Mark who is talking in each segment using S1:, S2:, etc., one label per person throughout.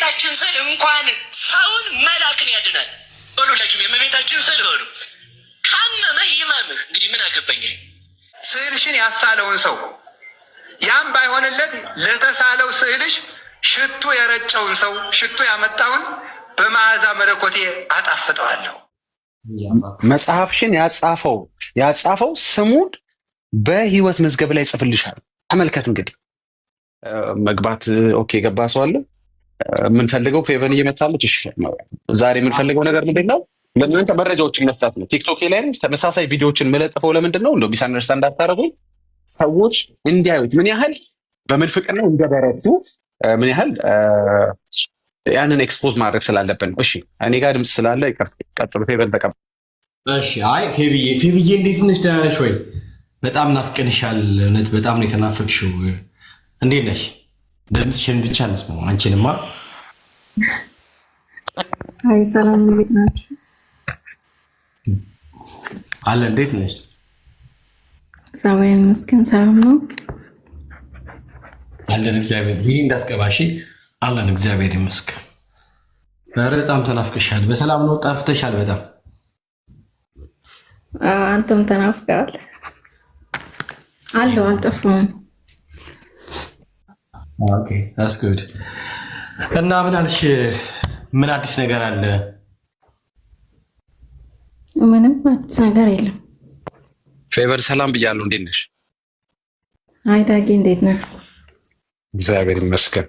S1: የእመቤታችን ስዕል እንኳን ሰውን መላክን ያድናል። በሉላችሁ የእመቤታችን ስዕል በሉ ካመመ ይመምህ። እንግዲህ ምን አገባኝ።
S2: ስዕልሽን ያሳለውን ሰው ያም ባይሆንለት ለተሳለው ስዕልሽ ሽቱ የረጨውን ሰው ሽቱ ያመጣውን በመዓዛ መለኮቴ አጣፍጠዋለሁ።
S3: መጽሐፍሽን ያጻፈው ስሙን በህይወት መዝገብ ላይ ጽፍልሻል። ተመልከት እንግዲህ መግባት ኦኬ ገባ ሰው አለ። የምንፈልገው ፌቨን እየመጣለች። እሺ ዛሬ የምንፈልገው ነገር ምንድን ነው? ለእናንተ መረጃዎችን መስጠት ነው። ቲክቶክ ላይ ተመሳሳይ ቪዲዮዎችን መለጥፈው ለምንድን ነው? እንደው ሚስአንደርስታንድ እንዳታረጉኝ፣ ሰዎች እንዲያዩት ምን ያህል በምንፍቅና እንደበረቱ ምን ያህል ያንን ኤክስፖዝ ማድረግ ስላለብን። እሺ እኔ ጋር ድምፅ ስላለ ቀጥሎ ፌቨን ተቀበል።
S4: እሺ አይ ፌቪዬ እንዴት ነሽ? ደህና ነሽ ወይ? በጣም ናፍቀንሻል። እውነት በጣም ነው የተናፈቅሽው። እንዴት ነሽ? ድምፅሽን ብቻ እንስማው። አንቺንማ
S5: አይ ሰላም፣ እንዴት ናችሁ?
S4: አለ እንዴት ነሽ?
S5: እግዚአብሔር ይመስገን ሰላም ነው
S4: አለን። እግዚአብሔር ይሄ እንዳትቀባሺ አለን። እግዚአብሔር ይመስገን። ኧረ በጣም ተናፍቀሻል። በሰላም ነው? ጠፍተሻል በጣም።
S5: አንተም ተናፍቀሃል። አለው አልጠፋሁም።
S4: ኦኬ that's good። እና ምን አልሽ? ምን አዲስ ነገር አለ?
S5: ምንም አዲስ ነገር የለም።
S3: ፌቨር ሰላም ብያለሁ። እንዴት ነሽ?
S5: አይ ዳጊ እንዴት ነህ?
S3: እግዚአብሔር ይመስገን።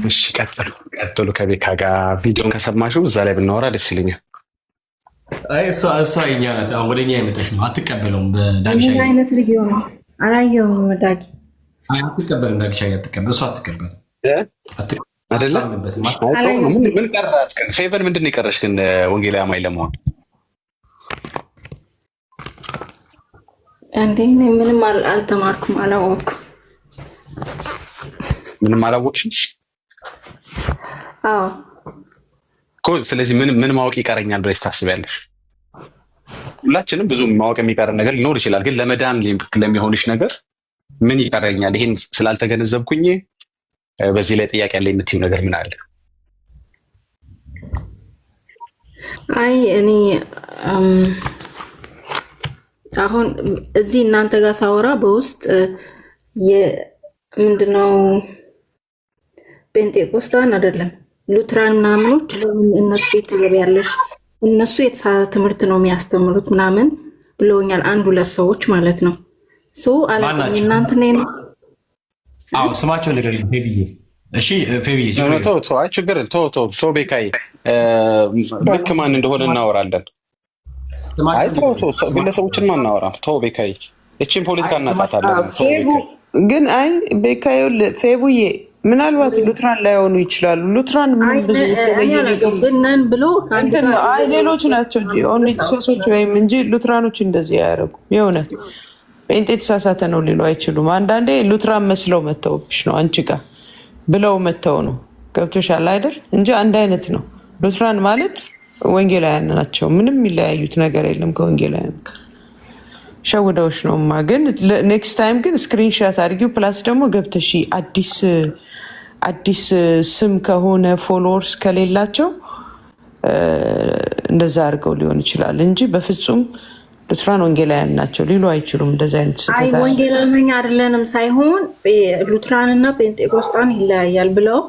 S3: እሺ ቀጥሉ። ከቤካ ጋር ቪዲዮን ከሰማሽው እዛ ላይ ብናወራ ደስ ይለኛል።
S4: አይ እሷ የኛ ናት። አሁን ወደኛ የመጣች ነው። አትቀበለውም። በዳግሻ
S5: ምን አይነት ቪዲዮ ነው? አላየሁም ዳጊ።
S4: አይ አትቀበልም። ዳግሻ አትቀበል። እሷ አትቀበል
S3: አይደለ? ምን ቀራት ግን? ፌቨር ምንድን ነው የቀረሽ ግን ወንጌላዊ አማኝ ለመሆን?
S5: እንዴ ምንም አልተማርኩም፣ አላወቅኩም።
S3: ምንም አላወቅሽም?
S5: አዎ
S3: እኮ። ስለዚህ ምን ማወቅ ይቀረኛል ብለሽ ታስቢያለሽ? ሁላችንም ብዙ ማወቅ የሚቀረን ነገር ሊኖር ይችላል። ግን ለመዳን ለሚሆንሽ ነገር ምን ይቀረኛል? ይሄን ስላልተገነዘብኩኝ በዚህ ላይ ጥያቄ ያለ የምትይው ነገር ምን አለ?
S5: አይ እኔ አሁን እዚህ እናንተ ጋር ሳወራ በውስጥ ምንድነው ፔንቴኮስታን አይደለም ሉትራን ምናምኖች ለምን እነሱ ቤት ትገቢያለሽ? እነሱ የተሳሳተ ትምህርት ነው የሚያስተምሩት ምናምን ብለውኛል። አንድ ሁለት ሰዎች ማለት ነው። አላውቅም እናንተ ነኝ።
S4: አዎ ስማቸው ነገር ፌቪዬ። እሺ ፌቪዬ
S3: አይ ችግር ቤካዬ ልክ ማን እንደሆነ እናወራለን። አይ ግለሰቦችን ማናወራም። ቤካዬ እቺን ፖለቲካ እናጣታለን።
S6: ግን አይ ቤካዬ ፌቡዬ ምናልባት ሉትራን ላይሆኑ ይችላሉ። ሉትራን ምን ብዙ የተለየ ነገር ብሎ እንትን አይ ሌሎች ናቸው እንጂ ኦንሊ ተሳሳቾች ወይም እንጂ ሉትራኖች እንደዚህ ያያረጉ የእውነት ጴንጤ ተሳሳተ ነው ሊሉ አይችሉም። አንዳንዴ ሉትራን መስለው መተውብሽ ነው አንቺ ጋር ብለው መተው ነው። ገብቶሻል አይደል? እንጂ አንድ አይነት ነው። ሉትራን ማለት ወንጌላውያን ናቸው። ምንም የሚለያዩት ነገር የለም ከወንጌላውያን ጋር። ሸውደውሽ ነውማ። ግን ኔክስት ታይም ግን ስክሪንሻት አድርጊው። ፕላስ ደግሞ ገብተሽ አዲስ ስም ከሆነ ፎሎወርስ ከሌላቸው እንደዛ አድርገው ሊሆን ይችላል እንጂ በፍጹም ሉትራን ወንጌላውያን ናቸው ሊሉ አይችሉም። እንደዚህ አይነት ስህተት
S5: አይ ወንጌላውያን አይደለንም ሳይሆን ሉትራንና ፔንቴኮስታን ይለያያል ብለው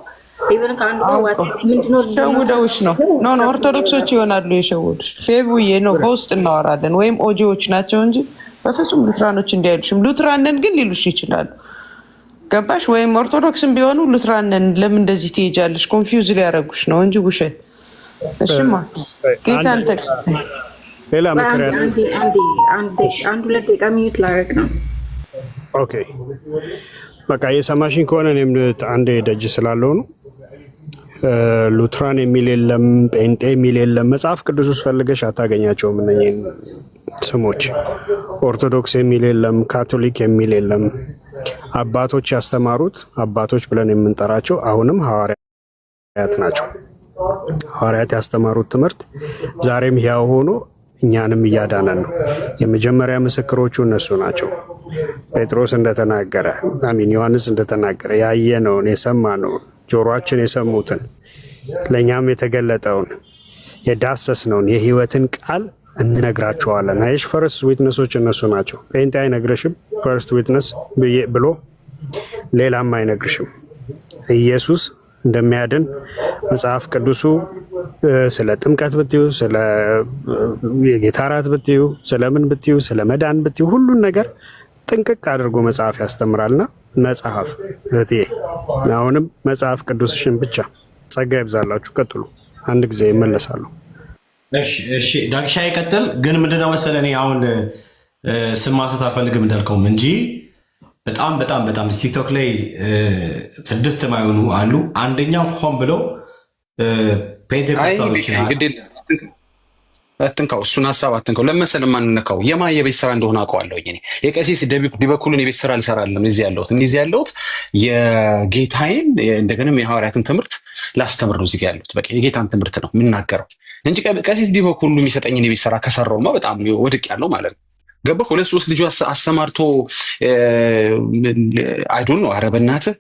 S5: ኢቨን ከአንዱ ጋር ምንድነው
S6: ሸውደውሽ ነው። ኖ ኦርቶዶክሶች ይሆናሉ የሸውዱሽ። ፌቡዬ ነው በውስጥ እናወራለን። ወይም ኦጂዎች ናቸው እንጂ በፍጹም ሉትራኖች እንዲያሉሽም ሉትራንን ግን ሊሉሽ ይችላሉ። ገባሽ? ወይም ኦርቶዶክስም ቢሆኑ ሉትራንን ለምን እንደዚህ ትሄጃለሽ ኮንፊውዝ ሊያደርጉሽ ነው እንጂ ውሸት። እሺማ ጌታን
S7: ሌላ ምክር ያለ
S5: አንድ ሁለት ደቂቃ ሚዩት ላደርግ ነው።
S7: ኦኬ በቃ የሰማሽኝ ከሆነ እኔም አንዴ ደጅ ስላለው ነው። ሉትራን የሚል የለም፣ ጴንጤ የሚል የለም። መጽሐፍ ቅዱስ ውስጥ ፈልገሽ አታገኛቸውም እነኚህን ስሞች። ኦርቶዶክስ የሚል የለም፣ ካቶሊክ የሚል የለም። አባቶች ያስተማሩት አባቶች ብለን የምንጠራቸው አሁንም ሐዋርያት ናቸው። ሐዋርያት ያስተማሩት ትምህርት ዛሬም ሕያው ሆኖ እኛንም እያዳነን ነው። የመጀመሪያ ምስክሮቹ እነሱ ናቸው። ጴጥሮስ እንደተናገረ ዮሐንስ እንደተናገረ ያየነውን የሰማነውን ጆሮአችን የሰሙትን ለእኛም የተገለጠውን የዳሰስነውን የህይወትን ቃል እንነግራቸዋለን። አይሽ ፈርስት ዊትነሶች እነሱ ናቸው። ጴንጤ አይነግርሽም ፈርስት ዊትነስ ብሎ ሌላም አይነግርሽም። ኢየሱስ እንደሚያድን መጽሐፍ ቅዱሱ ስለ ጥምቀት ብትዩ፣ ስለ የጌታ እራት ብትዩ፣ ስለምን ብትዩ፣ ስለ መዳን ብትዩ ሁሉን ነገር ጥንቅቅ አድርጎ መጽሐፍ ያስተምራልና መጽሐፍ እህትዬ፣ አሁንም መጽሐፍ ቅዱስሽን ብቻ ጸጋ ይብዛላችሁ። ቀጥሉ። አንድ ጊዜ ይመለሳሉ።
S4: እሺ ዳግሻ ይቀጥል። ግን ምንድነው መሰለህ እኔ አሁን ስም ማንሳት አልፈልግም እንዳልከውም እንጂ በጣም በጣም በጣም ቲክቶክ ላይ 6 ማይሆኑ አሉ። አንደኛው ሆን ብለው ፔንቴኮስታሎች
S3: አትንካው፣ እሱን ሀሳብ አትንካው። ለመሰለ ማንነካው የማ የቤት ስራ እንደሆነ አውቀዋለሁ። እኔ የቀሲስ ዲበኩሉን የቤት ስራ ልሰራ አይደለም እዚህ ያለሁት የጌታዬን እንደገናም የሐዋርያትን ትምህርት ላስተምር ነው። እዚህ ያለሁት በቃ የጌታን ትምህርት ነው የምናገረው እንጂ ቀሲስ ዲበኩሉ የሚሰጠኝን የቤት ስራ ከሰራውማ በጣም ወድቅ ያለው ማለት ነው። ገባህ? 2-3 ልጆች አሰማርቶ አይዶን ነው። ኧረ በእናትህ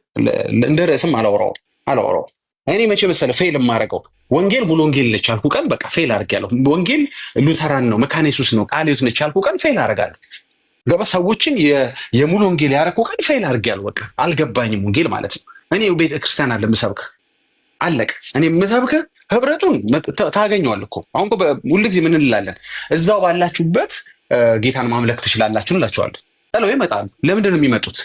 S3: እንደ ርዕስም አላወራው። እኔ መቼ መሰለህ ፌል የማደርገው ወንጌል ሙሉ ወንጌል ነች አልኩ ቀን በቃ ፌል አድርጌያለሁ። ወንጌል ሉተራን ነው መካነ ኢየሱስ ነው ቃለ ሕይወት ነች አልኩ ቀን ፌል አደርጋለሁ። ገባህ? ሰዎችን የሙሉ ወንጌል ያደረኩ ቀን ፌል አድርጌያለሁ። በቃ አልገባኝም ወንጌል ማለት ነው። እኔ ቤተ ክርስቲያን አለ የምሰብክ አለቅ። እኔ የምሰብክ ህብረቱን ታገኘዋለህ እኮ። አሁን ሁልጊዜ ምን እንላለን? እዛው ባላችሁበት ጌታን ማምለክ ትችላላችሁ እንላቸዋለን። ጠለው ይመጣሉ። ለምንድን ነው የሚመጡት?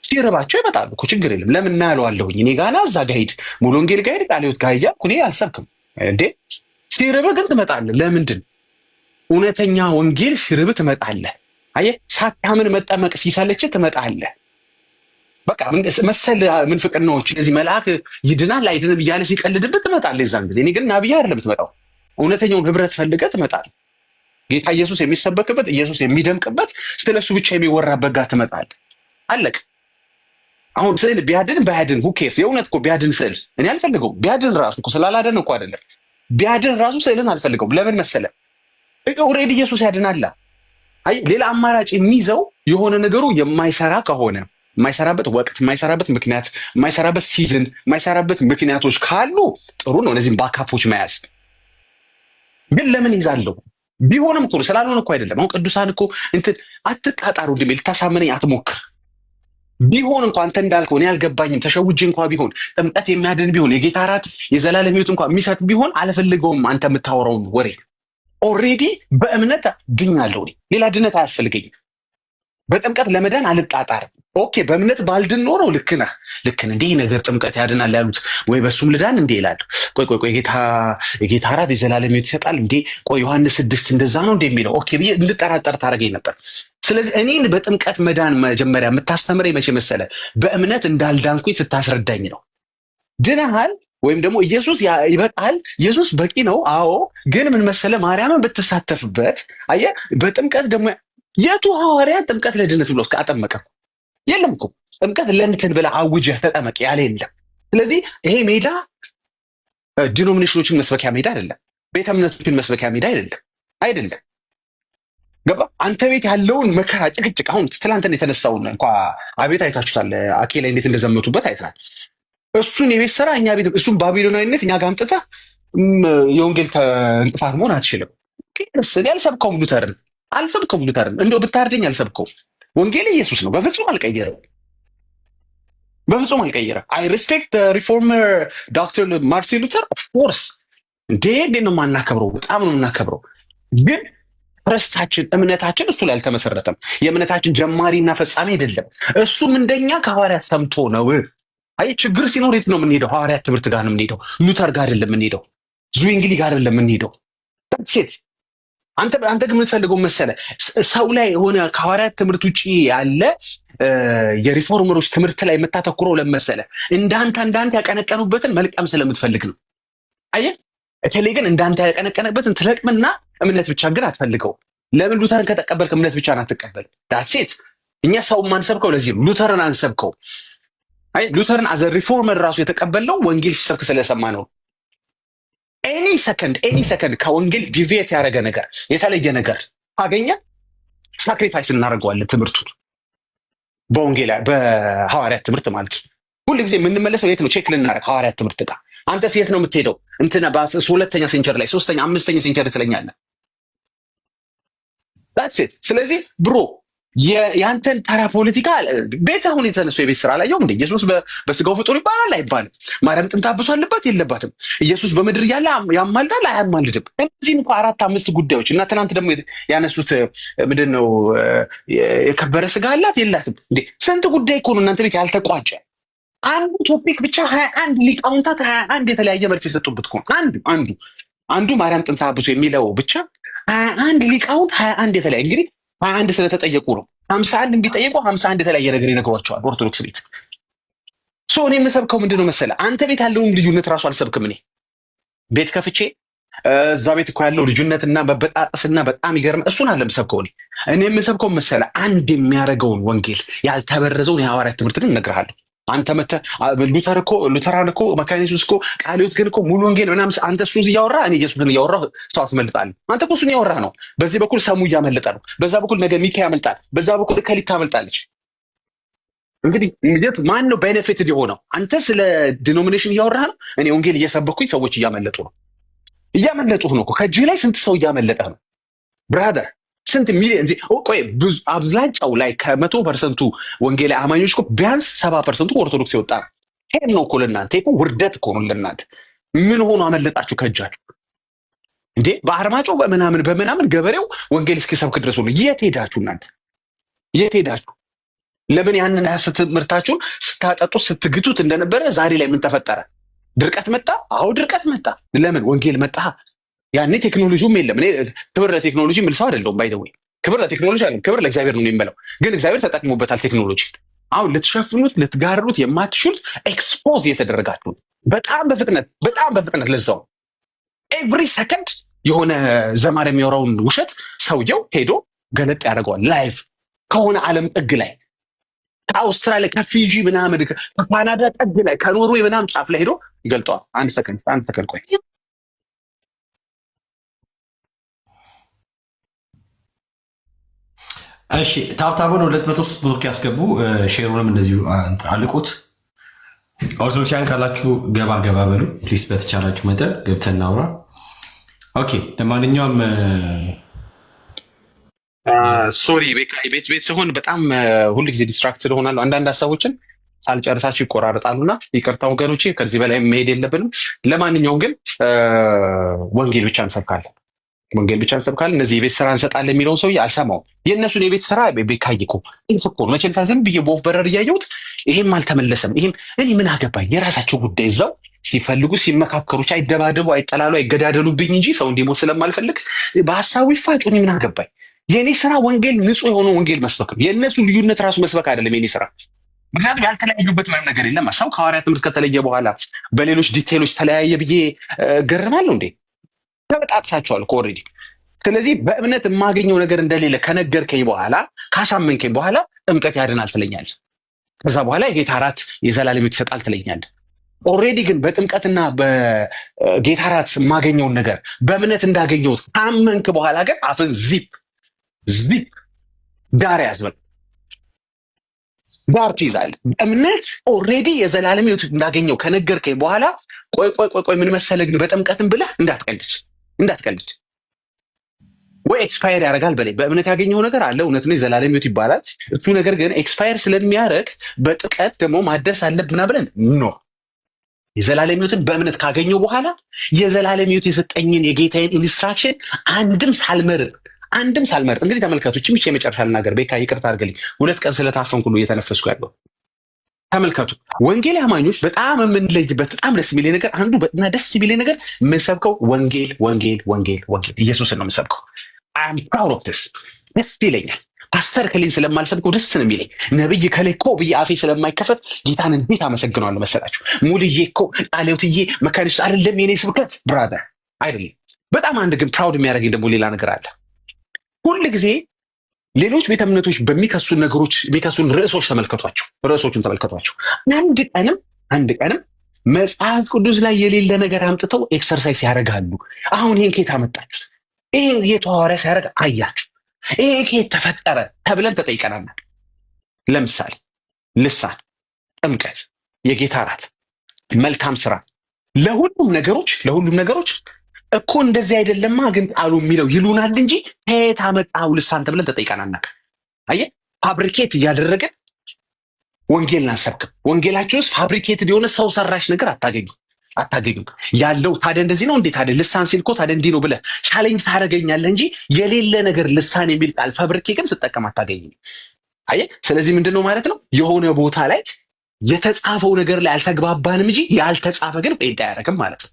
S3: ሲርባቸው ይመጣሉ እኮ ችግር የለም። ለምን እናያለዋለሁኝ እኔ ጋና እዛ ጋ ሂድ ሙሉ ወንጌል ጋ ሂድ ቃለ ሕይወት ጋ እያልኩ እኔ አልሰብክም እንዴ። ሲርብህ ግን ትመጣለህ። ለምንድን? እውነተኛ ወንጌል ሲርብህ ትመጣለህ። አየህ፣ ሳታምን መጠመቅ ሲሰለችህ ትመጣለህ። በቃ መሰል ምንፍቅናዎች እነዚህ መልአክ ይድናል አይድንም እያለ ሲቀልድብህ ትመጣለህ። የዛን ጊዜ እኔ ግን ናብያ አይደለም ትመጣው፣ እውነተኛውን ህብረት ፈልገህ ትመጣለህ። ጌታ ኢየሱስ የሚሰበክበት ኢየሱስ የሚደምቅበት ስለሱ ብቻ የሚወራበት ጋር ትመጣለህ። አለቅ። አሁን ስዕል ቢያድን ባያድን ሁኬርስ? የእውነት እኮ ቢያድን ስዕል እኔ አልፈልገውም። ቢያድን ራሱ እኮ ስላላደን እኮ አይደለም። ቢያድን ራሱ ስዕልን አልፈልገውም። ለምን መሰለህ? ኦልሬዲ ኢየሱስ ያድናላ። አይ ሌላ አማራጭ የሚይዘው የሆነ ነገሩ የማይሰራ ከሆነ የማይሰራበት ወቅት፣ የማይሰራበት ምክንያት፣ የማይሰራበት ሲዝን፣ የማይሰራበት ምክንያቶች ካሉ ጥሩ ነው እነዚህም ባካፖች መያዝ። ግን ለምን ይዛለሁ? ቢሆንም እኮ ስላልሆነ እኮ አይደለም። አሁን ቅዱሳን እኮ እንትን አትጣጣሩ እንደሚል ልታሳመነኝ አትሞክር። ቢሆን እንኳ አንተ እንዳልከው እኔ አልገባኝም ተሸውጄ እንኳ ቢሆን ጥምቀት የሚያድን ቢሆን የጌታ እራት የዘላለም ሕይወት እንኳ የሚሰጥ ቢሆን አልፈልገውም። አንተ የምታወራውን ወሬ ኦልሬዲ በእምነት ድኛለሁ። እኔ ሌላ ድነት አያስፈልገኝም። በጥምቀት ለመዳን አልጣጣርም። ኦኬ በእምነት ባልድን ኖሮ ልክ ነህ እንዲህ ነገር ጥምቀት ያድናል ያሉት ወይ በሱም ልዳን እንዴ ይላሉ። ቆይ የጌታ እራት የዘላለም ሕይወት ይሰጣል እንዴ? ቆይ ዮሐንስ 6 እንደዛ ነው እንደሚለው ኦኬ ብዬ እንድጠራጠር ታደርገኝ ነበር። ስለዚህ እኔን በጥምቀት መዳን መጀመሪያ የምታስተምረኝ መቼ መሰለ? በእምነት እንዳልዳንኩኝ ስታስረዳኝ ነው። ድነሃል ወይም ደግሞ ኢየሱስ ይበቃል፣ ኢየሱስ በቂ ነው። አዎ ግን ምን መሰለ ማርያምን ብትሳተፍበት አየህ። በጥምቀት ደግሞ የቱ ሐዋርያ ጥምቀት ለድነት ብሎ አጠመቀ? የለም እኮ ጥምቀት ለእንትን ብለህ አውጀህ ተጠመቅ ያለ የለም። ስለዚህ ይሄ ሜዳ ዲኖሚኔሽኖችን መስበኪያ ሜዳ አይደለም። ቤተ እምነቶችን መስበኪያ ሜዳ አይደለም። ገባ? አንተ ቤት ያለውን መከራ ጭቅጭቅ፣ አሁን ትላንትን የተነሳውን እንኳ አቤት አይታችሁታል። አኬ ላይ እንዴት እንደዘመቱበት አይተናል። እሱን የቤት ስራ እኛ ቤት እሱን ባቢሎናዊነት እኛ ጋር አምጥተህ የወንጌል እንቅፋት መሆን አትችልም። እኔ አልሰብከውም ሉተርን እንደው ብታርደኝ አልሰብከውም። ወንጌል ኢየሱስ ነው። በፍጹም አልቀየረም። አይ ሪስፔክት ሪፎርመር ዶክተር ማርቲን ሉተር ኦፍኮርስ። እንዴት ነው የማናከብረው? በጣም ነው የምናከብረው። ግን ክርስታችን እምነታችን እሱ ላይ አልተመሰረተም። የእምነታችን ጀማሪና ፈጻሚ አይደለም። እሱም እንደኛ ከሐዋርያት ሰምቶ ነው። አይ ችግር ሲኖር የት ነው የምንሄደው? ሐዋርያት ትምህርት ጋር ነው የምንሄደው። ሉተር ጋር አይደለም የምንሄደው። ዙዊንግሊ ጋር አይደለም የምንሄደው። ሴት አንተ ግን የምትፈልገው መሰለ ሰው ላይ የሆነ ከሐዋርያት ትምህርት ውጭ ያለ የሪፎርመሮች ትምህርት ላይ የምታተኩረው ለመሰለ እንዳንተ ያቀነቀኑበትን መልቀም ስለምትፈልግ ነው። አየህ እተለይ ግን እንዳንተ ያቀነቀነበትን ትለቅምና እምነት ብቻ ግን አትፈልገው። ለምን ሉተርን ከተቀበልክ እምነት ብቻ አትቀበል? ዳትሴት እኛ ሰው ማንሰብከው ለዚህ ነው። ሉተርን አንሰብከው። አይ ሉተርን አዘ ሪፎርመር ራሱ የተቀበልነው ወንጌል ሲሰብክ ስለሰማ ነው። ኤኒ ሰከንድ ከወንጌል ዲቪየት ያደረገ ነገር የተለየ ነገር ካገኘ ሳክሪፋይስ እናደርገዋለን ትምህርቱን። በወንጌል በሐዋርያት ትምህርት ማለት ነው። ሁልጊዜ የምንመለሰው የት ነው? ቼክ ልናደርግ ሐዋርያት ትምህርት ጋር። አንተስ የት ነው የምትሄደው? እንትና ሁለተኛ ሴንቸር ላይ 3ኛ 5ኛ ሴንቸር ትለኛለህ። ዳትስ። ስለዚህ ብሮ የአንተን ተራ ፖለቲካ ቤት አሁን የተነሱ የቤት ስራ አላየሁም እንደ ኢየሱስ በስጋው ፍጡር ይባላል አይባልም? ማርያም ጥንተ አብሶ አለባት የለባትም? ኢየሱስ በምድር እያለ ያማልዳል አያማልድም? እነዚህን እንኳ 4-5 ጉዳዮች እና ትናንት ደግሞ ያነሱት ምንድን ነው የከበረ ስጋ አላት የላትም እንዴ? ስንት ጉዳይ እኮ ነው እናንተ ቤት ያልተቋጨ። አንዱ ቶፒክ ብቻ 21 ሊቃውንታት 21 የተለያየ መልስ የሰጡበት እኮ አንዱ ማርያም ጥንተ አብሶ የሚለው ብቻ 21 ሊቃውንት 21 የተለያየ እንግዲህ 21 ስለተጠየቁ ነው። 51 ቢጠየቁ 51 የተለያየ ነገር ይነግሯቸዋል ኦርቶዶክስ ቤት። እኔ የምሰብከው ምንድነው መሰለ? አንተ ቤት ያለውን ልዩነት ራሱ አልሰብክም። እኔ ቤት ከፍቼ እዛ ቤት እኮ ያለው ልዩነትና መበጣጠስና በጣም ይገርም እሱን አለ የምሰብከው። እኔ የምሰብከው መሰለ አንድ የሚያደርገውን ወንጌል ያልተበረዘውን የሐዋርያት ትምህርትን እነግርሃለሁ። አንተ መተህ ሉተራን እኮ መካነ ኢየሱስ እኮ ቃለ ሕይወት ግን እኮ ሙሉ ወንጌል ምናምን አንተ እሱን እያወራህ እኔ ኢየሱስን እያወራሁ ሰው አስመልጣለሁ። አንተ እኮ እሱን እያወራህ ነው። በዚህ በኩል ሰሙ እያመለጠ ነው። በዛ በኩል ነገ ሚካ ያመልጣል። በዛ በኩል እከሊት ታመልጣለች። እንግዲህ ማን ነው ቤኔፊትድ የሆነው? አንተ ስለ ዲኖሚኔሽን እያወራህ ነው። እኔ ወንጌል እየሰበኩኝ ሰዎች እያመለጡ ነው። እያመለጡህ ነው እኮ ከእጅህ ላይ ስንት ሰው እያመለጠህ ነው ብራዘር። ስንት ሚሊዮን ቆይ ብዙ አብዛኛው ላይ ከ100% ወንጌል አማኞች እኮ ቢያንስ 70% ኦርቶዶክስ የወጣ ነው። ሄም ነው እኮ ለእናንተ እኮ ውርደት እኮ ነው ለእናንተ። ምን ሆኖ አመለጣችሁ ከእጃችሁ እንዴ? በአርማጮ በምናምን ገበሬው ወንጌል እስኪሰብክ ድረስ ነው። የት ሄዳችሁ እናንተ? የት ሄዳችሁ? ለምን ያንን ትምህርታችሁን ስታጠጡት ስትግቱት እንደነበረ ዛሬ ላይ ምን ተፈጠረ? ድርቀት መጣ። አዎ ድርቀት መጣ። ለምን? ወንጌል መጣ። ያኔ ቴክኖሎጂውም የለም። እኔ ክብር ለቴክኖሎጂ ምል ሰው አይደለሁም። ባይ ዘ ወይ ክብር ለቴክኖሎጂ አይደለም፣ ክብር ለእግዚአብሔር ነው የሚለው። ግን እግዚአብሔር ተጠቅሞበታል ቴክኖሎጂ። አሁን ልትሸፍኑት ልትጋርሩት የማትችሉት ኤክስፖዝ እየተደረጋችሁ በጣም በፍጥነት ለዛው ኤቭሪ ሰከንድ የሆነ ዘማሪ የሚያወራውን ውሸት ሰውየው ሄዶ ገለጥ ያደርገዋል። ላይቭ ከሆነ ዓለም ጥግ ላይ ከአውስትራሊያ ከፊጂ ምናምን ከካናዳ ጥግ ላይ ከኖርዌይ ምናምን ጫፍ ላይ ሄዶ ይገልጠዋል። አንድ ሰከንድ ቆይ።
S4: እሺ ታብታቡን 200 ያስገቡ። ሼሩንም እንደዚሁ አልቁት። ኦርቶዶክሲያን ካላችሁ ገባ በሉ ፕሊስ። በተቻላችሁ መጠን ገብተን እናውራ። ኦኬ ለማንኛውም
S3: ሶሪ ቤት ሲሆን በጣም ሁልጊዜ ዲስትራክትድ ሆናለሁ። አንዳንድ ሀሳቦችን ሳልጨርሳችሁ ይቆራረጣሉና ይቅርታ ወገኖቼ፣ ከዚህ በላይ መሄድ የለብንም። ለማንኛውም ግን ወንጌል ብቻ እንሰብካለን። እነዚህ የቤት ስራ እንሰጣለን የሚለውን ሰውዬ አልሰማውም። የእነሱን የቤት ስራ ቤካይ እኮ መቼም ሳዝን ብዬ በወፍ በረር እያየሁት ይሄም አልተመለሰም። ይሄም እኔ ምን አገባኝ? የራሳቸው ጉዳይ እዛው ሲፈልጉ ሲመካከሩ፣ አይደባደቡ፣ አይጠላሉ፣ አይገዳደሉብኝ እንጂ ሰው እንዲሞት ስለማልፈልግ በሀሳቡ ይፋጩ። እኔ ምን አገባኝ? የእኔ ስራ ወንጌል ንጹህ የሆነ ወንጌል መስበክ ነው። የእነሱ ልዩነት ራሱ መስበክ አይደለም የኔ ስራ። ምክንያቱም ያልተለያዩበት ምንም ነገር የለም። ሰው ከሐዋርያት ትምህርት ከተለየ በኋላ በሌሎች ዲቴሎች ተለያየ ብዬ ገርማለሁ እንዴ? ተበጣጥሳቸዋል እኮ ኦልሬዲ። ስለዚህ በእምነት የማገኘው ነገር እንደሌለ ከነገርከኝ በኋላ ካሳመንከኝ በኋላ ጥምቀት ያድናል ትለኛለህ። ከዛ በኋላ የጌታ እራት የዘላለም ሕይወት ይሰጣል ትለኛለህ። ኦልሬዲ ግን በጥምቀትና በጌታ እራት የማገኘውን ነገር በእምነት እንዳገኘሁት ካመንክ በኋላ ግን አፍን ዚፕ ዳር ያዝበል ዳር ትይዛለህ። እምነት ኦልሬዲ የዘላለም ሕይወት እንዳገኘው ከነገርከኝ በኋላ ቆይ ምን መሰለህ ግን በጥምቀትም ብለህ እንዳትቀልድ ወይ ኤክስፓየር ያደርጋል በላይ በእምነት ያገኘው ነገር አለ። እውነት ነው፣ የዘላለም ሕይወት ይባላል። እሱ ነገር ግን ኤክስፓየር ስለሚያደርግ በጥምቀት ደግሞ ማደስ አለብና ብለን የዘላለም ሕይወትን በእምነት ካገኘው በኋላ የዘላለም ሕይወት የሰጠኝን የጌታዬን ኢንስትራክሽን አንድም ሳልመርጥ እንግዲህ ተመልከቶች ብቻ የመጨረሻ ልናገር። ቤካ ይቅርታ አድርገልኝ፣ 2 ቀን ስለታፈንኩ ነው እየተነፈስኩ ያለው። ተመልከቱ ወንጌል አማኞች በጣም የምንለይበት በጣም ደስ የሚለኝ ነገር አንዱ በጣም ደስ የሚለኝ ነገር የምንሰብከው ወንጌል ኢየሱስን ነው የምንሰብከው። አም ፕራውድ ኦፍ ዲስ። ደስ ይለኛል። ፓስተር ከሌን ስለማልሰብከው ደስ ነው የሚለኝ። ነብይ ከሌ እኮ ብዬ አፌ ስለማይከፈት ጌታን እንዴት አመሰግነዋለሁ መሰላችሁ። ሙሉዬ እኮ ቃሌውትዬ መካኒስ አይደለም የኔ ስብከት ብራዘር አይደለም። በጣም አንድ ግን ፕራውድ የሚያደርገኝ ደግሞ ሌላ ነገር አለ። ሁል ጊዜ ሌሎች ቤተ እምነቶች በሚከሱን ነገሮች የሚከሱን ርዕሶቹን ተመልከቷቸው። አንድ ቀንም መጽሐፍ ቅዱስ ላይ የሌለ ነገር አምጥተው ኤክሰርሳይዝ ያደርጋሉ። አሁን ይሄን ከየት አመጣችሁት? ይሄን የሐዋርያ ሲያደርግ አያችሁ? ይሄ ከየት ተፈጠረ ተብለን ተጠይቀናል። ለምሳሌ ልሳን፣ ጥምቀት፣ የጌታ እራት፣ መልካም ስራ፣ ለሁሉም ነገሮች እኮ እንደዚህ አይደለማ ግን ቃሉ የሚለው ይሉናል እንጂ ከየት አመጣው ልሳን ተብለን ተጠይቀን አናውቅም። አየህ፣ ፋብሪኬት እያደረገን ወንጌልን አንሰብክም። ወንጌላችን ውስጥ ፋብሪኬትድ የሆነ ሰው ሰራሽ ነገር አታገኙም። ያለው ታዲያ እንደዚህ ነው እንዴ? ታዲያ ልሳን ሲል እኮ ታዲያ እንዲህ ነው ብለህ ቻሌንጅ ታደርገኛለህ እንጂ የሌለ ነገር ልሳን የሚል ቃል ፋብሪኬትን ስጠቀም አታገኝም። አየህ፣ ስለዚህ ምንድን ነው ማለት ነው? የሆነ ቦታ ላይ የተጻፈው ነገር ላይ አልተግባባንም እንጂ ያልተጻፈ ግን ጴንጤ አያደርግም ማለት ነው።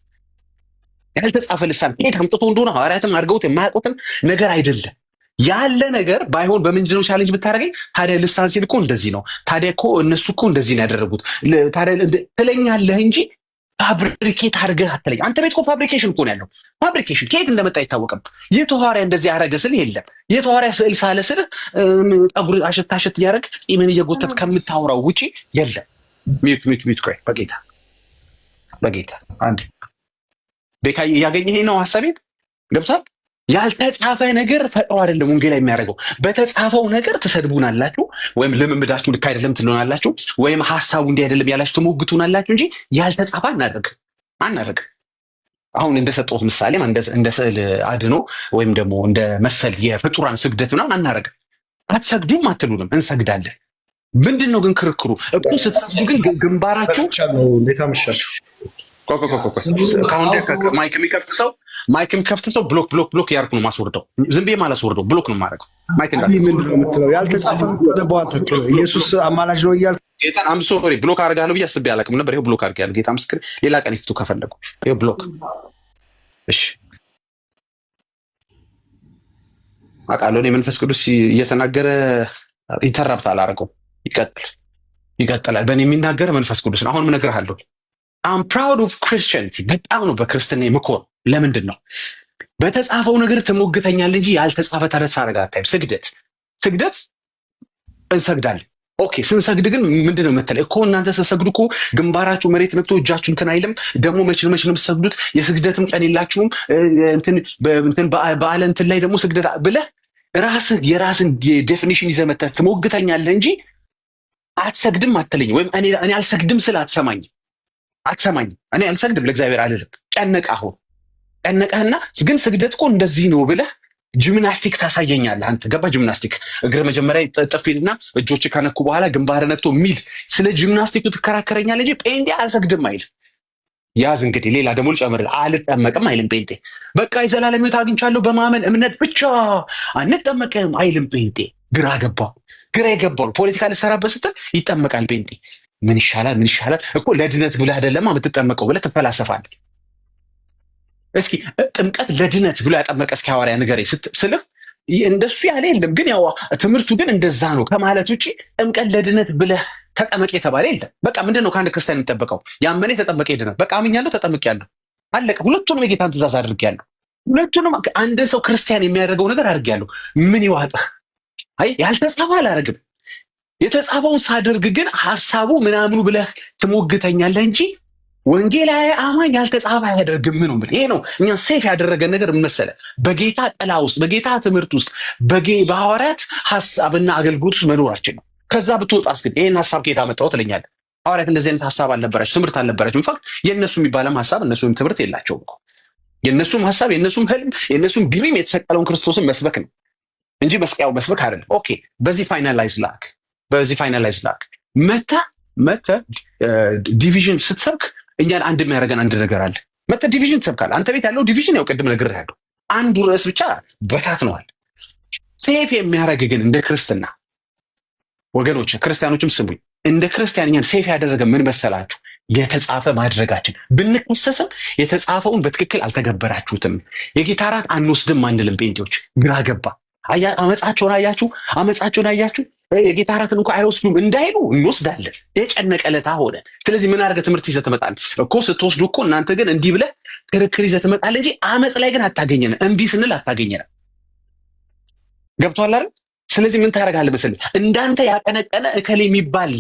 S3: ያልተጻፈ ልሳን ጴንጤ አምጥቶ እንደሆነ ሐዋርያትም አድርገውት የማያውቁትን ነገር አይደለም። ያለ ነገር ባይሆን በምንድነው ቻሌንጅ ብታደርገኝ? ታዲያ ልሳን ሲል እኮ እንደዚህ ነው፣ ታዲያ እኮ እነሱ እኮ እንደዚህ ነው ያደረጉት ታዲያ ትለኛለህ እንጂ ፋብሪኬት አድርገህ አትለኝ። አንተ ቤት እኮ ፋብሪኬሽን እኮ ነው ያለው። ፋብሪኬሽን ከየት እንደመጣ አይታወቅም። የቱ ሐዋርያ እንደዚህ ያደረገ ስል የለም። የቱ ሐዋርያ ስዕል ሳለ ስል ጠጉር አሸት እያደረግ ፂምን እየጎተት ከምታወራው ውጪ የለም። ሚዩት ቆይ፣ በጌታ አንድ ቤካዬ እያገኘህ ነው ሀሳቤን ገብቷል። ያልተጻፈ ነገር ፈጥሮ አይደለም ወንጌል የሚያደርገው። በተጻፈው ነገር ትሰድቡናላችሁ፣ ወይም ልምምዳችሁ ልክ አይደለም ትሉናላችሁ፣ ወይም ሐሳቡ እንዲህ አይደለም ያላችሁ ትሞግቱናላችሁ እንጂ ያልተጻፈ አናደርግ። አሁን እንደሰጠሁት ምሳሌም እንደ ስዕል አድኖ ወይም ደግሞ እንደ መሰል የፍጡራን ስግደት ምናምን አናደርግም። አትሰግዱም አትሉንም፣ እንሰግዳለን። ምንድን ነው ግን ክርክሩ? እኮ ስትሰግዱ ግን ግንባራችሁ
S8: እንዴት አመሻችሁ?
S3: ማይክ የሚከፍት ሰው ብሎክ ያርኩ ነው ማስወርደው። ዝም ብዬ ማላስወርደው ብሎክ ነው የማደርገው።
S8: ምንድን ነው የምትለው? ያልተጻፈ ኢየሱስ አማላጅ ነው እያልክ
S3: ጌታን አምሶ ብሎክ አደርጋለሁ ብዬ አስቤ አላውቅም ነበር። ይኸው ብሎክ አድርጌያለሁ። ጌታ ምስክር። ሌላ ቀን ይፍቱ ከፈለጉ። ይኸው ብሎክ። እሺ አውቃለሁ። እኔ መንፈስ ቅዱስ እየተናገረ ኢንተራፕት አላደረገውም። ይቀጥላል። በእኔ የሚናገር መንፈስ ቅዱስ ነው። አሁንም እነግርሃለሁ። I'm proud of Christianity። በጣም ነው በክርስትና የምኮር። ለምንድን ነው? በተጻፈው ነገር ትሞግተኛለህ እንጂ ያልተጻፈ ተረሳ አረጋ አታይም። ስግደት እንሰግዳለን። ኦኬ፣ ስንሰግድ ግን ምንድነው የምትለው? እኮ እናንተ ስትሰግዱ እኮ ግንባራችሁ መሬት ነክቶ እጃችሁ እንትን አይልም። ደግሞ መቼ ነው የምትሰግዱት? የስግደትም ቀን የላችሁም። እንትን በዓለ እንትን ላይ ደግሞ ስግደት ብለህ ራስህ የራስን ዴፊኒሽን ይዘህ መተህ ትሞግተኛለህ እንጂ አትሰግድም አትለኝ። ወይም እኔ አልሰግድም ስለ አትሰማኝም። እኔ አልሰግድም ለእግዚአብሔር አልልም። ጨነቀህና ግን ስግደት እኮ እንደዚህ ነው ብለህ ጂምናስቲክ ታሳየኛለህ። አንተ ገባ? ጂምናስቲክ እግረ መጀመሪያ ጥፊልና እጆች ከነኩ በኋላ ግንባር ነክቶ የሚል ስለ ጂምናስቲኩ ትከራከረኛለህ እንጂ ጴንጤ አልሰግድም አይልም። ያዝ እንግዲህ ሌላ ደግሞ ልጨምርልህ። አልጠመቅም አይልም ጴንጤ። በቃ የዘላለም ሕይወት አግኝቻለሁ በማመን እምነት ብቻ አንጠመቅም አይልም ጴንጤ። ግራ የገባው ፖለቲካ ልሰራበት ስትል ይጠመቃል ጴንጤ። ምን ይሻላል እኮ ለድነት ብለህ አይደለማ የምትጠመቀው ብለህ ትፈላሰፋለህ። እስኪ ጥምቀት ለድነት ብሎ ያጠመቀ እስኪ ሐዋርያ ንገረኝ ስልህ እንደሱ ያለ የለም። ግን ያው ትምህርቱ ግን እንደዛ ነው ከማለት ውጭ ጥምቀት ለድነት ብለህ ተጠመቅ የተባለ የለም። በቃ ምንድን ነው ከአንድ ክርስቲያን የሚጠበቀው? ያመነ የተጠመቀ ይድናል። በቃ አምኛለሁ፣ ተጠምቄያለሁ፣ አለቀ። ሁለቱንም የጌታን ትእዛዝ አድርጌያለሁ። ሁለቱንም አንድ ሰው ክርስቲያን የሚያደርገው ነገር አድርጌያለሁ። ምን ይዋጥህ? አይ ያልተጻፈ አላደርግም። የተጻፈውን ሳደርግ ግን ሐሳቡ ምናምኑ ብለህ ትሞግተኛለህ እንጂ ወንጌላዊ አማኝ ያልተጻፈ አያደርግም ነው ብለህ። ይሄ ነው እኛን ሴፍ ያደረገን ነገር መሰለ። በጌታ ጥላ ውስጥ፣ በጌታ ትምህርት ውስጥ፣ በሐዋርያት ሐሳብና አገልግሎት ውስጥ መኖራችን ነው። ከዛ ብትወጣስ ግን ይሄን ሐሳብ ከየት አመጣኸው ትለኛለህ። ሐዋርያት እንደዚህ አይነት ሐሳብ አልነበራቸው፣ ትምህርት አልነበራቸው። ኢንፋክት የእነሱ የሚባለም ሐሳብ እነሱም ትምህርት የላቸውም እኮ። የእነሱም ሐሳብ፣ የእነሱም ህልም፣ የእነሱም ድሪም የተሰቀለውን ክርስቶስን መስበክ ነው እንጂ መስቀያው መስበክ አይደለም። ኦኬ፣ በዚህ ፋይናላይዝ ላክ መተ ዲቪዥን ስትሰብክ እኛን አንድ የሚያደርገን አንድ ነገር አለ። መተ ዲቪዥን ትሰብካለህ። አንተ ቤት ያለው ዲቪዥን ያው ቅድም ነግሬሃለሁ። አንዱ ርዕስ ብቻ በታትነዋል። ሴፍ የሚያደርግ ግን እንደ ክርስትና ወገኖች፣ ክርስቲያኖችም ስሙኝ፣ እንደ ክርስቲያን እኛን ሴፍ ያደረገ ምን መሰላችሁ? የተጻፈ ማድረጋችን። ብንከሰስም የተጻፈውን በትክክል አልተገበራችሁትም። የጌታ እራት አንወስድም አንልም። ጴንጤዎች ግራ ገባ። አመፃቸውን አያችሁ። የጌታ እራትን እንኳ አይወስዱም እንዳይሉ እንወስዳለን። የጨነቀ ዕለት ሆነ። ስለዚህ ምን አድርገህ ትምህርት ይዘህ ትመጣለህ እኮ። ስትወስዱ እኮ እናንተ ግን እንዲህ ብለህ ክርክር ይዘህ ትመጣለህ እንጂ አመፅ ላይ ግን አታገኘንም። እምቢ ስንል አታገኘንም። ገብቶሃል አይደል? ስለዚህ ምን ታደርጋለህ መሰለህ? እንዳንተ ያቀነቀነ እከሌ የሚባል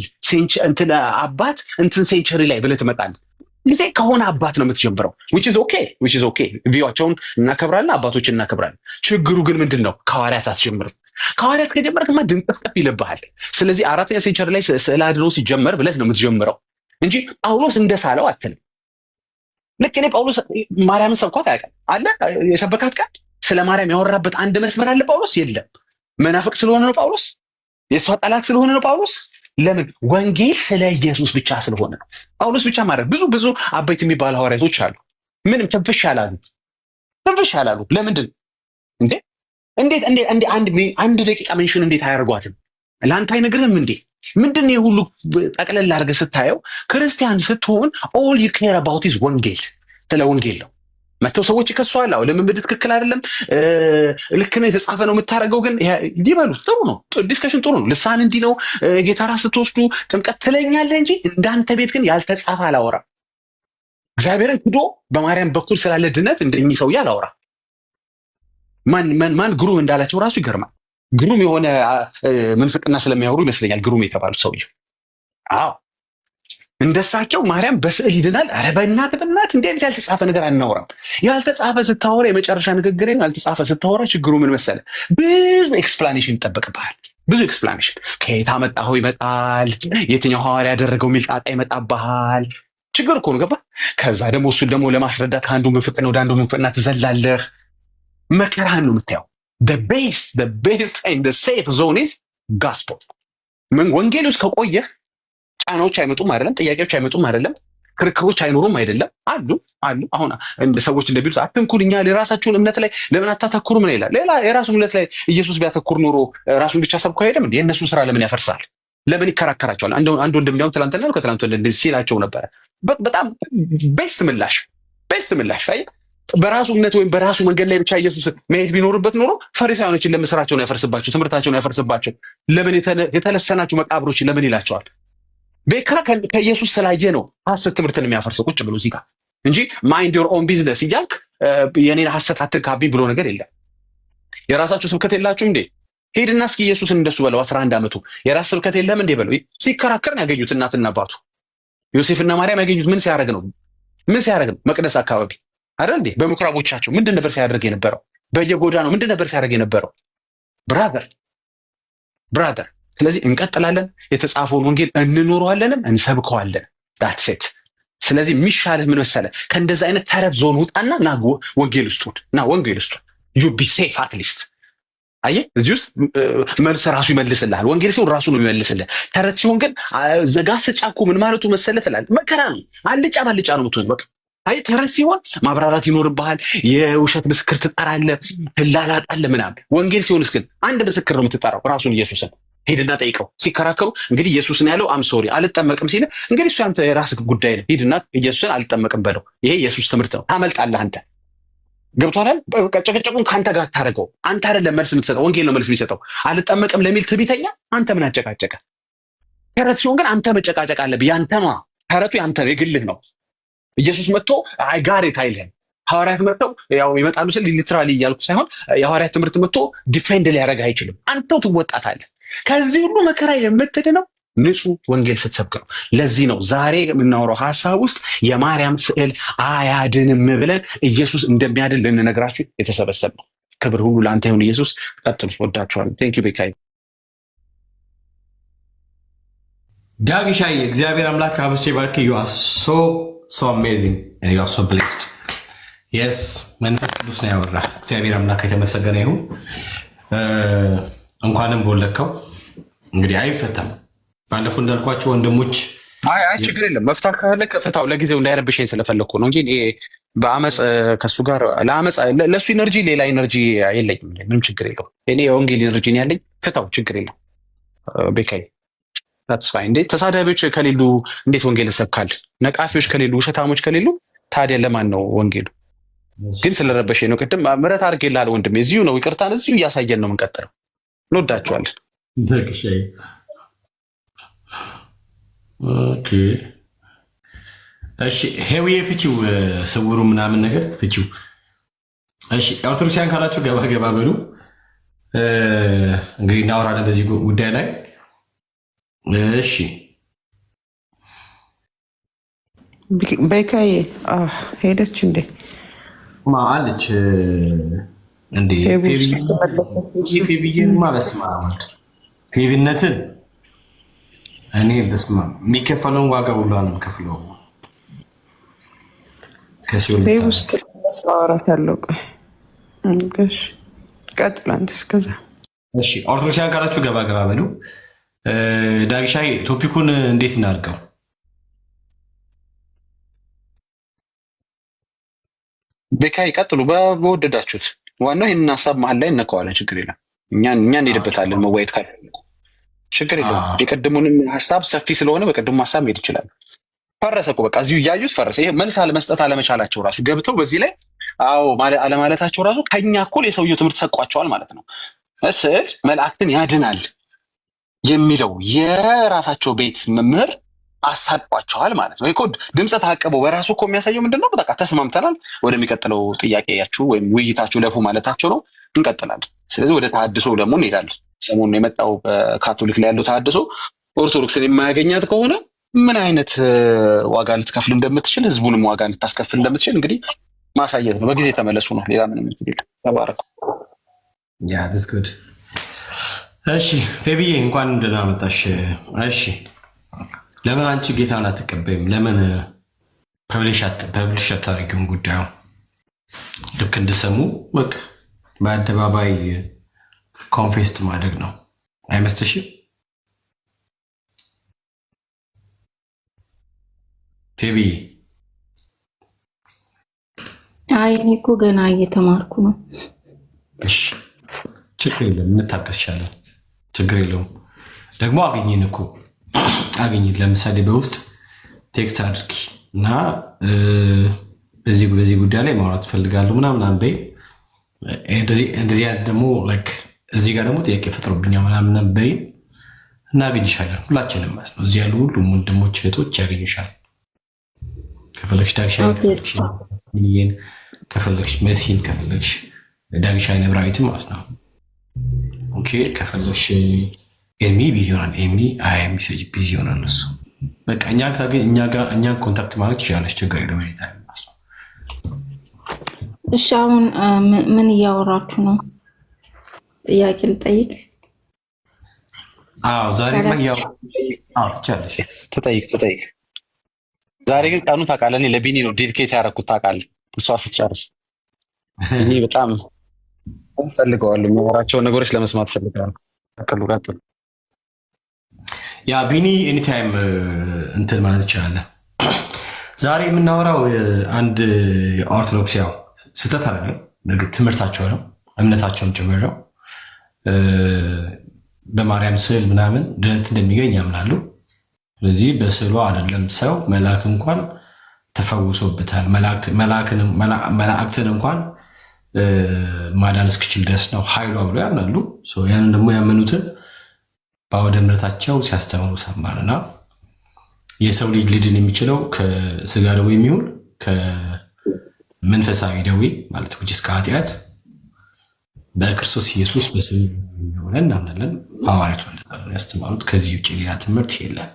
S3: እንትን አባት እንትን ሴንቸሪ ላይ ብለህ ትመጣለህ። ጊዜ ከሆነ አባት ነው የምትጀምረው። which is okay ቪዋቸውን እናከብራለን፣ አባቶችን እናከብራለን። ችግሩ ግን ምንድን ነው? ከሐዋርያት አትጀምርም። ከሐዋርያት ከጀመርክማ ድንቅፍቅፍ ይልብሃል። ስለዚህ 4ኛ ሴንቸሪ ላይ ስዕለ አድኅኖ ሲጀመር ብለህ ነው የምትጀምረው እንጂ ጳውሎስ እንደሳለው አትልም። ልክ እኔ ጳውሎስ ማርያምን ሰብኳት አያውቅም አለ የሰበካት ቃል ስለ ማርያም ያወራበት አንድ መስመር አለ ጳውሎስ? የለም። መናፍቅ ስለሆነ ነው ጳውሎስ? የእሷ ጠላት ስለሆነ ነው ጳውሎስ? ለምን? ወንጌል ስለ ኢየሱስ ብቻ ስለሆነ ነው። ጳውሎስ ብቻ ማለት ብዙ አበይት የሚባሉ ሐዋርያቶች አሉ። ምንም ትንፍሽ አላሉ። ለምንድን እንዴ? እንዴት አንድ ደቂቃ ሜንሽን እንዴት አያደርጓትም? ለአንተ አይነግርህም እንዴ? ምንድን ነው ሁሉ ጠቅለል አድርገህ ስታየው ክርስቲያን ስትሆን ኦል ዩ ኬር አባውት ኢዝ ወንጌል፣ ስለ ወንጌል ነው። መተው ሰዎች ይከሷል። አዎ ልምምድ ትክክል አይደለም፣ ልክ ነው፣ የተጻፈ ነው የምታደርገው። ግን ሊበሉት ጥሩ ነው፣ ዲስከሽን ጥሩ ነው። ልሳን እንዲህ ነው፣ ጌታ ራስ ስትወስዱ ጥምቀት ትለኛለህ እንጂ እንዳንተ ቤት ግን ያልተጻፈ አላወራም። እግዚአብሔርን ክዶ በማርያም በኩል ስላለ ድነት እንደኚህ ሰውዬ አላወራም። ማን ግሩም እንዳላቸው ራሱ ይገርማል። ግሩም የሆነ ምንፍቅና ስለሚያወሩ ይመስለኛል ግሩም የተባሉት ሰውዬ። አዎ እንደሳቸው ማርያም በስዕል ይድናል። ኧረ በእናት እንዴ ያልተጻፈ ነገር አናወራም። ያልተጻፈ ስታወራ የመጨረሻ ንግግሬ ነው። ያልተጻፈ ስታወራ ችግሩ ምን መሰለ? ብዙ ኤክስፕላኔሽን ይጠበቅብሃል። ብዙ ኤክስፕላኔሽን ከየት አመጣኸው ይመጣል። የትኛው ሐዋርያ ያደረገው የሚል ጣጣ ይመጣብሃል። ችግር እኮ ነው። ገባ? ከዛ ደግሞ እሱን ደግሞ ለማስረዳት ከአንዱ ምንፍቅና ወደ አንዱ ምንፍቅና ትዘላለህ። መከራህን ነው የምታየው። the best and the safe zone is gospel። ወንጌል ውስጥ ከቆየህ ጫናዎች አይመጡም አይደለም፣ ጥያቄዎች አይመጡም አይደለም፣ ክርክሮች አይኖሩም አይደለም። አሉ። አሁን ሰዎች እንደሚሉት አትንኩል፣ እኛ የራሳችሁን እምነት ላይ ለምን አታተኩሩ? ምን ይላል? ሌላ የራሱ እምነት ላይ ኢየሱስ ቢያተኩር ኖሮ ራሱን ብቻ ሰብኮ አይሄድም እንዴ? የእነሱን ስራ ለምን ያፈርሳል? ለምን ይከራከራቸዋል? አንድ ወንድም ሊያውም ትላንትና ከትላንት ወንድ ሲላቸው ነበረ። በጣም ቤስት ምላሽ አይ በራሱ እምነት ወይም በራሱ መንገድ ላይ ብቻ ኢየሱስ መሄድ ቢኖርበት ኖሮ ፈሪሳውያኖችን ለምን ስራቸውን ያፈርስባቸው፣ ትምህርታቸውን ያፈርስባቸው? ለምን የተለሰናችሁ መቃብሮችን ለምን ይላቸዋል? ቤካ ከኢየሱስ ስላየ ነው ሐሰት ትምህርትን የሚያፈርሰው ቁጭ ብሎ እዚህ ጋር እንጂ ማይንድ ዮር ኦን ቢዝነስ እያልክ የኔን ሐሰት አትንካብኝ ብሎ ነገር የለም። የራሳችሁ ስብከት የላችሁ እንዴ? ሄድና እስኪ ኢየሱስን እንደሱ በለው። 11 ዓመቱ የራስ ስብከት የለም እንዴ በለው። ሲከራከር ነው ያገኙት እናትና አባቱ ዮሴፍና ማርያም ያገኙት ምን ሲያደርግ ነው? መቅደስ አካባቢ አይደል እንዴ? በምኩራቦቻቸው ምንድን ነበር ሲያደርግ የነበረው? በየጎዳናው ምንድን ነበር ሲያደርግ የነበረው? ብራዘር ስለዚህ እንቀጥላለን። የተጻፈውን ወንጌል እንኖረዋለንም እንሰብከዋለን። ዳትስ ኢት። ስለዚህ የሚሻልህ ምን መሰለህ? ከእንደዚህ አይነት ተረት ዞን ውጣና ና ወንጌል ውስጥ ዩ ቢ ሴፍ አትሊስት። አየህ እዚህ ውስጥ መልስ ራሱ ይመልስልሃል። ወንጌል ሲሆን ራሱ ነው የሚመልስልህ። ተረት ሲሆን ግን ዘጋ ስጫኩ ምን ማለቱ መሰለህ ትላለህ። መከራ ነው፣ አልጫ ነው የምትሆን በቃ። አይ ተረት ሲሆን ማብራራት ይኖርብሃል። የውሸት ምስክር ትጠራለህ፣ ትላላጣለህ ምናምን። ወንጌል ሲሆንስ ግን አንድ ምስክር ነው የምትጠራው፣ ራሱን ኢየሱስን። ሂድና ጠይቀው። ሲከራከሩ እንግዲህ ኢየሱስን ያለው ሶሪ አልጠመቅም ሲል እንግዲህ እሱ አንተ የራስህ ጉዳይ ነው። ሂድና ኢየሱስን አልጠመቅም በለው። ይሄ ኢየሱስ ትምህርት ነው። ታመልጣለህ አንተ። ገብቶሃል? ጨቀጨቁን ከአንተ ጋር ታደርገው። አንተ አይደለም መልስ የምትሰጠው፣ ወንጌል ነው መልስ የሚሰጠው። አልጠመቅም ለሚል ትዕቢተኛ አንተ ምን አጨቃጨቀ? ተረት ሲሆን ግን አንተ መጨቃጨቅ አለብህ። ያንተ ነው ተረቱ፣ ያንተ ነው፣ የግልህ ነው። ኢየሱስ መጥቶ አይ ጋሬት አይልህም። ሐዋርያት መጥተው ያው ይመጣሉ ስል ሊትራሊ እያልኩ ሳይሆን የሐዋርያት ትምህርት መጥቶ ዲፌንድ ሊያደርግ አይችልም። አንተው ትወጣታለህ። ከዚህ ሁሉ መከራ የምትድነው ንጹህ ወንጌል ስትሰብክ ነው። ለዚህ ነው ዛሬ የምናወራው ሀሳብ ውስጥ የማርያም ስዕል አያድንም ብለን ኢየሱስ እንደሚያድን ልንነግራችሁ የተሰበሰብነው። ክብር ሁሉ ለአንተ ይሁን ኢየሱስ። ቀጥሉ። ወዳችኋለሁ። ቴንክ ዩ ቤካይ
S4: ዳግሻይ። እግዚአብሔር አምላክ አብሴ ባርክ። ዩ አር ሶ አሜዚንግ and you are so blessed. yes መንፈስ ቅዱስ ነው ያወራ። እግዚአብሔር አምላክ የተመሰገነ ይሁን። እንኳንም በወለከው እንግዲህ አይፈታም። ባለፈው እንዳልኳቸው ወንድሞች
S3: አይ ችግር የለም መፍታት ካለ ከፍታው ለጊዜው እንዳይረብሽኝ ስለፈለኩ ነው እንጂ በአመፅ ከሱ ጋር ለሱ ኢነርጂ ሌላ ኢነርጂ የለኝም። ምንም ችግር የለው። እኔ የወንጌል ኢነርጂ ነው ያለኝ። ፍታው፣ ችግር የለው። ቤካይ that's fine። እንዴት ተሳዳቢዎች ከሌሉ እንዴት ወንጌል ይሰብካል? ነቃፊዎች ከሌሉ፣ ውሸታሞች ከሌሉ ታዲያ ለማን ነው ወንጌሉ? ግን ስለረበሽኝ ነው። ቅድም ምሕረት አድርጌልሃል ወንድሜ። እዚሁ ነው ይቅርታን እዚሁ እያሳየን ነው የምንቀጥለው። እንወዳችኋለን።
S4: ኦኬ እሺ፣ ሄዊዬ ፍቺው፣ ስውሩ ምናምን ነገር ፍቺው። እሺ ኦርቶዶክሳውያን ካላችሁ ገባ ገባ በሉ። እንግዲህ እናወራለን በዚህ ጉዳይ ላይ። እሺ
S6: ቤካዬ ሄደች እንዴ?
S4: አለች እንዴ ፌቪዬን ማለስማ ፌቪነትን እኔ በስማ የሚከፈለውን ዋጋ ሁሉ ነው የምከፍለው።
S6: ፌቭ ውስጥ ማውራት ያለው እሺ፣ ቀጥል አንተ እስከዛ።
S4: እሺ ኦርቶዶክሳውያን ካላችሁ ገባ ገባ በሉ። ዳግሻይ ቶፒኩን እንዴት እናድርገው?
S3: ቤካይ ቀጥሉ በወደዳችሁት። ዋናው ይህንን ሀሳብ መሀል ላይ እነከዋለን፣ ችግር የለም። እኛ እንሄድበታለን። መዋየት ካለ ችግር የለም። የቀድሙንም ሀሳብ ሰፊ ስለሆነ በቀድሙ ሀሳብ መሄድ ይችላል። ፈረሰ እኮ በቃ እዚሁ እያዩት ፈረሰ። ይሄ መልስ አለመስጠት አለመቻላቸው ራሱ ገብተው በዚህ ላይ አዎ አለማለታቸው ራሱ ከኛ እኩል የሰውየው ትምህርት ሰቋቸዋል ማለት ነው። ስዕል መላእክትን ያድናል የሚለው የራሳቸው ቤት መምህር አሳቋቸዋል ማለት ነው። ኮድ ድምፀ ታቀበው በራሱ እኮ የሚያሳየው ምንድነው? በቃ ተስማምተናል፣ ወደሚቀጥለው ጥያቄያችሁ ወይም ውይይታችሁ ለፉ ማለታቸው ነው። እንቀጥላለን። ስለዚህ ወደ ተሐድሶ ደግሞ እንሄዳለን። ሰሞኑን የመጣው ካቶሊክ ላይ ያለው ተሐድሶ ኦርቶዶክስን የማያገኛት ከሆነ ምን አይነት ዋጋ ልትከፍል እንደምትችል ህዝቡንም ዋጋ ልታስከፍል እንደምትችል እንግዲህ ማሳየት ነው። በጊዜ ተመለሱ ነው። ሌላ ምንም ትል። ተባረኩ።
S4: ያ ዲስ ጉድ። እሺ ፌቪዬ እንኳን ደህና መጣሽ። እሺ ለምን አንቺ ጌታን አትቀበይም? ለምን ፐብሊሽ አታደርጊውም? ጉዳዩ ልክ እንደሰሙ በቃ በአደባባይ ኮንፌስት ማድረግ ነው አይመስልሽም? ፌቪ
S5: አይ እኔ እኮ ገና እየተማርኩ ነው።
S4: እሺ ችግር የለም፣ እንታገስሻለን። ችግር የለውም። ደግሞ አገኘን እኮ አገኘን። ለምሳሌ በውስጥ ቴክስት አድርጊ እና በዚህ ጉዳይ ላይ ማውራት ትፈልጋለሁ ምናምን በይ። እንደዚህ አይነት ደግሞ እዚህ ጋር ደግሞ ጥያቄ ፈጥሮብኛል ምናምን በይ፣ እናገኝሻለን። ሁላችንም ማለት ነው። እዚህ ያሉ ሁሉም ወንድሞች እህቶች ያገኙሻል። ከፈለግሽ ዳግሻ ሚሊየን፣ ከፈለግሽ መሲን፣ ከፈለግሽ ዳግሻ ነብራዊት ማለት ነው። ኦኬ ከፈለግሽ ኤሚ ቢዚ ይሆናል። ኤሚ አይ ሚሴጅ ቢዚ ይሆናል። እሱ በቃ እኛ ኮንታክት ማለት ይችላለች። ችግር የለም።
S5: እሺ አሁን ምን እያወራችሁ ነው? ጥያቄ ልጠይቅ?
S4: አዎ ዛሬ ማያው ትችላለች።
S3: ተጠይቅ። ዛሬ ግን ቀኑ ታውቃለህ፣ እኔ ለቢኒ ነው ዴዲኬት ያደረኩት ታውቃለህ። እሷ ስትጨርስ እኔ በጣም ፈልገዋለሁ፣ የሚያወራቸውን ነገሮች ለመስማት ፈልገዋለሁ። ቀጥሉ።
S4: ያ ቢኒ ኤኒታይም እንትን ማለት ይችላል። ዛሬ የምናወራው አንድ ኦርቶዶክስ ያው ስህተት አለ፣ እርግጥ ትምህርታቸው ነው እምነታቸውም ጭምር ነው። በማርያም ስዕል ምናምን ድነት እንደሚገኝ ያምናሉ። ስለዚህ በስዕሏ አይደለም ሰው መልአክ እንኳን ተፈውሶበታል። መላእክትን እንኳን ማዳን እስክችል ድረስ ነው ኃይሏ ብሎ ያምናሉ። ያንን ደግሞ ያመኑትን በአውደ ምሕረታቸው ሲያስተምሩ ሰማንና የሰው ልጅ ሊድን የሚችለው ከስጋ ደዌ የሚሆን ከመንፈሳዊ ደዌ ማለት ውጭ ከኃጢአት በክርስቶስ ኢየሱስ በስም ሆነ እናምናለን። ሐዋርያቱ ያስተማሩት ከዚህ ውጭ ሌላ ትምህርት የለም።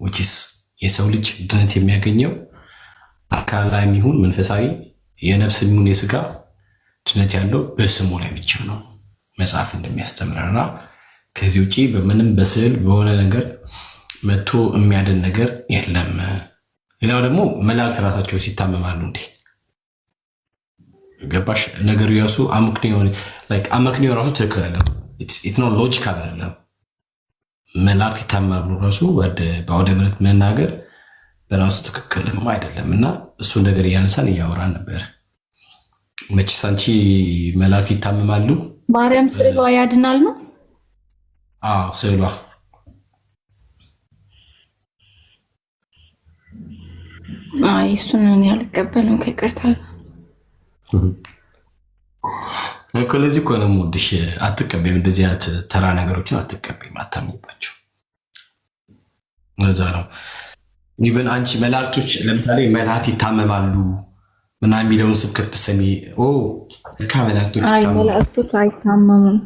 S4: ውጭስ የሰው ልጅ ድነት የሚያገኘው አካላዊ የሚሆን መንፈሳዊ የነፍስ የሚሆን የስጋ ድነት ያለው በስሙ ላይ ብቻ ነው መጽሐፍ እንደሚያስተምረና ከዚህ ውጭ በምንም በስዕል በሆነ ነገር መጥቶ የሚያድን ነገር የለም። ሌላው ደግሞ መላእክት ራሳቸው ሲታመማሉ እንዴ ገባሽ? ነገሩ ያሱ አመክንዮ ራሱ ትክክል አይደለም። ኢትስ ኖት ሎጂካል አይደለም። መላእክት ይታመማሉ ራሱ በአውደ ምሕረት መናገር በራሱ ትክክልም አይደለም። እና እሱን ነገር እያነሳን እያወራን ነበር። መቼስ አንቺ መላእክት ይታመማሉ፣
S5: ማርያም ስዕሏ ያድናል ነው?
S4: አዎ ስዕሏ
S5: እሱን እኔ አልቀበልም ከይቅርታ
S4: እኮ። ለዚህ እኮ ነው የምወድሽ። አትቀበይም፣ እንደዚህ አይነት ተራ ነገሮችን አትቀበይም፣ አታምኝባቸው። ለዛ ነው ኢቨን አንቺ መላእክቶች ለምሳሌ መላእክት ይታመማሉ ምናምን የሚለውን ስብከት ብትሰሚ
S5: መላእክቶች አይታመሙም።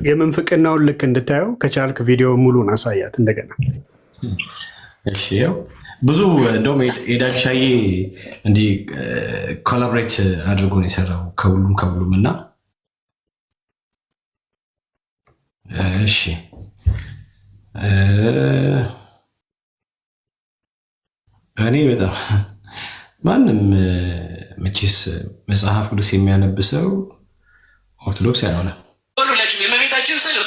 S7: የምንፍቅናውን ልክ እንድታየው ከቻልክ ቪዲዮ ሙሉን አሳያት እንደገና።
S4: እሺ ያው ብዙ እንደውም የዳግሻዬ እንዲህ ኮላቦሬት አድርጎ ነው የሰራው ከሁሉም እና እሺ እኔ በጣም ማንም መቼስ መጽሐፍ ቅዱስ የሚያነብሰው ኦርቶዶክስ ያልሆነ
S1: ሁላችሁ የእመቤታችን ስዕል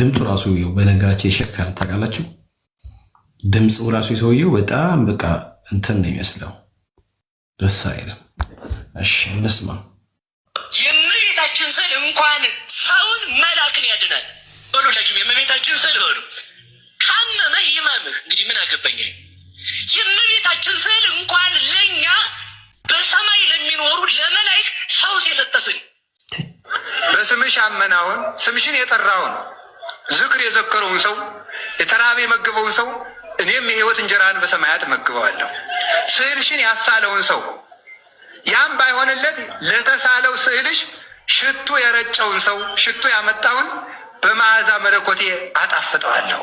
S4: ድምፁ ራሱ በነገራችን ይሸካል ታውቃላችሁ። ድምፁ ራሱ የሰውየው በጣም በቃ እንትን ነው የሚመስለው፣ ደስ አይልም። እሺ እንስማ።
S1: የእመቤታችን ስዕል እንኳን ሰውን መላክን ያድናል። ሁላችሁ የእመቤታችን ስዕል ሆኑ ካመመ ይመምህ። እንግዲህ ምን አገባኝ። የእመቤታችን ስዕል እንኳን ለእኛ በሰማይ ለሚኖሩ ለመላእክት ፈውስ የሰጠስን
S2: በስምሽ ያመናውን ስምሽን የጠራውን ዝክር የዘከረውን ሰው የተራበ የመገበውን ሰው እኔም የሕይወት እንጀራን በሰማያት መግበዋለሁ። ስዕልሽን ያሳለውን ሰው ያም ባይሆንለት ለተሳለው ስዕልሽ ሽቱ የረጨውን ሰው ሽቱ ያመጣውን በመዓዛ መለኮቴ አጣፍጠዋለሁ።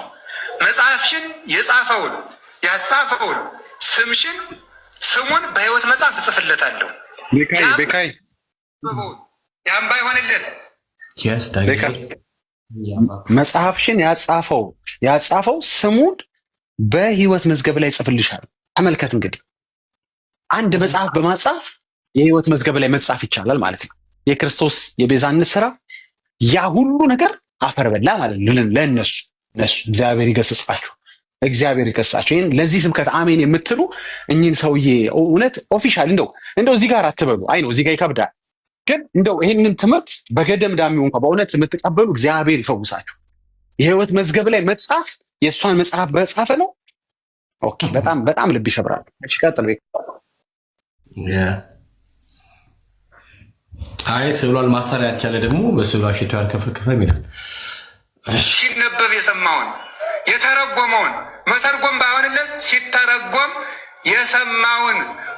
S2: መጽሐፍሽን የጻፈውን ያጻፈውን ስሙን በሕይወት መጽሐፍ እጽፍለታለሁ።
S3: ቤካይ
S2: ያም ባይሆንለት
S3: መጽሐፍሽን ያጻፈው ስሙን በሕይወት መዝገብ ላይ ጽፍልሻል። ተመልከት እንግዲህ አንድ መጽሐፍ በማጻፍ የሕይወት መዝገብ ላይ መጻፍ ይቻላል ማለት ነው። የክርስቶስ የቤዛነት ስራ ያ ሁሉ ነገር አፈር በላ ማለት ነው። ለእነሱ እግዚአብሔር ይገስጻችሁ፣ እግዚአብሔር ይገስጻችሁ። ይህን ለዚህ ስብከት አሜን የምትሉ እኚህን ሰውዬ እውነት ኦፊሻል እንደው እዚህ ጋር አትበሉ። አይ ነው እዚህ ጋር ይከብዳል፣ ግን እንደው ይህንን ትምህርት በገደም ዳሚው እንኳ በእውነት የምትቀበሉ እግዚአብሔር ይፈውሳችሁ። የሕይወት መዝገብ ላይ መጻፍ የእሷን መጽሐፍ በጻፈ ነው። ኦኬ፣ በጣም በጣም ልብ ይሰብራል። እሺ ቀጥል።
S4: አይ ስብሏል ማስተር ያልቻለ ደግሞ በስብሏ ሽቶ ያርከፈከፈ ይላል።
S2: ሲነበብ የሰማውን የተረጎመውን መተርጎም ባይሆንለት ሲተረጎም የሰማውን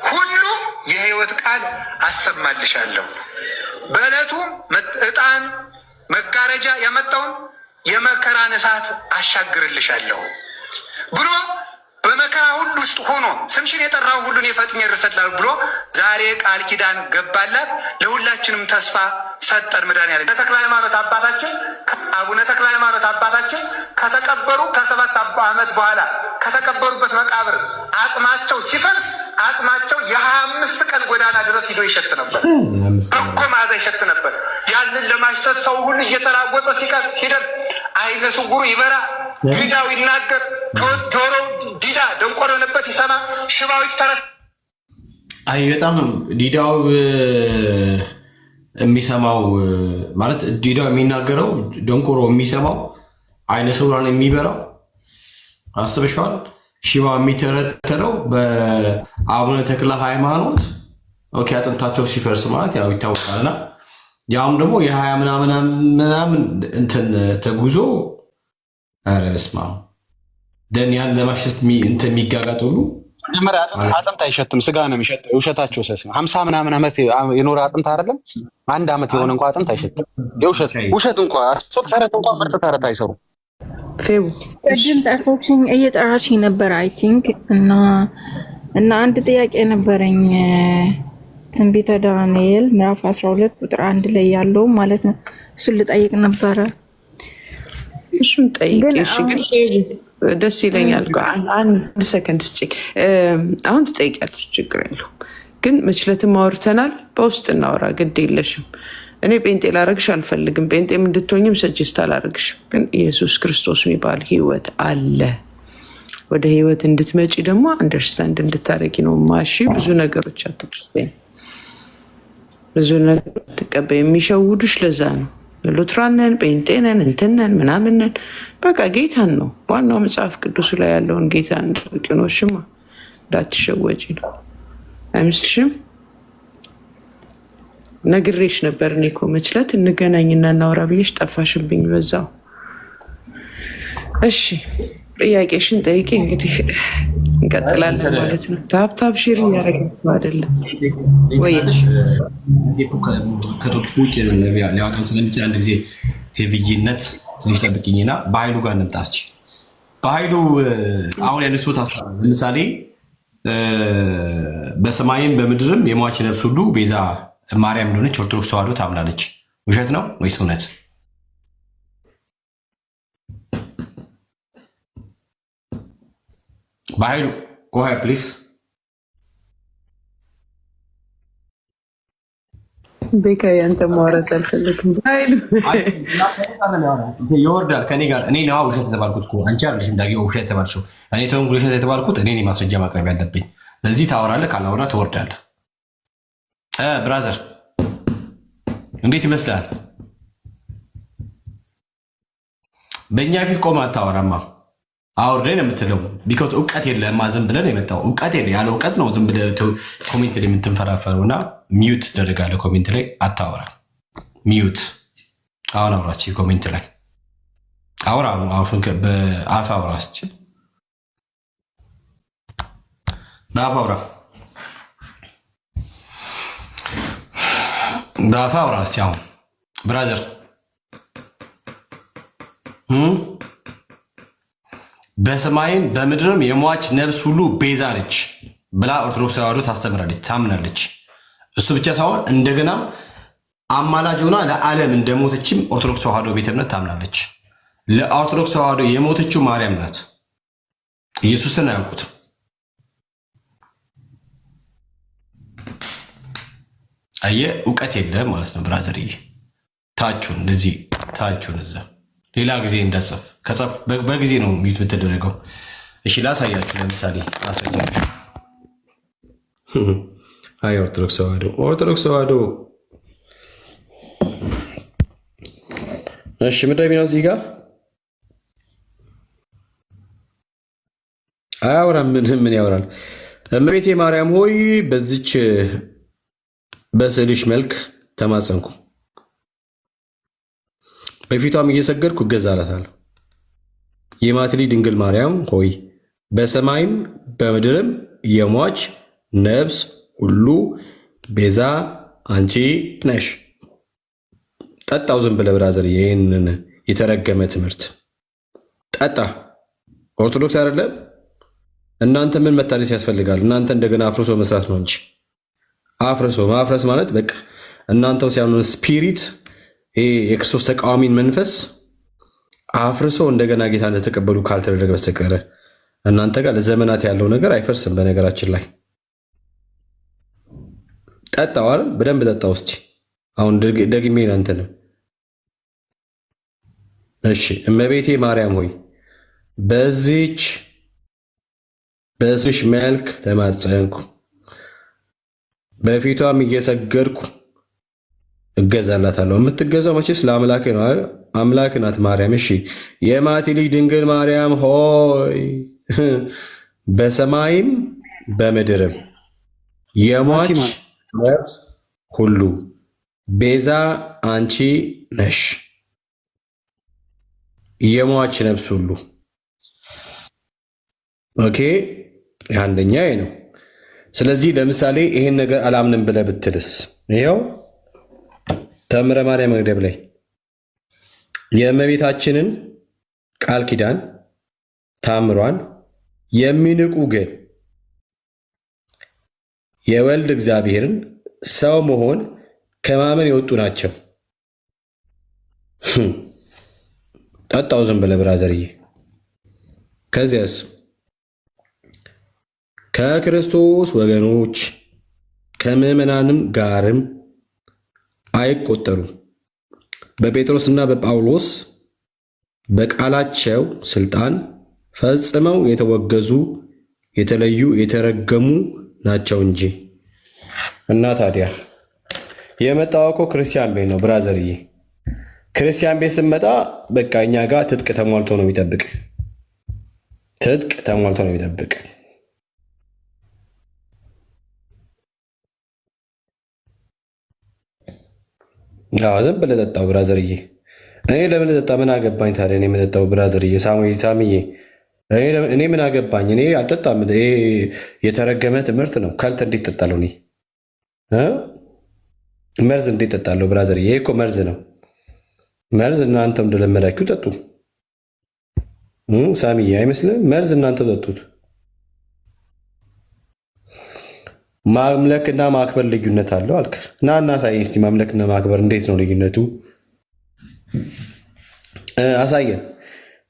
S2: ሁሉ የሕይወት ቃል አሰማልሻለሁ። በዕለቱ ዕጣን መጋረጃ ያመጣውን የመከራን እሳት አሻግርልሻለሁ ብሎ በመከራ ሁሉ ውስጥ ሆኖ ስምሽን የጠራው ሁሉን የፈጥኝ እርሰላል ብሎ ዛሬ ቃል ኪዳን ገባላት። ለሁላችንም ተስፋ ሰጠን። መድኃኒዓለም ተክለ ሃይማኖት አባታችን አቡነ ተክለ ሃይማኖት አባታችን ከተቀበሩ ከ7 ዓመት በኋላ ከተቀበሩበት መቃብር አጽማቸው ሲፈርስ አጽማቸው የ25 ቀን ጎዳና ድረስ ሂዶ ይሸት ነበር። በጎ መዓዛ ይሸት ነበር። ያንን ለማሽተት ሰው ሁሉ እየተራወጠ ሲደርስ አይነ ስውሩ ይበራ፣ ዲዳው ይናገር፣ ጆሮው ዲዳ ደንቆሮ የሆነበት ይሰማ፣ ሽባው ይተረት።
S4: አይ በጣም ነው ዲዳው የሚሰማው ማለት ዲዳው የሚናገረው ደንቆሮ የሚሰማው አይነ ስውራን የሚበራው አስበሽዋል። ሽባው የሚተረተረው በአቡነ ተክለ ሃይማኖት ኦኬ አጥንታቸው ሲፈርስ ማለት ያው ይታወቃልና ያውም ደግሞ የ20 ምናምን እንትን ተጉዞ ኧረ በስመ አብ ደን ያን ለማሸት እንትን የሚጋጋጥ ሁሉ
S3: መጀመሪያ አጥንት አይሸትም፣ ስጋ ነው የሚሸጠው። የውሸታቸው ሰስ 50 ምናምን ዓመት የኖረ አጥንት አይደለም። 1 ዓመት የሆነ እንኳ አጥንት አይሸትም። ውሸት እንኳ ተረት እንኳ ምርጥ ተረት አይሰሩም።
S5: ቅድም ጠርቶችኝ እየጠራችኝ ነበር አይ ቲንክ እና አንድ ጥያቄ ነበረኝ። ትንቢተ ዳንኤል ምዕራፍ 12 ቁጥር 1 ላይ ያለው ማለት ነው። እሱን ልጠይቅ ነበረ።
S6: እሱን ጠይቅ። እሺ ግን ደስ ይለኛል። አንድ ሰከንድ ስጪኝ። አሁን ትጠይቂያለሽ፣ ችግር የለውም። ግን መችለትም አውርተናል፣ በውስጥ እናወራ፣ ግድ የለሽም። እኔ ጴንጤ ላረግሽ አልፈልግም፣ ጴንጤም እንድትሆኝም ሰጅስት አላረግሽም። ግን ኢየሱስ ክርስቶስ የሚባል ህይወት አለ። ወደ ህይወት እንድትመጪ ደግሞ አንደርስታንድ እንድታረጊ ነው። ማሺ ብዙ ነገሮች አትቀበይም፣ ብዙ ነገር አትቀበይም። የሚሸውዱሽ ለዛ ነው። ሉትራንን ጴንጤነን እንትነን ምናምንን በቃ ጌታን ነው ዋናው። መጽሐፍ ቅዱሱ ላይ ያለውን ጌታን ቅኖሽማ እንዳትሸወጪ ነው። አይመስልሽም? ነግሬሽ ነበር እኔ እኮ መችለት እንገናኝና እናውራ ብዬሽ ጠፋሽብኝ በዛው። እሺ ጥያቄሽን ጠይቄ እንግዲህ እንቀጥላለን ማለት ነው። ታብታብ ሼር እያደረገ አይደለም ወይ?
S4: ከቶፒክ ውጭ ሊያወጣን ስለሚችል አንድ ጊዜ ፌቭይነት ትንሽ ጠብቅኝና በኃይሉ ጋር እንምጣ እስኪ። በኃይሉ አሁን ያነሱት ሀሳብ ለምሳሌ በሰማይም በምድርም የሟች ነፍስ ሁሉ ቤዛ ማርያም እንደሆነች ኦርቶዶክስ ተዋሕዶ ታምናለች። ውሸት ነው ወይስ እውነት? በኃይሉ ጎሃ ፕሊዝ።
S6: ቤካ ያንተ ማውራት አልፈልግም። በኃይሉ
S4: ይወርዳል ከኔ ጋር። እኔ ነዋ ውሸት የተባልኩት እኮ አንቺ አይደለሽም ዳጊ ውሸት የተባልሽው። እኔ ሰውን ውሸት የተባልኩት እኔ ማስረጃ ማቅረብ ያለብኝ። ለዚህ ታወራለህ፣ ካላወራ ትወርዳለህ። ብራዘር እንዴት ይመስላል? በእኛ ፊት ቆመህ አታወራማ። አውርደን የምትለው ቢኮዝ እውቀት የለህማ። ዝም ብለን የመጣው እውቀት የለ ያለ እውቀት ነው። ዝም ብለህ ኮሜንት ላይ የምትንፈራፈረው እና ሚዩት ትደረጋለህ። ኮሜንት ላይ አታወራ፣ ሚዩት። አሁን አውራ እስኪ ኮሜንት ላይ አውራ። በአፍ አውራ እስኪ በአፍ አውራ፣ በአፍ አውራ እስኪ አሁን ብራዘር በሰማይም በምድርም የሟች ነፍስ ሁሉ ቤዛ ነች ብላ ኦርቶዶክስ ተዋሕዶ ታስተምራለች፣ ታምናለች። እሱ ብቻ ሳይሆን እንደገና አማላጅ ሆና ለዓለም እንደሞተችም ኦርቶዶክስ ተዋሕዶ ቤተ እምነት ታምናለች። ለኦርቶዶክስ ተዋሕዶ የሞተችው ማርያም ናት። ኢየሱስን አያውቁትም። አየህ፣ እውቀት የለም ማለት ነው ብራዘርዬ። ታችሁን እንደዚህ ታችሁን እዛ ሌላ ጊዜ እንዳጽፍ ከጻፍ በጊዜ ነው ሚት የምትደረገው። እሺ ላሳያችሁ። ለምሳሌ አስረጃችሁ። አይ ኦርቶዶክስ ተዋሕዶ እሺ ምንድን ነው የሚለው እዚህ ጋር? አያወራም። ምን ያወራል? እመቤቴ ማርያም ሆይ በዚች በስዕልሽ መልክ ተማጸንኩ፣ በፊቷም እየሰገድኩ እገዛላታለሁ። የማትሊ ድንግል ማርያም ሆይ በሰማይም በምድርም የሟች ነፍስ ሁሉ ቤዛ አንቺ ነሽ። ጠጣው ዝም ብለህ ብራዘር፣ ይህንን የተረገመ ትምህርት ጠጣ። ኦርቶዶክስ አይደለም። እናንተ ምን መታደስ ያስፈልጋል? እናንተ እንደገና አፍርሶ መስራት ነው እንጂ ማፍረስ ማለት በቃ እናንተው ሲያምኑ ስፒሪት የክርስቶስ ተቃዋሚን መንፈስ አፍርሶ እንደገና ጌታ እንደተቀበሉ ካልተደረገ በስተቀረ እናንተ ጋር ለዘመናት ያለው ነገር አይፈርስም። በነገራችን ላይ ጠጣው አይደል? በደንብ ጠጣው እስኪ። አሁን ደግሜ እናንተ ነው። እሺ እመቤቴ ማርያም ሆይ በዚች በስሽ መልክ ተማጸንኩ፣ በፊቷም እየሰገድኩ እገዛላታለሁ። የምትገዛው መቼስ ለአምላክ ነው አይደል? አምላክ ናት ማርያም። እሺ የማቲ ልጅ ድንግል ማርያም ሆይ በሰማይም በምድርም የሟች ነፍስ ሁሉ ቤዛ አንቺ ነሽ። የሟች ነፍስ ሁሉ ኦኬ፣ አንደኛ ነው። ስለዚህ ለምሳሌ ይሄን ነገር አላምንም ብለህ ብትልስ፣ ይኸው ተምረ ማርያም መግደብ ላይ የእመቤታችንን ቃል ኪዳን ታምሯን የሚንቁ ግን የወልድ እግዚአብሔርን ሰው መሆን ከማመን የወጡ ናቸው። ጠጣው ዝም ብለህ ብራዘርዬ። ከዚያስ ከክርስቶስ ወገኖች ከምዕመናንም ጋርም አይቆጠሩም። በጴጥሮስና በጳውሎስ በቃላቸው ስልጣን ፈጽመው የተወገዙ የተለዩ የተረገሙ ናቸው እንጂ። እና ታዲያ የመጣው እኮ ክርስቲያን ቤት ነው ብራዘርዬ። ክርስቲያን ቤት ስመጣ በቃ እኛ ጋር ትጥቅ ተሟልቶ ነው የሚጠብቅ። ትጥቅ ተሟልቶ ነው የሚጠብቅ። ዝም ብለህ ጠጣው ብራዘርዬ። እኔ ለምን ጠጣ? ምን አገባኝ ታዲያ? እኔ የምጠጣው ብራዘርዬ ሳምዬ፣ እኔ ምን አገባኝ? እኔ አልጠጣም። ይሄ የተረገመ ትምህርት ነው። ካልት እንዴት ጠጣለሁ? እኔ መርዝ እንዴት ጠጣለሁ ብራዘርዬ? ይሄ እኮ መርዝ ነው። መርዝ እናንተም እንደለመዳችሁ ጠጡ። ሳሚዬ አይመስልም? መርዝ እናንተ ጠጡት። ማምለክና ማክበር ልዩነት አለው አልክ። እና አሳየን እስኪ ማምለክና ማክበር እንዴት ነው ልዩነቱ? አሳየን።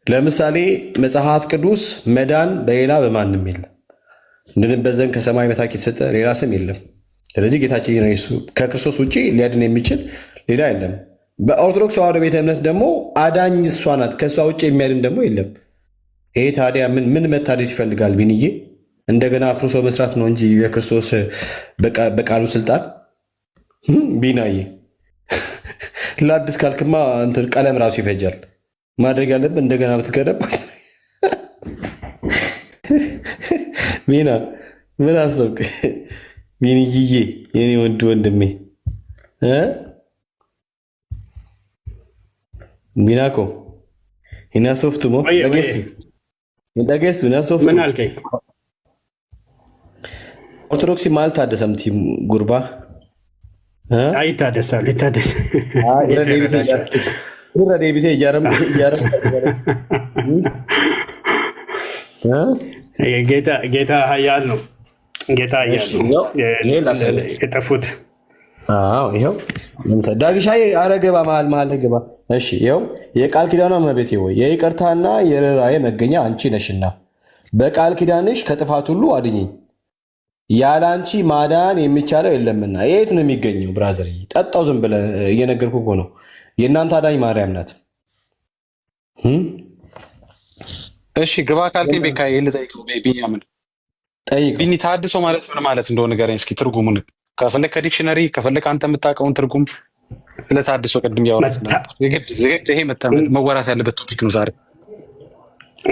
S4: ለምሳሌ መጽሐፍ ቅዱስ መዳን በሌላ በማንም የለም፣ እንድንበዘን ከሰማይ በታች የተሰጠ ሌላ ስም የለም። ስለዚህ ጌታችን ከክርስቶስ ውጭ ሊያድን የሚችል ሌላ የለም። በኦርቶዶክስ ተዋሕዶ ቤተ እምነት ደግሞ አዳኝ እሷ ናት፣ ከእሷ ውጭ የሚያድን ደግሞ የለም። ይሄ ታዲያ ምን መታደስ ይፈልጋል? ቢንዬ እንደገና አፍርሶ መስራት ነው እንጂ የክርስቶስ በቃሉ ስልጣን። ቢናዬ ለአዲስ ካልክማ እንትን ቀለም ራሱ ይፈጃል። ማድረግ ያለብን እንደገና ብትገነባ። ቢና ምን አሰብክ? ቢንዬ የኔ ወንድ ወንድሜ ቢናኮ ሂናሶፍትሞ ደገሱ ናሶፍት
S7: ምን አልከኝ?
S4: ኦርቶዶክሲ ማለት ታደሰምቲ ጉርባ
S7: ይታደሳሉ
S4: ቤቴ
S7: ጌታ ኃያል ነው። ጌታ ኃያል ነው። የጠፉት
S4: ይኸው ዳግሻዬ አረ ገባ መሀል ገባ። እሺ ይኸው የቃል ኪዳኗ እመቤቴ ወይ የይቅርታና የርኅራኄ መገኛ አንቺ ነሽና በቃል ኪዳንሽ ከጥፋት ሁሉ አድኝኝ። ያለ አንቺ ማዳን የሚቻለው የለምና። የት ነው የሚገኘው? ብራዘር ጠጣው ዝም ብለህ እየነገርኩህ እኮ ነው። የእናንተ አዳኝ ማርያም ናት።
S3: እሺ ግባ ካልከኝ ቤካ ልጠይቀው። ቢንያምን
S4: ጠይቅ።
S3: ቢኒ ታድሶ ማለት ምን ማለት እንደሆነ ንገረኝ እስኪ ትርጉሙን። ከፈለግ ከዲክሽነሪ ከፈለግ አንተ የምታውቀውን ትርጉም ስለ ታድሶ ቅድም ያወራሁት ነበር። ይሄ መወራት ያለበት ቶፒክ ነው ዛሬ።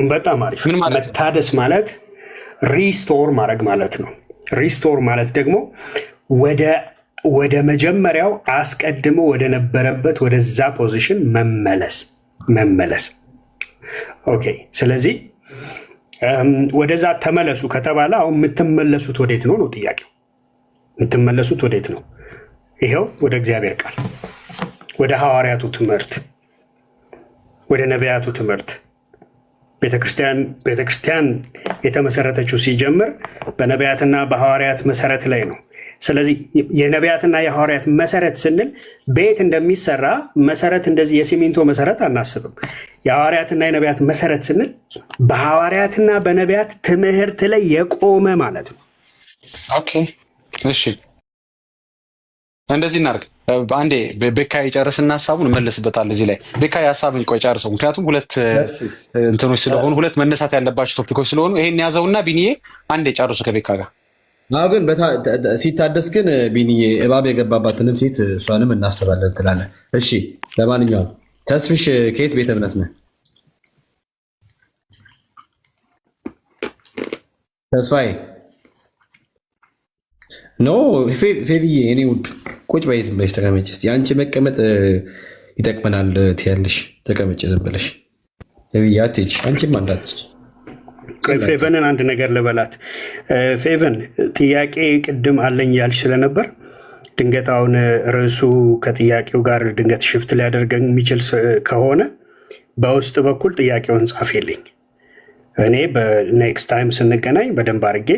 S7: በጣም አሪፍ። መታደስ ማለት ሪስቶር ማድረግ ማለት ነው። ሪስቶር ማለት ደግሞ ወደ መጀመሪያው አስቀድሞ ወደ ነበረበት ወደዛ ፖዚሽን መመለስ። ኦኬ። ስለዚህ ወደዛ ተመለሱ ከተባለ አሁን የምትመለሱት ወዴት ነው ነው ጥያቄው። የምትመለሱት ወዴት ነው? ይኸው ወደ እግዚአብሔር ቃል፣ ወደ ሐዋርያቱ ትምህርት፣ ወደ ነቢያቱ ትምህርት። ቤተክርስቲያን የተመሰረተችው ሲጀምር በነቢያትና በሐዋርያት መሰረት ላይ ነው። ስለዚህ የነቢያትና የሐዋርያት መሰረት ስንል ቤት እንደሚሰራ መሰረት እንደዚህ የሲሚንቶ መሰረት አናስብም። የሐዋርያትና የነቢያት መሰረት ስንል በሐዋርያትና በነቢያት ትምህርት ላይ የቆመ ማለት ነው።
S3: ኦኬ እሺ፣ እንደዚህ እናድርግ። አንዴ ቤካይ ጨርስና ሀሳቡን እመለስበታለሁ። እዚህ ላይ ቤካይ ሀሳብን ቆይ ጨርሰው፣ ምክንያቱም ሁለት እንትኖች ስለሆኑ ሁለት መነሳት ያለባቸው ቶፒኮች ስለሆኑ ይሄን ያዘውና ቢኒዬ አንዴ ጨርሱ ከቤካ ጋር።
S4: አዎ ግን ሲታደስ ግን ቢኒዬ እባብ የገባባትንም ሴት እሷንም እናስባለን ትላለህ። እሺ ለማንኛውም ተስፍሽ ከየት ቤተ እምነት ነህ? ተስፋዬ ኖ ፌብዬ እኔ ውድ ቁጭ በይ ዝም ብለሽ ተቀመጭ። እስኪ አንቺ መቀመጥ ይጠቅመናል ትያለሽ። ተቀመጭ ዝም ብለሽ ፌብዬ አትሄጂ። አንቺም እንዳትሄጂ።
S7: ፌቨንን አንድ ነገር ልበላት። ፌቨን ጥያቄ ቅድም አለኝ ያልሽ ስለነበር ድንገት አሁን ርዕሱ ከጥያቄው ጋር ድንገት ሽፍት ሊያደርገን የሚችል ከሆነ በውስጥ በኩል ጥያቄውን ጻፊልኝ። እኔ በኔክስት ታይም ስንገናኝ በደንብ አድርጌ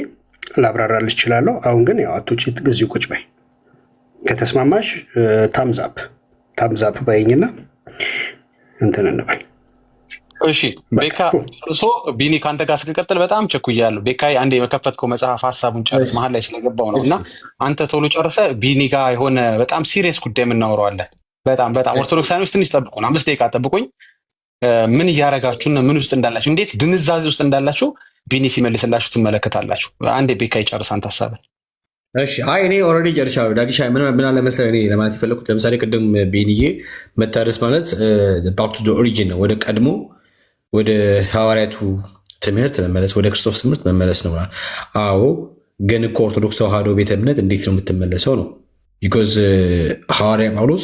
S7: ላብራራልሽ እችላለሁ። አሁን ግን ያው አቶች እዚሁ ቁጭ በይ። ከተስማማሽ ታምዛፕ በይኝና እንትን እንበል።
S3: እሺ ቤካ እርሶ ቢኒ ከአንተ ጋር ስቀጥል በጣም ቸኩያለሁ። ቤካ አንዴ የመከፈትከው መጽሐፍ ሀሳቡን ጨርስ፣ መሀል ላይ ስለገባው ነው እና አንተ ቶሎ ጨርሰ ቢኒ ጋር የሆነ በጣም ሲሪየስ ጉዳይ የምናወራዋለን። በጣም ኦርቶዶክሳኖች ትንሽ ጠብቁን፣ 5 ደቂቃ ጠብቁኝ። ምን እያረጋችሁ ምን ውስጥ እንዳላችሁ፣ እንዴት ድንዛዜ ውስጥ እንዳላችሁ ቢኒ ሲመልስላችሁ ትመለከታላችሁ። አንዴ ቤካ ይጨርስ አንተ ሀሳብን።
S4: እሺ አይ እኔ ኦልሬዲ ጨርሻለሁ። ዳግሻ ምን አለ መሰለህ እኔ ለማለት የፈለኩት ለምሳሌ ቅድም ቢኒዬ መታደስ ማለት ባክ ቱ ኦሪጂን ነው፣ ወደ ቀድሞ ወደ ሐዋርያቱ ትምህርት መመለስ፣ ወደ ክርስቶስ ትምህርት መመለስ ነው። አዎ ግን እኮ ኦርቶዶክስ ተዋሕዶ ቤተ እምነት እንዴት ነው የምትመለሰው ነው። ቢኮዝ ሐዋርያ ጳውሎስ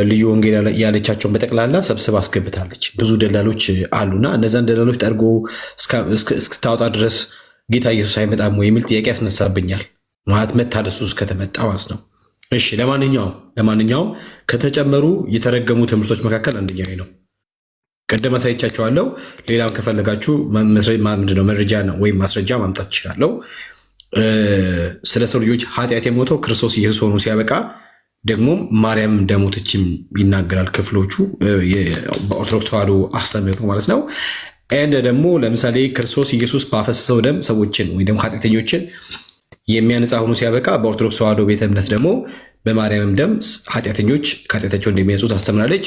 S4: ልዩ ወንጌል ያለቻቸውን በጠቅላላ ሰብስባ አስገብታለች። ብዙ ደላሎች አሉና እነዛን ደላሎች ጠርጎ እስክታወጣ ድረስ ጌታ ኢየሱስ አይመጣም ወይ የሚል ጥያቄ ያስነሳብኛል። ማለት መታደሱ ከተመጣ ማለት ነው። እሺ ለማንኛውም ከተጨመሩ የተረገሙ ትምህርቶች መካከል አንደኛው ነው። ቅድም አሳይቻችኋለሁ። ሌላም ከፈለጋችሁ ምንድነው መረጃ ወይም ማስረጃ ማምጣት ትችላለሁ። ስለ ሰው ልጆች ኃጢአት የሞተው ክርስቶስ ኢየሱስ ሆኖ ሲያበቃ ደግሞ ማርያም እንደሞተችም ይናገራል። ክፍሎቹ በኦርቶዶክስ ተዋሕዶ አስተምህሮ ማለት ነው። እንደ ደግሞ ለምሳሌ ክርስቶስ ኢየሱስ ባፈሰሰው ደም ሰዎችን ወይ ደግሞ ኃጢአተኞችን የሚያነጻ ሆኖ ሲያበቃ በኦርቶዶክስ ተዋሕዶ ቤተ እምነት ደግሞ በማርያምም ደም ኃጢአተኞች ከኃጢአታቸው እንደሚነጹ ታስተምራለች።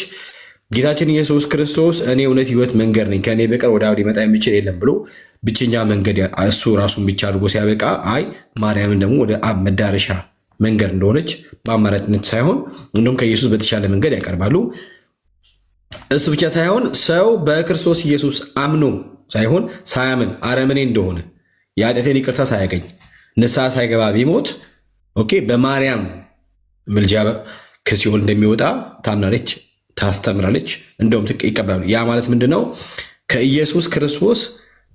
S4: ጌታችን ኢየሱስ ክርስቶስ እኔ እውነት ሕይወት መንገድ ነኝ ከእኔ በቀር ወደ አብ ሊመጣ የሚችል የለም ብሎ ብቸኛ መንገድ እሱ ራሱን ብቻ አድርጎ ሲያበቃ አይ ማርያምን ደግሞ ወደ አብ መዳረሻ መንገድ እንደሆነች በአማራጭነት ሳይሆን እንዲሁም ከኢየሱስ በተሻለ መንገድ ያቀርባሉ። እሱ ብቻ ሳይሆን ሰው በክርስቶስ ኢየሱስ አምኖ ሳይሆን ሳያምን አረመኔ እንደሆነ የኃጢአትን ይቅርታ ሳያገኝ ንስሐ ሳይገባ ቢሞት በማርያም ምልጃ ከሲኦል እንደሚወጣ ታምናለች፣ ታስተምራለች፣ እንደውም ይቀበላሉ። ያ ማለት ምንድነው? ከኢየሱስ ክርስቶስ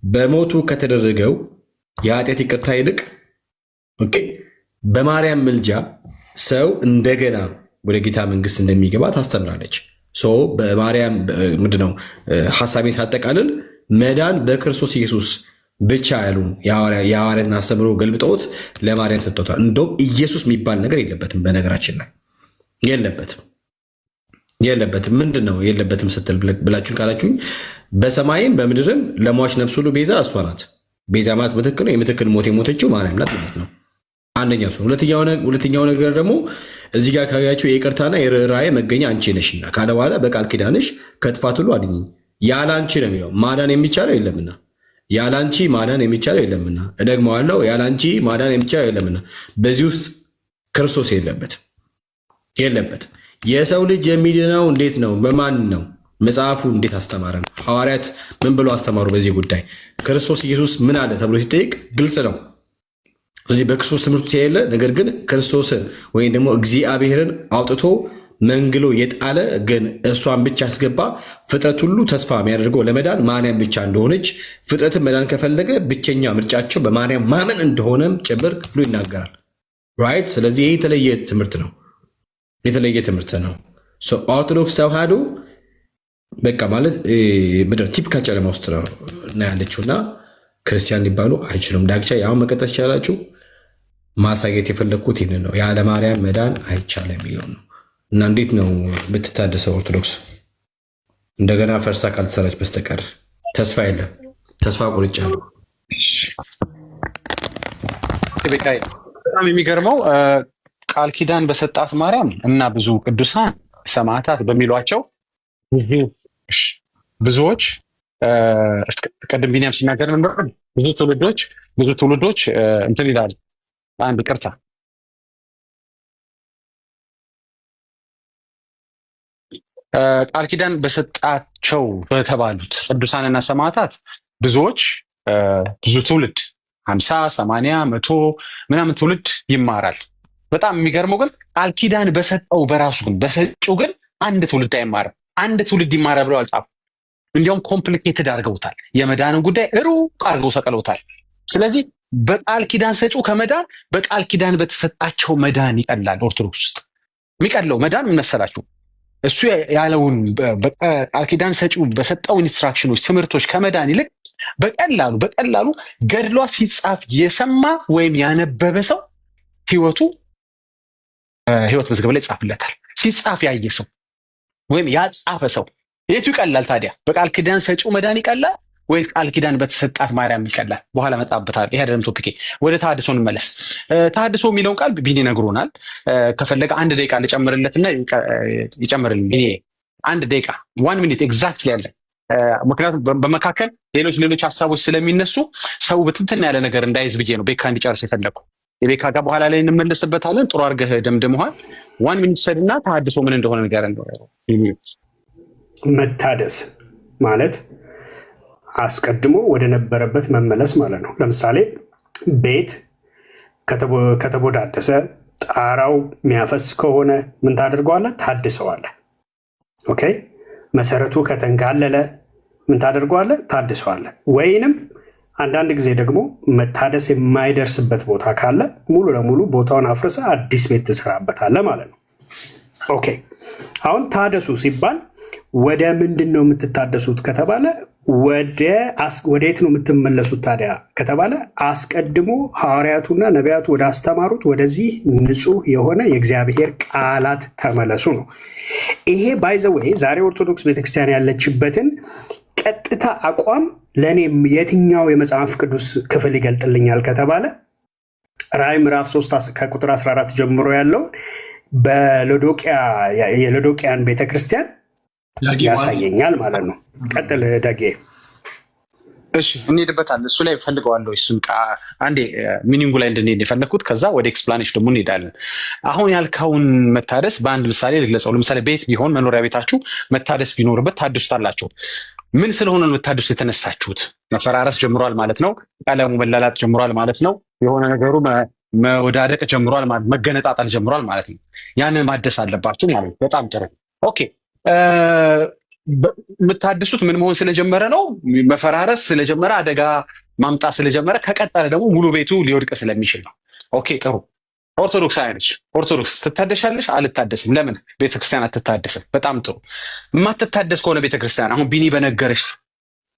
S4: በሞቱ ከተደረገው የኃጢአት ይቅርታ ይልቅ በማርያም ምልጃ ሰው እንደገና ወደ ጌታ መንግስት እንደሚገባ ታስተምራለች። በማርያም ምንድነው ሐሳቤን ሳጠቃልል መዳን በክርስቶስ ኢየሱስ ብቻ ያሉን የሐዋርያትን አስተምሮ ገልብጠውት ለማርያም ሰጥተውታል። እንደውም ኢየሱስ የሚባል ነገር የለበትም። በነገራችን ላይ የለበትም። ምንድን ነው የለበትም ስትል ብላችሁን ካላችሁኝ በሰማይም በምድርም ለሟች ነፍስ ሁሉ ቤዛ እሷ ናት። ቤዛ ማለት ምትክ ነው። የምትክን ሞት የሞተችው ማርያም ናት ማለት ነው። አንደኛው ሰው። ሁለተኛው ነገር ደግሞ እዚህ ጋር ካያችሁ የይቅርታና የርኅራኄ መገኛ አንቺ ነሽና ካለ በኋላ በቃል ኪዳንሽ ከጥፋት ሁሉ አድኝ። ያለ አንቺ ነው የሚለው። ማዳን የሚቻለው የለምና ያለ አንቺ ማዳን የሚቻለው የለምና። እደግመዋለሁ፣ ያለ አንቺ ማዳን የሚቻለው የለምና። በዚህ ውስጥ ክርስቶስ የለበትም። የሰው ልጅ የሚድነው እንዴት ነው? በማን ነው? መጽሐፉ እንዴት አስተማረን? ሐዋርያት ምን ብሎ አስተማሩ? በዚህ ጉዳይ ክርስቶስ ኢየሱስ ምን አለ ተብሎ ሲጠይቅ ግልጽ ነው። ስለዚህ በክርስቶስ ትምህርቱ ሲያየለ ነገር ግን ክርስቶስን ወይም ደግሞ እግዚአብሔርን አውጥቶ መንግሎ የጣለ ግን እሷን ብቻ አስገባ። ፍጥረት ሁሉ ተስፋ የሚያደርገው ለመዳን ማርያም ብቻ እንደሆነች፣ ፍጥረትን መዳን ከፈለገ ብቸኛ ምርጫቸው በማርያም ማመን እንደሆነም ጭምር ክፍሉ ይናገራል። ራይት። ስለዚህ ይህ የተለየ ትምህርት ነው። ኦርቶዶክስ ተዋሕዶ በቃ ማለት ምድር ቲፒካል ጨለማ ውስጥ ነው ያለችው እና ክርስቲያን ሊባሉ አይችሉም። ዳግቻ ያሁን መቀጠል ይቻላችሁ። ማሳየት የፈለግኩት ይህን ነው። ያለ ማርያም መዳን አይቻልም የሚለው ነው። እና እንዴት ነው ብትታደሰው ኦርቶዶክስ እንደገና ፈርሳ ካልተሰራች በስተቀር ተስፋ የለም። ተስፋ ቆርጫለሁ።
S3: በጣም የሚገርመው ቃል ኪዳን በሰጣት ማርያም እና ብዙ ቅዱሳን ሰማዕታት በሚሏቸው ብዙዎች ቀደም ቢኒያም ሲናገር ነበር። ብዙ ትውልዶች እንትን ይላል። አንድ ይቅርታ ቃል ኪዳን በሰጣቸው በተባሉት ቅዱሳንና ሰማዕታት ብዙዎች ብዙ ትውልድ 50 80 100 ምናምን ትውልድ ይማራል። በጣም የሚገርመው ግን ቃል ኪዳን በሰጠው በራሱ ግን በሰጪው ግን አንድ ትውልድ አይማርም። አንድ ትውልድ ይማራል ብለው አልጻፉም። እንዲያውም ኮምፕሊኬትድ አድርገውታል። የመዳንን ጉዳይ ሩቅ አድርገው ሰቅለውታል። ስለዚህ በቃል ኪዳን ሰጪው ከመዳን በቃል ኪዳን በተሰጣቸው መዳን ይቀላል። ኦርቶዶክስ ውስጥ የሚቀለው መዳን ምን መሰላችሁ? እሱ ያለውን በቃል ኪዳን ሰጪው በሰጠው ኢንስትራክሽኖች፣ ትምህርቶች ከመዳን ይልቅ በቀላሉ ገድሏ ሲጻፍ የሰማ ወይም ያነበበ ሰው ህይወት መዝገብ ላይ ይጻፍለታል። ሲጻፍ ያየ ሰው ወይም ያጻፈ ሰው የቱ ይቀላል ታዲያ? በቃል ኪዳን ሰጪው መዳን ይቀላል ወይ ቃል ኪዳን በተሰጣት ማርያም ይቀላል? በኋላ መጣበታል። ይሄ አይደለም ቶፒኬ። ወደ ተሐድሶ እንመለስ። ተሐድሶ የሚለውን ቃል ቢኒ ነግሮናል። ከፈለገ 1 ደቂቃ ልጨምርለትና ይጨምርልኝ። ቢኒ 1 ደቂቃ 1 ሚኒት ኤግዛክትሊ ያለ። ምክንያቱም በመካከል ሌሎች ሀሳቦች ስለሚነሱ ሰው ብትንትን ያለ ነገር እንዳይዝ ብዬ ነው ቤካ እንዲጨርስ የፈለግኩ። የቤካ ጋር በኋላ ላይ እንመለስበታለን። ጥሩ አድርገህ ደምድመሃል። 1 ሚኒት ሰድና ተሐድሶ ምን እንደሆነ ንገረን።
S7: መታደስ ማለት አስቀድሞ ወደ ነበረበት መመለስ ማለት ነው። ለምሳሌ ቤት ከተቦዳደሰ ጣራው የሚያፈስ ከሆነ ምን ታደርገዋለህ? ታድሰዋለህ። ኦኬ። መሰረቱ ከተንጋለለ ምን ታደርገዋለህ? ታድሰዋለህ። ወይንም አንዳንድ ጊዜ ደግሞ መታደስ የማይደርስበት ቦታ ካለ ሙሉ ለሙሉ ቦታውን አፍርሰህ አዲስ ቤት ትሰራበታለህ ማለት ነው። ኦኬ። አሁን ታደሱ ሲባል ወደ ምንድን ነው የምትታደሱት ከተባለ ወዴት ነው የምትመለሱት ታዲያ ከተባለ አስቀድሞ ሐዋርያቱና ነቢያቱ ወደ አስተማሩት ወደዚህ ንጹህ የሆነ የእግዚአብሔር ቃላት ተመለሱ ነው። ይሄ ባይዘወይ ዛሬ ኦርቶዶክስ ቤተክርስቲያን ያለችበትን ቀጥታ አቋም ለእኔ የትኛው የመጽሐፍ ቅዱስ ክፍል ይገልጥልኛል ከተባለ ራዕይ ምዕራፍ 3 ከቁጥር 14 ጀምሮ ያለውን የሎዶቅያን ቤተክርስቲያን ያሳየኛል ማለት ነው። ቀጥል ዳጌ።
S3: እሺ እንሄድበታለን። እሱ ላይ ፈልገዋለሁ። እሱን አንዴ ሚኒንጉ ላይ እንድንሄድ የፈለግኩት፣ ከዛ ወደ ኤክስፕላኔሽን ደግሞ እንሄዳለን። አሁን ያልካውን መታደስ በአንድ ምሳሌ ልግለጸው። ለምሳሌ ቤት ቢሆን መኖሪያ ቤታችሁ መታደስ ቢኖርበት ታድሱታላችሁ። ምን ስለሆነ ነው መታደሱ የተነሳችሁት? መፈራረስ ጀምሯል ማለት ነው። ቀለሙ መላላጥ ጀምሯል ማለት ነው። የሆነ ነገሩ መወዳደቅ ጀምሯል ማለት፣ መገነጣጠል ጀምሯል ማለት ነው። ያንን ማደስ አለባችሁ ማለት ነው። በጣም ጥሩ ኦኬ። የምታድሱት ምን መሆን ስለጀመረ ነው? መፈራረስ ስለጀመረ፣ አደጋ ማምጣት ስለጀመረ፣ ከቀጠለ ደግሞ ሙሉ ቤቱ ሊወድቅ ስለሚችል ነው። ኦኬ ጥሩ። ኦርቶዶክስ አይነች። ኦርቶዶክስ ትታደሻለሽ? አልታደስም። ለምን ቤተክርስቲያን አትታደስም? በጣም ጥሩ። የማትታደስ ከሆነ ቤተክርስቲያን አሁን ቢኒ በነገረሽ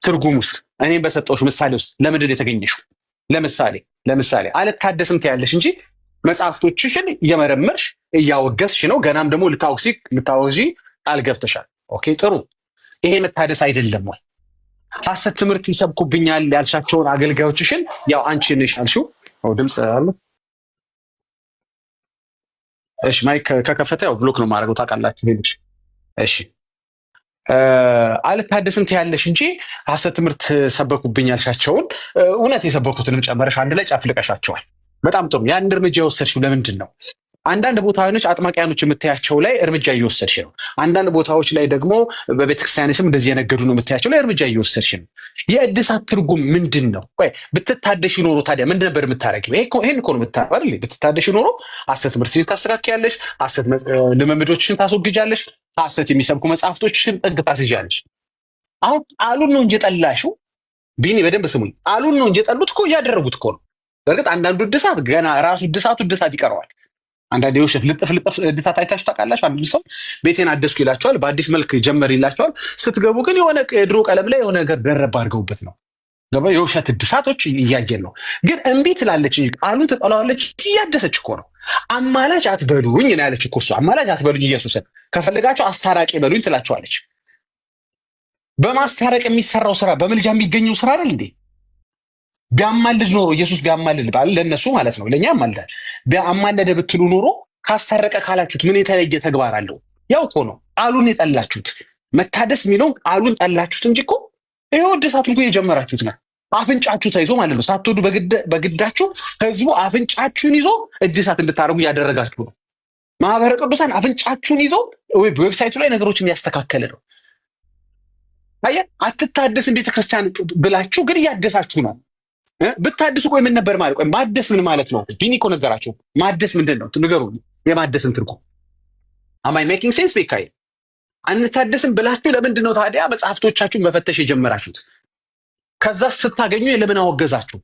S3: ትርጉም ውስጥ እኔም በሰጠሁሽ ምሳሌ ውስጥ ለምንድን የተገኘሽው? ለምሳሌ አልታደስም ትያለሽ እንጂ መጽሐፍቶችሽን እየመረመርሽ እያወገዝሽ ነው። ገናም ደግሞ ልታወግዢ ቃል ገብተሻል። ኦኬ ጥሩ። ይሄ መታደስ አይደለም ወይ? ሐሰት ትምህርት ይሰብኩብኛል ያልሻቸውን አገልጋዮችሽን ያው አንቺ ነሽ ያልሽው። ድምፅ አለ። እሺ ማይክ ከከፈተ ያው ብሎክ ነው ማድረገው ታውቃላችሁ። ሄልሽ እሺ አልታደስም ትያለሽ እንጂ ሐሰት ትምህርት ሰበኩብኝ ያልሻቸውን እውነት የሰበኩትንም ጨመረሽ አንድ ላይ ጨፍልቀሻቸዋል። በጣም ጥሩ። ያን እርምጃ የወሰድሽው ለምንድን ነው? አንዳንድ ቦታዎች አጥማቂያኖች የምታያቸው ላይ እርምጃ እየወሰድሽ ነው። አንዳንድ ቦታዎች ላይ ደግሞ በቤተክርስቲያን ስም እንደዚህ የነገዱ ነው የምታያቸው ላይ እርምጃ እየወሰድሽ ነው። የእድሳት ትርጉም ምንድን ነው? ቆይ ብትታደሽ ኖሮ ታዲያ ምን ነበር የምታደርጊው? ይሄን እኮ ነው የምታደርጊው አይደል? ብትታደሽ ኖሮ ሐሰት ትምህርትሽን ታስተካክያለሽ፣ ሐሰት ልምምዶችሽን ታስወግጃለሽ፣ ሐሰት የሚሰብኩ መጽሐፍቶችሽን ጥግ ታስይዣለሽ። አሁን ቃሉን ነው እንጂ የጠላሽው። ቢኒ በደንብ ስሙኝ። ቃሉን ነው እንጂ የጠሉት እኮ እያደረጉት እኮ ነው። በእርግጥ አንዳንዱ እድሳት ገና ራሱ እድሳት ይቀረዋል። አንዳንድ የውሸት ልጥፍ እድሳት አይታችሁ ታውቃላችሁ? አንድ ሰው ቤቴን አደስኩ ይላቸዋል፣ በአዲስ መልክ ጀመር ይላቸዋል። ስትገቡ ግን የሆነ የድሮ ቀለም ላይ የሆነ ነገር ደረብ አድርገውበት ነው። የውሸት እድሳቶች እያየን ነው። ግን እምቢ ትላለች እንጂ ቃሉን ትጠላዋለች። እያደሰች እኮ ነው። አማላጅ አትበሉኝ ነው ያለች እኮ እሷ። አማላጅ አትበሉኝ ኢየሱስን፣ ከፈለጋቸው አስታራቂ በሉኝ ትላቸዋለች። በማስታረቅ የሚሰራው ስራ በምልጃ የሚገኘው ስራ አይደል እንዴ? ቢያማልድ ኖሮ ኢየሱስ ቢያማልድ ባል ለነሱ ማለት ነው፣ ለኛ ያማልዳል። ቢያማልደ ብትሉ ኖሮ ካስታረቀ ካላችሁት ምን የተለየ ተግባር አለው? ያው እኮ ነው ቃሉን የጠላችሁት። መታደስ የሚለውን ቃሉን ጠላችሁት እንጂ እኮ ይሄው እድሳቱን እኮ የጀመራችሁት ነው። አፍንጫችሁ ተይዞ ማለት ነው። ሳትወዱ በግዳችሁ ህዝቡ አፍንጫችሁን ይዞ እድሳት እንድታደርጉ እያደረጋችሁ ነው። ማህበረ ቅዱሳን አፍንጫችሁን ይዞ ዌብሳይቱ ላይ ነገሮችን እያስተካከለ ነው። አየ አትታደስም ቤተክርስቲያን ብላችሁ ግን እያደሳችሁ ነው። ብታድሱ ቆይ ምን ነበር ማለት? ቆይ ማደስ ምን ማለት ነው? ቢኒ እኮ ነገራችሁ። ማደስ ምንድን ነው ንገሩ። የማደስን ትርጉም አማይ ሜኪንግ ሴንስ? ቤካይ አንታደስም ብላችሁ ለምንድን ነው ታዲያ መጽሐፍቶቻችሁን መፈተሽ የጀመራችሁት? ከዛ ስታገኙ ለምን አወገዛችሁ?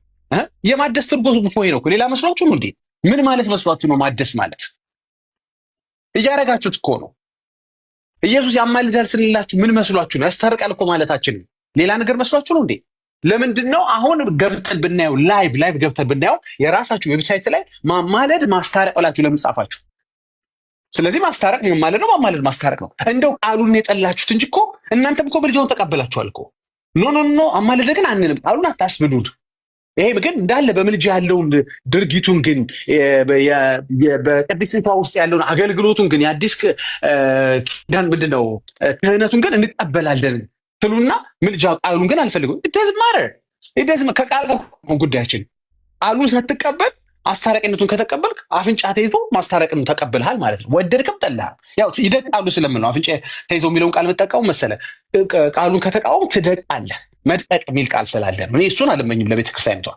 S3: የማደስ ትርጉም እኮ ነው። ሌላ መስሏችሁ ነው እንዴ? ምን ማለት መስሏችሁ ነው ማደስ ማለት? እያረጋችሁት እኮ ነው። ኢየሱስ ያማልዳል ስንላችሁ ምን መስሏችሁ ነው? ያስታርቃል እኮ ማለታችን ሌላ ነገር መስሏችሁ ነው እንዴ? ለምንድን ነው አሁን ገብተን ብናየው ላይቭ ገብተን ብናየው የራሳችሁ ዌብሳይት ላይ ማማለድ ማስታረቅ ብላችሁ ለምን ጻፋችሁ? ስለዚህ ማስታረቅ ማማለድ ነው፣ ማማለድ ማስታረቅ ነው። እንደው ቃሉን የጠላችሁት እንጂ እኮ እናንተም እኮ ምልጃውን ተቀበላችኋል እኮ። ኖ አማለደ ግን አንልም፣ ቃሉን አታስብሉት። ይሄ ግን እንዳለ በምልጃ ያለውን ድርጊቱን ግን በቅድስና ውስጥ ያለውን አገልግሎቱን ግን የአዲስ ኪዳን ምንድነው ክህነቱን ግን እንቀበላለን ትሉና ምልጃ ቃሉን ግን አልፈልጉም። እንደዚህ ከቃል ጉዳያችን ቃሉን ሳትቀበል አስታራቂነቱን ከተቀበልክ አፍንጫ ተይዞ ማስታረቅን ተቀብልሃል ማለት ነው። ወደድክም ጠላህ ያው ይደቃሉ ስለምን ነው አፍንጫ ተይዞ የሚለውን ቃል መጠቀሙ መሰለ። ቃሉን ከተቃወም ትደቃለህ። መድቀቅ የሚል ቃል ስላለ ነው። እኔ እሱን አልመኝም ለቤተክርስቲያኒቷ።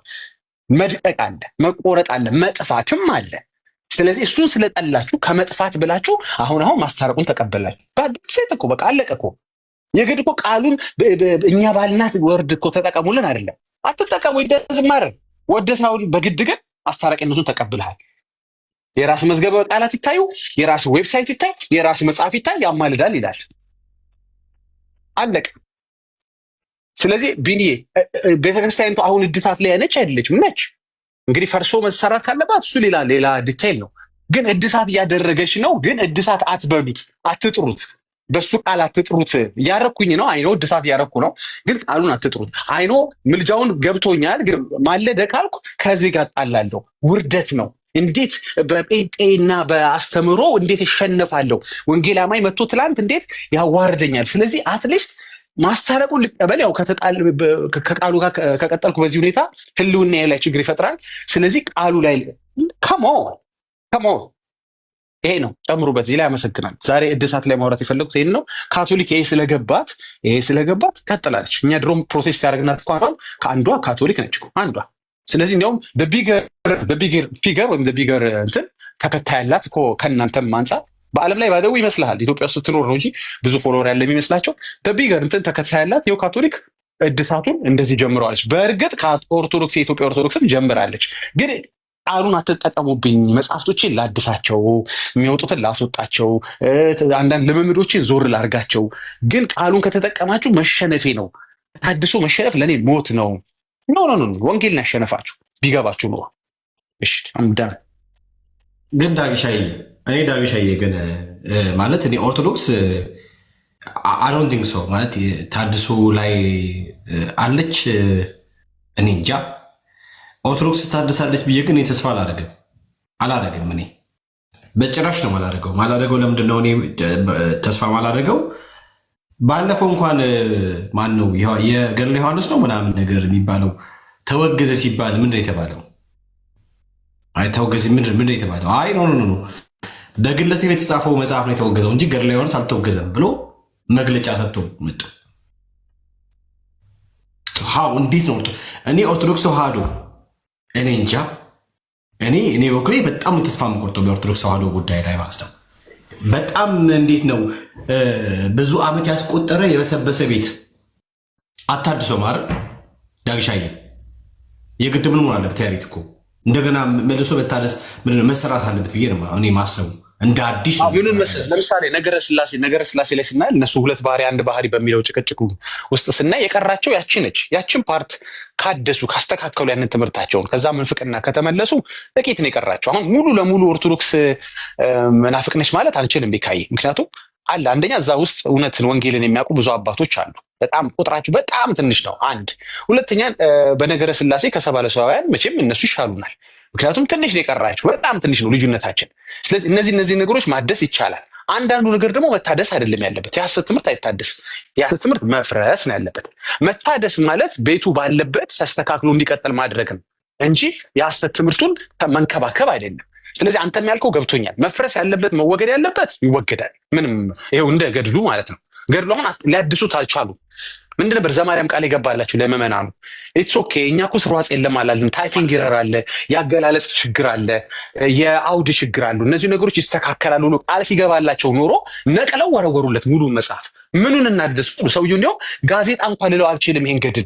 S3: መድቀቅ አለ፣ መቆረጥ አለ፣ መጥፋትም አለ። ስለዚህ እሱን ስለጠላችሁ ከመጥፋት ብላችሁ አሁን ማስታረቁን ተቀበላችሁ። ሴት እኮ በቃ አለቀ እኮ። የግድ እኮ ቃሉን እኛ ባልናት ወርድ እኮ ተጠቀሙልን አይደለም። አትጠቀሙ። ይደዝማር ወደ ሳይሆን በግድ ግን አስታራቂነቱን ተቀብልሃል። የራስ መዝገበ ቃላት ይታዩ፣ የራስ ዌብሳይት ይታይ፣ የራስ መጽሐፍ ይታይ፣ ያማልዳል ይላል። አለቀ። ስለዚህ ቢኒዬ ቤተክርስቲያኒቱ አሁን እድሳት ላይ ነች አይደለችም? ነች። እንግዲህ ፈርሶ መሰራት ካለባት እሱ ሌላ ዲቴይል ነው። ግን እድሳት እያደረገች ነው። ግን እድሳት አትበሉት፣ አትጥሩት፣ በሱ ቃል አትጥሩት። እያረኩኝ ነው አይኖ እድሳት እያረኩ ነው፣ ግን ቃሉን አትጥሩት። አይኖ ምልጃውን ገብቶኛል፣ ግን ማለደ ካልኩ ከዚህ ጋር ጣላለሁ። ውርደት ነው። እንዴት በጴንጤና በአስተምሮ እንዴት እሸነፋለሁ? ወንጌል አማኝ መጥቶ ትላንት እንዴት ያዋርደኛል? ስለዚህ አትሊስት ማስታረቁን ልቀበል። ያው ከቃሉ ጋር ከቀጠልኩ በዚህ ሁኔታ ህልውና ላይ ችግር ይፈጥራል። ስለዚህ ቃሉ ላይ ከሞ ይሄ ነው ጨምሩበት። እዚህ ላይ አመሰግናል። ዛሬ እድሳት ላይ ማውራት የፈለጉት ይሄን ነው። ካቶሊክ ይሄ ስለገባት ቀጥላለች። እኛ ድሮም ፕሮቴስት ያደረግናት እኮ ከአንዷ ካቶሊክ ነች አንዷ። ስለዚህ እንዲያውም ቢገር ፊገር ወይም ቢገር እንትን ተከታይ ያላት እኮ ከእናንተም አንጻር በዓለም ላይ ባደው ይመስልሃል። ኢትዮጵያ ውስጥ ስትኖር ነው እንጂ ብዙ ፎሎወር ያለ የሚመስላቸው። ቢገር እንትን ተከታይ ያላት ይኸው ካቶሊክ እድሳቱን እንደዚህ ጀምረዋለች። በእርግጥ ከኦርቶዶክስ የኢትዮጵያ ኦርቶዶክስም ጀምራለች። ግን ቃሉን አትጠቀሙብኝ፣ መጽሐፍቶችን ላድሳቸው፣ የሚወጡትን ላስወጣቸው፣ አንዳንድ ልምምዶችን ዞር ላርጋቸው። ግን ቃሉን ከተጠቀማችሁ መሸነፌ ነው። ታድሶ መሸነፍ ለእኔ ሞት ነው። ኖ ወንጌልን ያሸነፋችሁ ቢገባችሁ ኖሮ። እሺ አምዳ
S4: ግን ዳግሻዬ ግን ማለት እኔ ኦርቶዶክስ አዶንት ቲንክ ሶ ማለት ታድሶ ላይ አለች። እኔ እንጃ ኦርቶዶክስ ታድሳለች ብዬ ግን ተስፋ አላደርግም። እኔ በጭራሽ ነው ማላደርገው። ለምንድን ነው እኔ ተስፋ ማላደርገው? ባለፈው እንኳን ማን ነው የገድለ ዮሐንስ ነው ምናምን ነገር የሚባለው ተወገዘ ሲባል ምንድን የተባለው? አይ ተወገዘ ምንድን የተባለው? አይ ኖ በግለሰብ የተጻፈው መጽሐፍ ነው የተወገዘው እንጂ ገድለ ዮሐንስ አልተወገዘም ብሎ መግለጫ ሰጥቶ መጡ። እንዴት ነው እኔ ኦርቶዶክስ ተዋህዶ እኔ እንጃ። እኔ በኩሌ በጣም ተስፋ የምቆርጠው በኦርቶዶክስ ተዋህዶ ጉዳይ ላይ ማለት ነው። በጣም እንዴት ነው ብዙ ዓመት ያስቆጠረ የበሰበሰ ቤት አታድሶ ማረ ዳግሻዬ የግድ ምን መሆን አለበት? ያ ቤት እኮ እንደገና መልሶ መታደስ መሰራት አለበት ብዬ ነው እኔ ማሰቡ። እንደ አዲስ
S3: ለምሳሌ ነገረ ስላሴ ላይ ስናይ እነሱ ሁለት ባህሪ አንድ ባህሪ በሚለው ጭቅጭቁ ውስጥ ስናይ የቀራቸው ያቺ ነች። ያችን ፓርት ካደሱ ካስተካከሉ ያንን ትምህርታቸውን ከዛ ምንፍቅና ከተመለሱ ጥቂት ነው የቀራቸው። አሁን ሙሉ ለሙሉ ኦርቶዶክስ መናፍቅ ነች ማለት አንችልም ቢካይ። ምክንያቱም አለ አንደኛ እዛ ውስጥ እውነትን ወንጌልን የሚያውቁ ብዙ አባቶች አሉ። በጣም ቁጥራቸው በጣም ትንሽ ነው። አንድ ሁለተኛ በነገረ ስላሴ ከሰባለሰባውያን መቼም እነሱ ይሻሉናል። ምክንያቱም ትንሽ ነው የቀራቸው፣ በጣም ትንሽ ነው ልዩነታችን። ስለዚህ እነዚህ ነገሮች ማደስ ይቻላል። አንዳንዱ ነገር ደግሞ መታደስ አይደለም ያለበት። የሐሰት ትምህርት አይታደስም። የሐሰት ትምህርት መፍረስ ነው ያለበት። መታደስ ማለት ቤቱ ባለበት ተስተካክሎ እንዲቀጥል ማድረግ ነው እንጂ የሐሰት ትምህርቱን መንከባከብ አይደለም። ስለዚህ አንተም ያልከው ገብቶኛል። መፍረስ ያለበት መወገድ ያለበት ይወገዳል። ምንም ይሄው እንደ ገድሉ ማለት ነው። ገድሉ አሁን ሊያድሱት አልቻሉም። ምንድን ነበር ዘማርያም ቃል የገባላችሁ ለምዕመናኑ? ኢትስ ኦኬ እኛ እኮ ስርዋጽ የለም አላልንም። ታይፒንግ ይረር አለ፣ የአገላለጽ ችግር አለ፣ የአውድ ችግር አሉ። እነዚህ ነገሮች ይስተካከላሉ ብሎ ቃል ሲገባላቸው ኖሮ ነቅለው ወረወሩለት ሙሉን መጽሐፍ። ምኑን እናድስ? ሰውዬው እንዲያው ጋዜጣ እንኳን ልለው አልችልም። ይሄን ገድል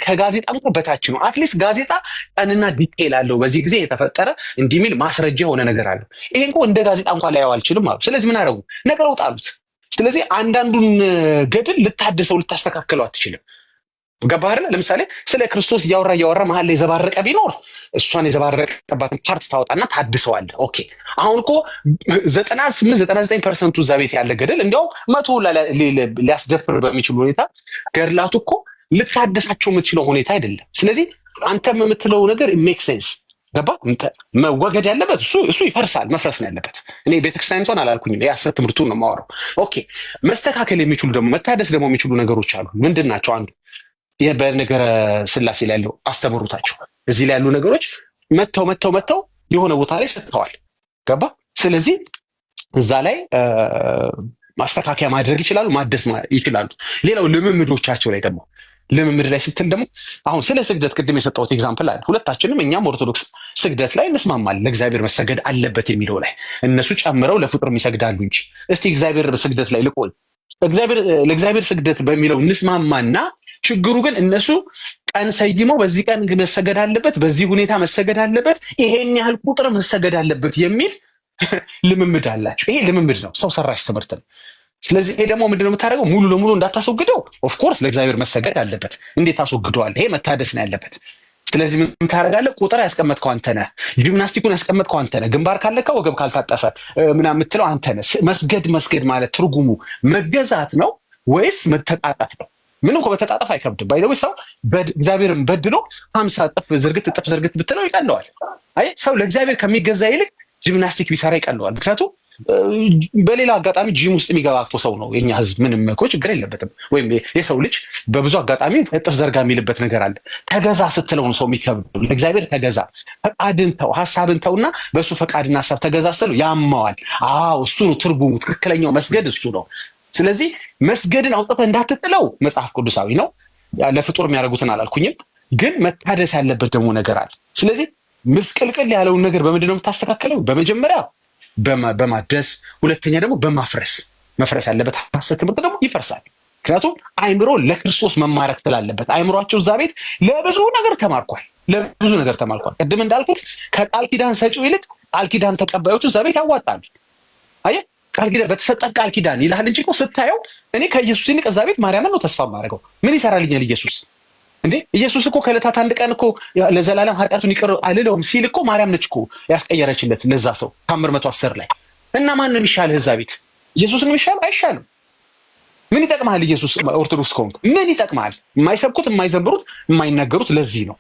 S3: ከጋዜጣ እንኳን በታች ነው። አትሊስት ጋዜጣ ቀንና ዲቴል አለው። በዚህ ጊዜ የተፈጠረ እንዲህ የሚል ማስረጃ የሆነ ነገር አለው። ይሄ እንኳ እንደ ጋዜጣ እንኳን ላየው አልችልም አሉ። ስለዚህ ምን አደረጉ? ነቅለው ጣሉት። ስለዚህ አንዳንዱን ገድል ልታድሰው ልታስተካክለው አትችልም። ገባህ አይደል? ለምሳሌ ስለ ክርስቶስ እያወራ መሀል ላይ የዘባረቀ ቢኖር እሷን የዘባረቀባትን ፓርት ታወጣና ታድሰዋለህ። ኦኬ አሁን እኮ 98-99% እዛ ቤት ያለ ገድል እንዲያውም 100 ሊያስደፍር በሚችሉ ሁኔታ ገድላቱ እኮ ልታድሳቸው የምትችለው ሁኔታ አይደለም። ስለዚህ አንተም የምትለው ነገር ሜክ ሴንስ። ገባ? መወገድ ያለበት እሱ ይፈርሳል፣ መፍረስ ነው ያለበት። እኔ ቤተክርስቲያኒቷን አላልኩኝም፣ የሐሰት ትምህርቱን ነው የማወራው። ኦኬ መስተካከል የሚችሉ ደግሞ መታደስ ደግሞ የሚችሉ ነገሮች አሉ። ምንድን ናቸው? አንዱ በነገረ ስላሴ ላይ ያለው አስተምሮታቸው እዚህ ላይ ያሉ ነገሮች መተው የሆነ ቦታ ላይ ሰጥተዋል። ገባ? ስለዚህ እዛ ላይ ማስተካከያ ማድረግ ይችላሉ፣ ማደስ ይችላሉ። ሌላው ልምምዶቻቸው ላይ ደግሞ ልምምድ ላይ ስትል ደግሞ አሁን ስለ ስግደት ቅድም የሰጠሁት ኤግዛምፕል አለ። ሁለታችንም እኛም ኦርቶዶክስ ስግደት ላይ እንስማማለን። ለእግዚአብሔር መሰገድ አለበት የሚለው ላይ እነሱ ጨምረው ለፍጡርም ይሰግዳሉ እንጂ እስቲ እግዚአብሔር ስግደት ላይ ልቆል ለእግዚአብሔር ስግደት በሚለው እንስማማና ችግሩ ግን እነሱ ቀን ሰይመው በዚህ ቀን መሰገድ አለበት፣ በዚህ ሁኔታ መሰገድ አለበት፣ ይሄን ያህል ቁጥር መሰገድ አለበት የሚል ልምምድ አላቸው። ይሄ ልምምድ ነው፣ ሰው ሰራሽ ትምህርት ነው። ስለዚህ ይሄ ደግሞ ምንድነው የምታደርገው? ሙሉ ለሙሉ እንዳታስወግደው። ኦፍኮርስ ለእግዚአብሔር መሰገድ አለበት። እንዴት አስወግደዋል? ይሄ መታደስ ነው ያለበት። ስለዚህ ምን ታደርጋለህ? ቁጥር ያስቀመጥከው አንተ ነህ። ጂምናስቲኩን ያስቀመጥከው አንተ ነህ። ግንባር ካለካ ወገብ ካልታጠፈ ምናምን የምትለው አንተ ነህ። መስገድ ማለት ትርጉሙ መገዛት ነው ወይስ መተጣጣት ነው? ምንም እኮ በተጣጣፍ አይከብድም። ባይዘው ሰው እግዚአብሔርን በድሎ 50 እጥፍ ዝርግት ብትለው ይቀለዋል። አይ ሰው ለእግዚአብሔር ከሚገዛ ይልቅ ጂምናስቲክ ቢሰራ ይቀለዋል። ምክንያቱም በሌላ አጋጣሚ ጂም ውስጥ የሚገባቶ ሰው ነው የኛ ህዝብ። ምንም እኮ ችግር የለበትም። ወይም የሰው ልጅ በብዙ አጋጣሚ እጥፍ ዘርጋ የሚልበት ነገር አለ። ተገዛ ስትለው ነው ሰው የሚከብደው። ለእግዚአብሔር ተገዛ፣ ፈቃድን ተው፣ ሀሳብን ተውና በእሱ ፈቃድና ሀሳብ ተገዛ ስትለው ያማዋል። አዎ እሱ ነው ትርጉሙ። ትክክለኛው መስገድ እሱ ነው። ስለዚህ መስገድን አውጥተህ እንዳትጥለው መጽሐፍ ቅዱሳዊ ነው። ለፍጡር የሚያደርጉትን አላልኩኝም፣ ግን መታደስ ያለበት ደግሞ ነገር አለ። ስለዚህ ምስቅልቅል ያለውን ነገር በምንድን ነው የምታስተካከለው? በመጀመሪያ በማደስ፣ ሁለተኛ ደግሞ በማፍረስ። መፍረስ ያለበት ሐሰት ትምህርት ደግሞ ይፈርሳል። ምክንያቱም አይምሮ ለክርስቶስ መማረክ ስላለበት አይምሯቸው እዛ ቤት ለብዙ ነገር ተማርኳል። ቅድም እንዳልኩት ከቃል ኪዳን ሰጪው ይልቅ ቃል ኪዳን ተቀባዮቹ እዛ ቤት ያዋጣሉ። አየህ ቃል ኪዳን በተሰጠ ቃል ኪዳን ይልሃል እንጂ እኮ ስታየው እኔ ከኢየሱስ ይልቅ እዛ ቤት ማርያምን ነው ተስፋ የማደርገው። ምን ይሰራልኛል ኢየሱስ? እንዴ ኢየሱስ እኮ ከዕለታት አንድ ቀን እኮ ለዘላለም ኃጢአቱን ይቅር አልለውም ሲል እኮ ማርያም ነች እኮ ያስቀየረችለት ለዛ ሰው ታምር 110 ላይ። እና ማን ነው የሚሻልህ እዛ ቤት? ኢየሱስ ነው የሚሻል? አይሻልም። ምን ይጠቅማል ኢየሱስ? ኦርቶዶክስ ከሆንክ ምን ይጠቅማል? የማይሰብኩት የማይዘምሩት የማይናገሩት ለዚህ ነው።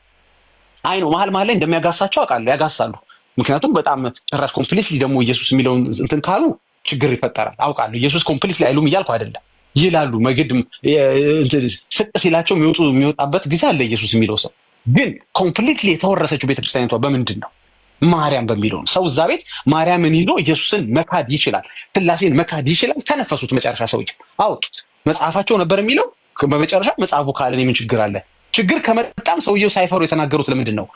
S3: አይ ነው መሀል ላይ እንደሚያጋሳቸው አውቃለሁ፣ ያጋሳሉ። ምክንያቱም በጣም ጭራሽ ኮምፕሊትሊ ደግሞ ኢየሱስ የሚለውን እንትን ካሉ ችግር ይፈጠራል አውቃለሁ። ኢየሱስ ኮምፕሊትሊ አይሉም እያልኩ አይደለም ይላሉ። መግድ ስቅ ሲላቸው የሚወጣበት ጊዜ አለ። ኢየሱስ የሚለው ሰው ግን ኮምፕሊትሊ የተወረሰችው ቤተክርስቲያኒቷ በምንድን ነው? ማርያም በሚለው ነው። ሰው እዛ ቤት ማርያምን ይዞ ኢየሱስን መካድ ይችላል፣ ስላሴን መካድ ይችላል። ተነፈሱት። መጨረሻ ሰውዬ አወጡት። መጽሐፋቸው ነበር የሚለው። በመጨረሻ መጽሐፉ ካለ ምን ችግር አለ? ችግር ከመጣም ሰውየው ሳይፈሩ የተናገሩት ለምንድን ነው?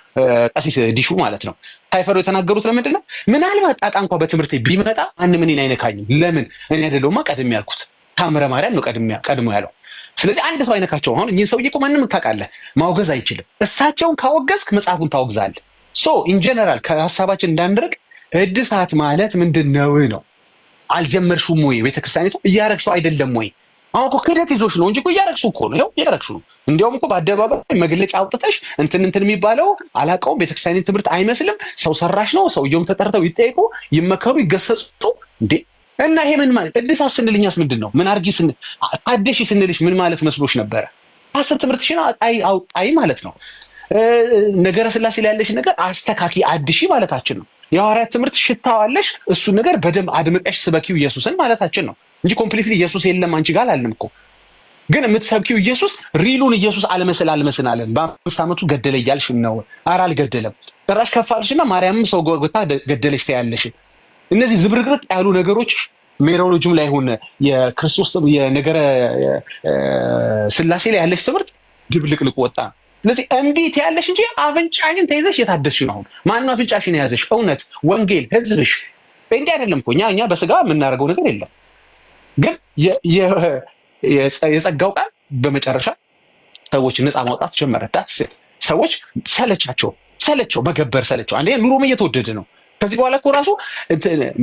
S3: ቀሲስ ዲሹ ማለት ነው። ሳይፈሩ የተናገሩት ለምንድን ነው? ምናልባት ጣጣ እንኳ በትምህርት ቢመጣ ማንም እኔን አይነካኝም። ለምን? እኔ አይደለሁማ ቀድሜ ያልኩት፣ ታምረ ማርያም ነው ቀድሞ ያለው። ስለዚህ አንድ ሰው አይነካቸውም። አሁን እኚህን ሰውዬ እኮ ማንም ታውቃለህ ማውገዝ አይችልም። እሳቸውን ካወገዝክ መጽሐፉን ታወግዛለህ። ሶ ኢንጀነራል ከሀሳባችን እንዳንርቅ እድሳት ማለት ምንድን ነው? አልጀመርሽውም ወይ? ቤተክርስቲያኒቱ እያረግሽው አይደለም ወይ? አሁን እኮ ክህደት ይዞሽ ነው እንጂ እኮ እያረግሽው እኮ ነው። እያረግሽው ነው። እንዲያውም እኮ በአደባባይ መግለጫ አውጥተሽ እንትን የሚባለው አላውቀውም፣ ቤተክርስቲያኒን ትምህርት አይመስልም፣ ሰው ሰራሽ ነው። ሰውየውም ተጠርተው ይጠይቁ፣ ይመከሩ፣ ይገሰጹ። እንዴ እና ይሄ ምን ማለት? እድሳት ስንልኛስ ምንድን ነው? ምን አርጊ ታደሺ ስንልሽ ምን ማለት መስሎሽ ነበረ? ሐሰት ትምህርትሽን አውጣይ ማለት ነው። ነገረ ስላሴ ላይ ያለሽ ነገር አስተካኪ አድሺ ማለታችን ነው። የሐዋርያት ትምህርት ሽታዋለሽ፣ እሱን ነገር በደንብ አድምቀሽ ስበኪው ኢየሱስን ማለታችን ነው እንጂ ኮምፕሊትሊ ኢየሱስ የለም አንቺ ጋር አላልንም እኮ። ግን የምትሰብኪው ኢየሱስ ሪሉን ኢየሱስ አልመስል አለን። በ5 ዓመቱ ገደለ እያልሽ ነው። ኧረ አልገደለም። ጭራሽ ከፋልሽና ማርያምም ሰው ጎርጎታ ገደለሽ ታያለሽ። እነዚህ ዝብርቅርቅ ያሉ ነገሮች ሜሮሎጂም ላይ ሆነ የክርስቶስ የነገረ ስላሴ ላይ ያለሽ ትምህርት ድብልቅልቅ ወጣ። ስለዚህ እምቢት ያለሽ እንጂ አፍንጫሽን ተይዘሽ የታደስሽ ነው። አሁን ማነው አፍንጫሽን የያዘሽ? እውነት፣ ወንጌል፣ ህዝብሽ ጴንጤ አይደለም እኮ እኛ በስጋ የምናደርገው ነገር የለም። ግን የጸጋው ቃል በመጨረሻ ሰዎች ነፃ ማውጣት ጀመረ። ሰዎች ሰለቸው መገበር ሰለቸው። አንደኛ ኑሮም እየተወደደ ነው። ከዚህ በኋላ እኮ ራሱ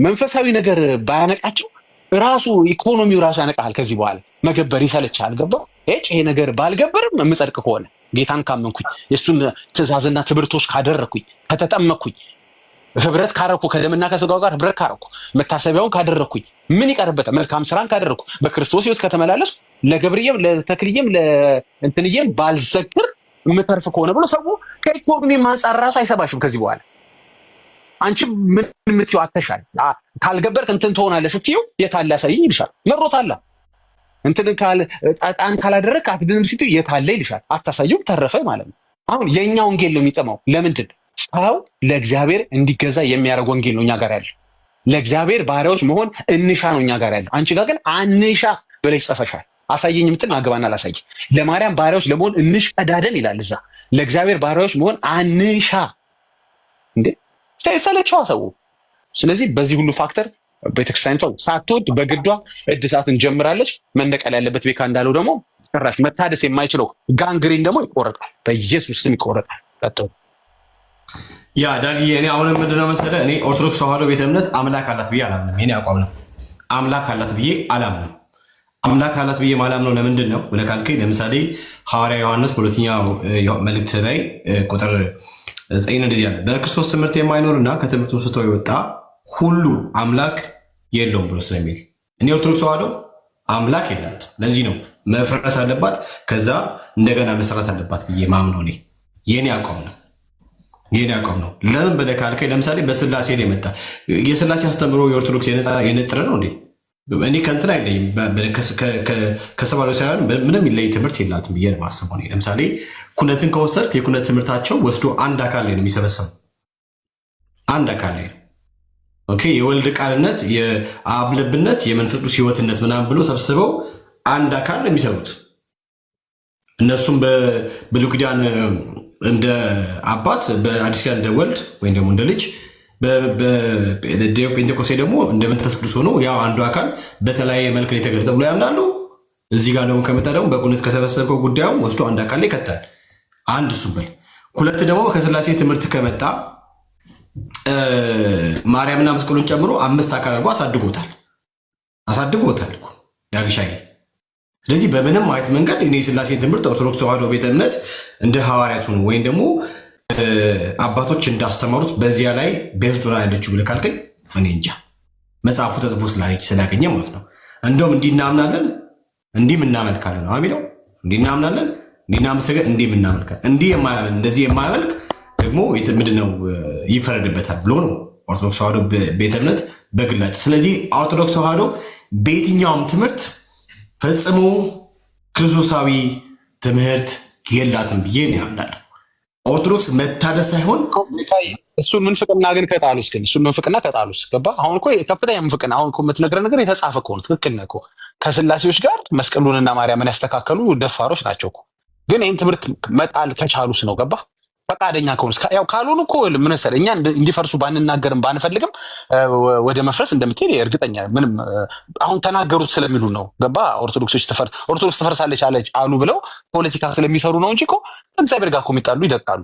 S3: መንፈሳዊ ነገር ባያነቃቸው ራሱ ኢኮኖሚው ራሱ ያነቃል። ከዚህ በኋላ መገበር ይሰለቻል። ገባው? ይሄ ነገር ባልገበርም የምጸድቅ ከሆነ ጌታን ካመንኩኝ፣ የእሱን ትእዛዝና ትምህርቶች ካደረኩኝ፣ ከተጠመኩኝ፣ ህብረት ካረኩ፣ ከደምና ከስጋው ጋር ህብረት ካረኩ፣ መታሰቢያውን ካደረኩኝ፣ ምን ይቀርበታል? መልካም ስራን ካደረኩ፣ በክርስቶስ ህይወት ከተመላለሱ፣ ለገብርዬም ለተክልዬም ለእንትንዬም ባልዘክር የምተርፍ ከሆነ ብሎ ሰው ከኢኮኖሚ አንጻር ራሱ አይሰባሽም። ከዚህ በኋላ አንቺ ምን የምትይው አተሻል። ካልገበርክ እንትን ትሆናለህ ስትይው የታለ ያሳይኝ ይልሻል። መሮታላ እንትን ጣጣን ካላደረክ አትድንም ስትይው የታለ ይልሻል። አታሳዩም፣ ተረፈ ማለት ነው። አሁን የኛ ወንጌል ነው የሚጠማው። ለምንድን ሰው ለእግዚአብሔር እንዲገዛ የሚያደርግ ወንጌል ነው እኛ ጋር ያለ። ለእግዚአብሔር ባሪያዎች መሆን እንሻ ነው እኛ ጋር ያለ። አንቺ ጋር ግን አንሻ ብለሽ ጽፈሻል። አሳየኝ የምትል አግባና ላሳይ። ለማርያም ባሪያዎች ለመሆን እንሽቀዳደን ይላል እዛ። ለእግዚአብሔር ባሪያዎች መሆን አንሻ እንዴ ሰለቸዋ ሰው። ስለዚህ በዚህ ሁሉ ፋክተር ቤተክርስቲያኒቷ ሳትወድ በግዷ እድሳትን ጀምራለች። መነቀል ያለበት ቤካ እንዳለው ደግሞ ጭራሽ መታደስ የማይችለው ጋንግሪን ደግሞ ይቆረጣል። በኢየሱስ ስም ይቆረጣል።
S4: ያ ዳግዬ እኔ አሁንም ምንድነው መሰለህ፣ እኔ ኦርቶዶክስ ተዋህዶ ቤተ እምነት አምላክ አላት ብዬ አላምንም። የኔ አቋም ነው። አምላክ አላት ብዬ አላምንም። አምላክ አላት ብዬ ማላምነው ለምንድን ነው ብለህ ካልከኝ፣ ለምሳሌ ሐዋርያ ዮሐንስ በሁለተኛው መልእክት ላይ ቁጥር 9 እንደዚህ ያለ በክርስቶስ ትምህርት የማይኖርና ከትምህርቱ ስቶ የወጣ ሁሉ አምላክ የለውም ብሎ ስለሚል እኔ ኦርቶዶክስ ተዋህዶ አምላክ የላት። ለዚህ ነው መፍረስ አለባት ከዛ እንደገና መስራት አለባት ብዬ ማምነው። እኔ የኔ አቋም ነው። ለምን ብለህ ካልከኝ ለምሳሌ በስላሴ ላይ መጣ። የስላሴ አስተምሮ የኦርቶዶክስ የነጥረ ነው እንዴ? እኔ ከእንትን አይለይም። ከሰባዊ ሳይሆን ምንም ይለይ ትምህርት የላትም ብዬ ማስበው። ለምሳሌ ኩነትን ከወሰድክ የኩነት ትምህርታቸው ወስዶ አንድ አካል ላይ ነው የሚሰበሰቡ። አንድ አካል ላይ ኦኬ፣ የወልድ ቃልነት፣ የአብ ልብነት፣ የመንፈስ ቅዱስ ሕይወትነት ምናምን ብሎ ሰብስበው አንድ አካል ነው የሚሰሩት። እነሱም በብሉይ ኪዳን እንደ አባት፣ በአዲስ ኪዳን እንደ ወልድ ወይም ደግሞ እንደ ልጅ፣ በጴንጤቆስጤ ደግሞ እንደ መንፈስ ቅዱስ ሆኖ ያው አንዱ አካል በተለያየ መልክ ነው የተገለጠ ብሎ ያምናሉ። እዚህ ጋር ደግሞ ከመጣ ደግሞ በኩነት ከሰበሰበው ጉዳዩ ወስዶ አንድ አካል ላይ ይከታል። አንድ እሱ በል። ሁለት ደግሞ ከስላሴ ትምህርት ከመጣ ማርያምና መስቀሉን ጨምሮ 5 አካል አድርጎ አሳድጎታል እኮ ያግሻይ። ስለዚህ በምንም አይነት መንገድ እኔ ስላሴ ትምህርት ኦርቶዶክስ ተዋህዶ ቤተ እምነት እንደ ሐዋርያቱን ወይም ደግሞ አባቶች እንዳስተማሩት በዚያ ላይ ቤዝዶና ያለችው ብለህ ካልከኝ እኔ እንጃ። መጽሐፉ ተጽፎ ስላገኘ ማለት ነው። እንደውም እንዲህ እናምናለን እንዲህ እናመልካለን ነው የሚለው። እንዲህ እናምናለን እንዲህ እናመሰገን እንዲህ እናመልካለን። እንዲህ የማያምን እንደዚህ የማያመልክ ደግሞ ምንድነው ይፈረድበታል ብሎ ነው ኦርቶዶክስ ተዋህዶ ቤተ እምነት በግላጭ። ስለዚህ ኦርቶዶክስ ተዋህዶ በየትኛውም ትምህርት ፈጽሞ ክርስቶሳዊ ትምህርት የላትም ብዬ ነው ያምናለሁ። ኦርቶዶክስ መታደስ ሳይሆን
S3: እሱን ምንፍቅና ግን ከጣሉስ ገባ። አሁን እኮ ከፍተኛ ምንፍቅና አሁን እኮ የምትነግረን ነገር የተጻፈ እኮ ነው። ትክክል ነህ እኮ። ከስላሴዎች ጋር መስቀሉንና ማርያምን ያስተካከሉ ደፋሮች ናቸው እኮ። ግን ይህን ትምህርት መጣል ከቻሉስ ነው ገባ። ፈቃደኛ ከሆኑስ ያው ካልሆኑ እኮ ምን መሰለህ እኛ እንዲፈርሱ ባንናገርም ባንፈልግም ወደ መፍረስ እንደምትሄድ እርግጠኛ ምንም አሁን ተናገሩት ስለሚሉ ነው ገባ። ኦርቶዶክስ ትፈርሳለች አሉ ብለው ፖለቲካ ስለሚሰሩ ነው እንጂ እኮ እግዚአብሔር ጋር እኮ የሚጣሉ ይደቃሉ።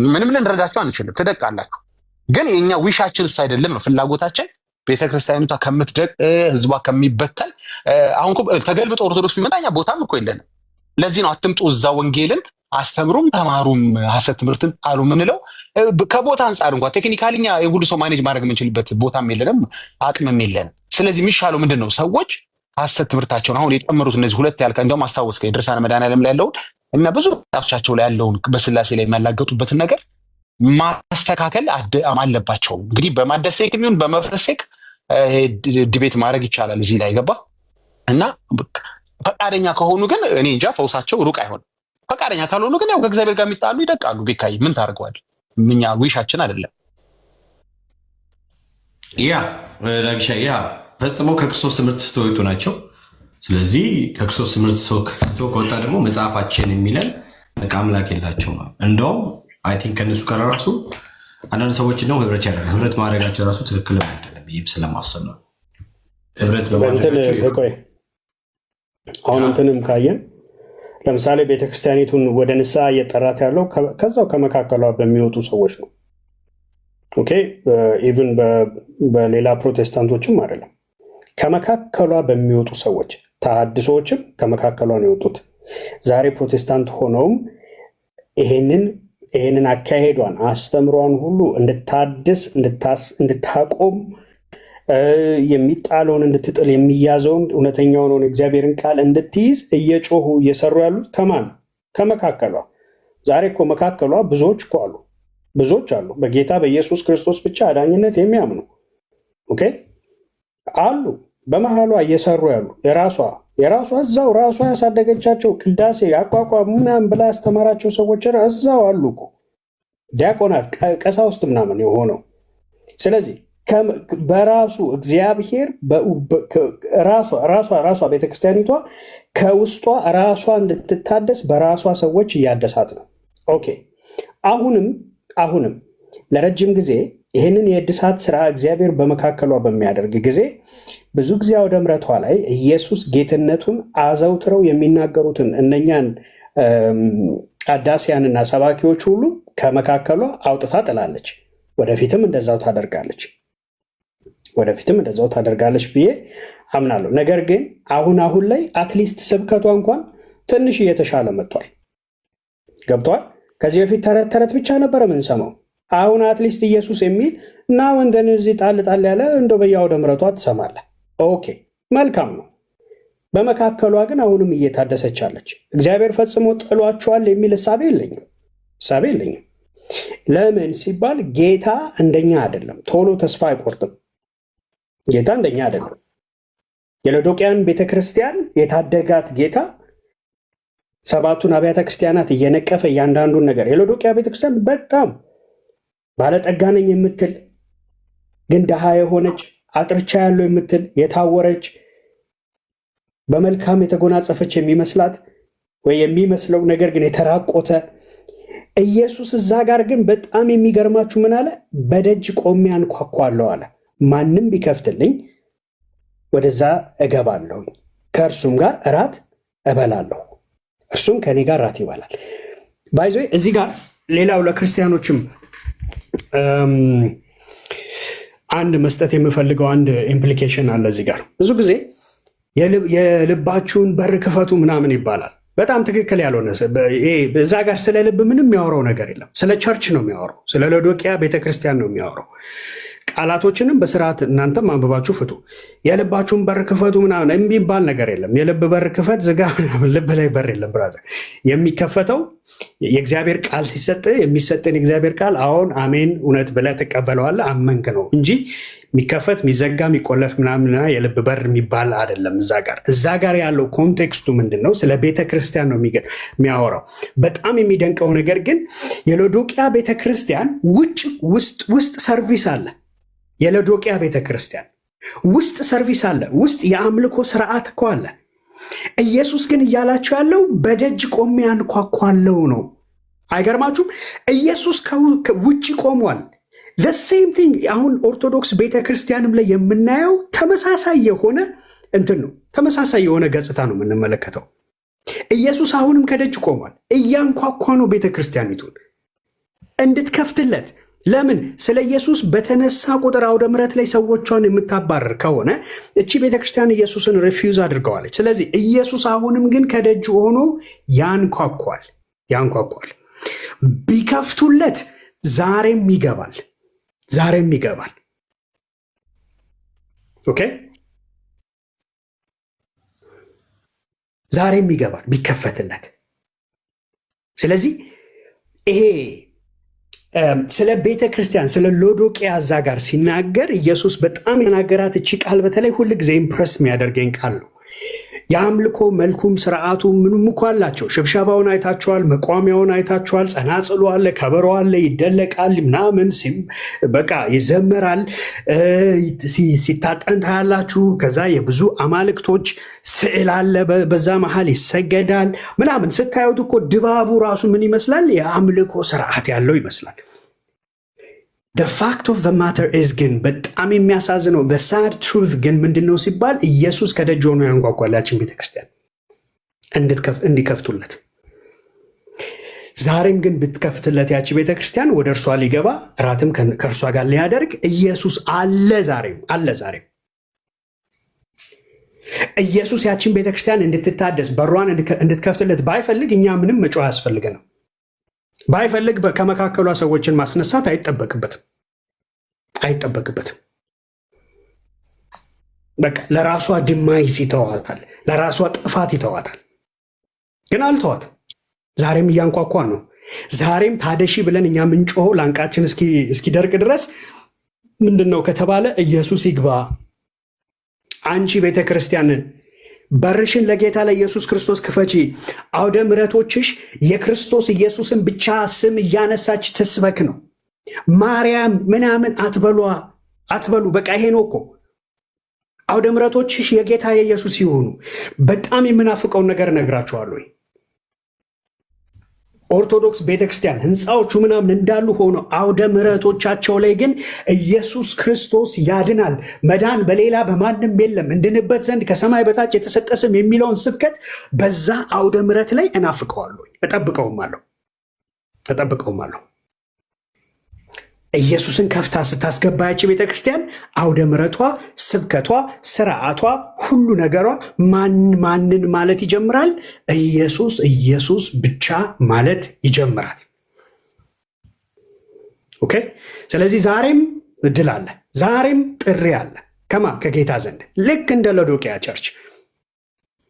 S3: ምንም ልንረዳቸው አንችልም። ትደቃላችሁ። ግን የኛ ዊሻችን እሱ አይደለም ነው ፍላጎታችን። ቤተክርስቲያኒቷ ከምትደቅ ህዝቧ ከሚበተን አሁን እኮ ተገልብጦ ኦርቶዶክስ ቢመጣኛ ቦታም እኮ የለንም። ለዚህ ነው አትምጡ እዛ ወንጌልን አስተምሩም ተማሩም ሐሰት ትምህርትን አሉ ምንለው። ከቦታ አንጻር እንኳን ቴክኒካሊኛ የሁሉ ሰው ማኔጅ ማድረግ የምንችልበት ቦታም የለንም፣ አቅምም የለንም። ስለዚህ የሚሻለው ምንድን ነው? ሰዎች ሐሰት ትምህርታቸውን አሁን የጨመሩት እነዚህ ሁለት ያልከ እንደውም አስታወስከኝ ድርሳነ መድኃኔዓለም ላይ ያለውን እና ብዙ ጣቶቻቸው ላይ ያለውን በስላሴ ላይ የሚያላገጡበትን ነገር ማስተካከል አለባቸው። እንግዲህ በማደስ ሴክ የሚሆን በመፍረስ ሴክ ዲቤት ማድረግ ይቻላል እዚህ ላይ ገባ እና ፈቃደኛ ከሆኑ ግን እኔ እንጃ ፈውሳቸው ሩቅ አይሆንም። ፈቃደኛ ካልሆኑ ግን ያው ከእግዚአብሔር ጋር የሚጣሉ ይደቃሉ። ቤካይ ምን ታደርገዋል? እኛ ዊሻችን አይደለም።
S4: ያ ፈጽሞ ከክርስቶስ ትምህርት ስተወጡ ናቸው። ስለዚህ ከክርስቶስ ትምህርት ከወጣ ደግሞ መጽሐፋችን የሚለን በቃ አምላክ የላቸው። እንደውም አይ ቲንክ ከእነሱ ጋር ራሱ አንዳንድ ሰዎች ነው ህብረት ማድረጋቸው ራሱ ትክክል አይደለም ብዬም ስለማሰብ ነው። ህብረት በማድረጋቸው
S7: አሁን እንትንም ካየን ለምሳሌ ቤተክርስቲያኒቱን ወደ ንስሐ እየጠራት ያለው ከዛው ከመካከሏ በሚወጡ ሰዎች ነው። ኦኬ ኢቭን በሌላ ፕሮቴስታንቶችም አይደለም፣ ከመካከሏ በሚወጡ ሰዎች ተሐድሶዎችም ከመካከሏ ነው የወጡት። ዛሬ ፕሮቴስታንት ሆነውም ይሄንን አካሄዷን አስተምሯን ሁሉ እንድታድስ እንድታቆም የሚጣለውን እንድትጥል የሚያዘውን እውነተኛውን እግዚአብሔርን ቃል እንድትይዝ እየጮሁ እየሰሩ ያሉት ከማን? ከመካከሏ። ዛሬ እኮ መካከሏ ብዙዎች እኮ አሉ፣ ብዙዎች አሉ በጌታ በኢየሱስ ክርስቶስ ብቻ አዳኝነት የሚያምኑ ኦኬ አሉ። በመሃሏ እየሰሩ ያሉ የራሷ እዛው ራሷ ያሳደገቻቸው ቅዳሴ አቋቋም ምናምን ብላ ያስተማራቸው ሰዎች እዛው አሉ እኮ ዲያቆናት፣ ቀሳውስት ምናምን የሆነው። ስለዚህ በራሱ እግዚአብሔር ራሷ ቤተክርስቲያኒቷ ከውስጧ ራሷ እንድትታደስ በራሷ ሰዎች እያደሳት ነው። ኦኬ አሁንም ለረጅም ጊዜ ይህንን የእድሳት ስራ እግዚአብሔር በመካከሏ በሚያደርግ ጊዜ ብዙ ጊዜ አውደ ምሕረቷ ላይ ኢየሱስ ጌትነቱን አዘውትረው የሚናገሩትን እነኛን አዳሲያንና ሰባኪዎች ሁሉ ከመካከሏ አውጥታ ጥላለች። ወደፊትም እንደዛው ታደርጋለች ብዬ አምናለሁ። ነገር ግን አሁን ላይ አትሊስት ስብከቷ እንኳን ትንሽ እየተሻለ መጥቷል። ገብቷል። ከዚህ በፊት ተረት ተረት ብቻ ነበረ የምንሰማው። አሁን አትሊስት ኢየሱስ የሚል እና ወንደን እዚህ ጣል ጣል ያለ እንደው በየአውደ ምሕረቷ ትሰማለህ። ኦኬ መልካም ነው። በመካከሏ ግን አሁንም እየታደሰች አለች። እግዚአብሔር ፈጽሞ ጥሏቸዋል የሚል እሳቤ የለኝም። ለምን ሲባል ጌታ እንደኛ አይደለም፣ ቶሎ ተስፋ አይቆርጥም። ጌታ እንደኛ አይደለም። የሎዶቅያን ቤተክርስቲያን የታደጋት ጌታ ሰባቱን አብያተ ክርስቲያናት እየነቀፈ እያንዳንዱን ነገር የሎዶቅያ ቤተክርስቲያን በጣም ባለጠጋ ነኝ የምትል ግን ድሃ የሆነች አጥርቻ ያለው የምትል የታወረች በመልካም የተጎናጸፈች የሚመስላት ወይ የሚመስለው ነገር ግን የተራቆተ ኢየሱስ እዛ ጋር ግን በጣም የሚገርማችሁ ምን አለ? በደጅ ቆሜ አንኳኳለሁ አለ። ማንም ቢከፍትልኝ ወደዛ እገባለሁ፣ ከእርሱም ጋር እራት እበላለሁ፣ እርሱም ከኔ ጋር እራት ይበላል። ባይዞ እዚህ ጋር ሌላው ለክርስቲያኖችም አንድ መስጠት የምፈልገው አንድ ኢምፕሊኬሽን አለ እዚህ ጋር። ብዙ ጊዜ የልባችሁን በር ክፈቱ ምናምን ይባላል። በጣም ትክክል ያልሆነ እዛ ጋር ስለ ልብ ምንም የሚያወራው ነገር የለም። ስለ ቸርች ነው የሚያወራው፣ ስለ ሎዶቅያ ቤተክርስቲያን ነው የሚያወራው። ቃላቶችንም በስርዓት እናንተም አንብባችሁ ፍቱ። የልባችሁን በር ክፈቱ ምናምን የሚባል ነገር የለም። የልብ በር ክፈት ዝጋ፣ ልብ ላይ በር የለም ብራዘር። የሚከፈተው የእግዚአብሔር ቃል ሲሰጥ የሚሰጥን የእግዚአብሔር ቃል አሁን አሜን እውነት ብለህ ትቀበለዋለህ፣ አመንክ ነው እንጂ የሚከፈት የሚዘጋ የሚቆለፍ ምናምን የልብ በር የሚባል አይደለም። እዛ ጋር ያለው ኮንቴክስቱ ምንድን ነው? ስለ ቤተክርስቲያን ነው የሚያወራው። በጣም የሚደንቀው ነገር ግን የሎዶቅያ ቤተክርስቲያን ውስጥ ሰርቪስ አለ። የሎዶቅያ ቤተክርስቲያን ውስጥ ሰርቪስ አለ። ውስጥ የአምልኮ ስርዓት እኮ አለ። ኢየሱስ ግን እያላቸው ያለው በደጅ ቆሜ አንኳኳለው ነው። አይገርማችሁም? ኢየሱስ ውጭ ቆሟል። ሴም ቲንግ አሁን ኦርቶዶክስ ቤተክርስቲያንም ላይ የምናየው ተመሳሳይ የሆነ እንትን ነው። ተመሳሳይ የሆነ ገጽታ ነው የምንመለከተው። ኢየሱስ አሁንም ከደጅ ቆሟል። እያንኳኳ ነው ቤተክርስቲያኒቱን እንድትከፍትለት። ለምን? ስለ ኢየሱስ በተነሳ ቁጥር አውደ ምሕረት ላይ ሰዎቿን የምታባረር ከሆነ እቺ ቤተክርስቲያን ኢየሱስን ሪፊውዝ አድርገዋለች። ስለዚህ ኢየሱስ አሁንም ግን ከደጅ ሆኖ ያንኳኳል። ቢከፍቱለት ዛሬም ይገባል። ኦኬ፣ ዛሬም ይገባል ቢከፈትለት። ስለዚህ ይሄ ስለ ቤተ ክርስቲያን ስለ ሎዶቅያ እዛ ጋር ሲናገር ኢየሱስ በጣም የናገራት እቺ ቃል በተለይ ሁል ጊዜ ኢምፕረስ የሚያደርገኝ ቃል ነው። የአምልኮ መልኩም ስርዓቱ ምንም እኮ አላቸው። ሽብሸባውን አይታችኋል፣ መቋሚያውን አይታችኋል፣ ጸናጽሉ አለ፣ ከበሮ አለ፣ ይደለቃል፣ ምናምን በቃ ይዘመራል፣ ሲታጠን ታያላችሁ። ከዛ የብዙ አማልክቶች ስዕል አለ፣ በዛ መሃል ይሰገዳል ምናምን። ስታዩት እኮ ድባቡ ራሱ ምን ይመስላል? የአምልኮ ስርዓት ያለው ይመስላል። the fact of the matter is ግን በጣም የሚያሳዝነው the sad truth ግን ምንድነው ሲባል ኢየሱስ ከደጅ ሆኖ ያንኳኳል ያችን ቤተክርስቲያን እንዲከፍቱለት። ዛሬም ግን ብትከፍትለት ያቺ ቤተክርስቲያን ወደ እርሷ ሊገባ እራትም ከእርሷ ጋር ሊያደርግ ኢየሱስ አለ። ዛሬም ኢየሱስ ያችን ቤተክርስቲያን እንድትታደስ በሯን እንድትከፍትለት ባይፈልግ እኛ ምንም መጮህ አያስፈልገንም። ባይፈልግ ከመካከሏ ሰዎችን ማስነሳት አይጠበቅበትም። በቃ ለራሷ ድማይስ ይተዋታል፣ ለራሷ ጥፋት ይተዋታል። ግን አልተዋት። ዛሬም እያንኳኳን ነው። ዛሬም ታደሺ ብለን እኛ ምንጮሆ ላንቃችን እስኪደርቅ ድረስ ምንድን ነው ከተባለ ኢየሱስ ይግባ። አንቺ ቤተክርስቲያን በርሽን ለጌታ ለኢየሱስ ክርስቶስ ክፈቺ። አውደ ምሕረቶችሽ የክርስቶስ ኢየሱስን ብቻ ስም እያነሳች ትስበክ ነው። ማርያም ምናምን አትበሉ። በቃ ይሄ ነው እኮ። አውደ ምሕረቶችሽ የጌታ የኢየሱስ ይሆኑ። በጣም የምናፍቀውን ነገር እነግራችኋለሁ። ኦርቶዶክስ ቤተክርስቲያን ህንፃዎቹ ምናምን እንዳሉ ሆኖ አውደ ምሕረቶቻቸው ላይ ግን ኢየሱስ ክርስቶስ ያድናል፣ መዳን በሌላ በማንም የለም፣ እንድንበት ዘንድ ከሰማይ በታች የተሰጠ ስም የሚለውን ስብከት በዛ አውደ ምሕረት ላይ እናፍቀዋለሁ፣ እጠብቀውማለሁ።
S9: ኢየሱስን ከፍታ ስታስገባያች ቤተክርስቲያን አውደ ምሕረቷ፣ ስብከቷ፣ ስርዓቷ፣ ሁሉ ነገሯ ማንን ማለት ይጀምራል? ኢየሱስ ኢየሱስ ብቻ ማለት ይጀምራል። ኦኬ። ስለዚህ ዛሬም እድል አለ፣ ዛሬም ጥሪ አለ። ከማ ከጌታ ዘንድ ልክ እንደ ሎዶቅያ ቸርች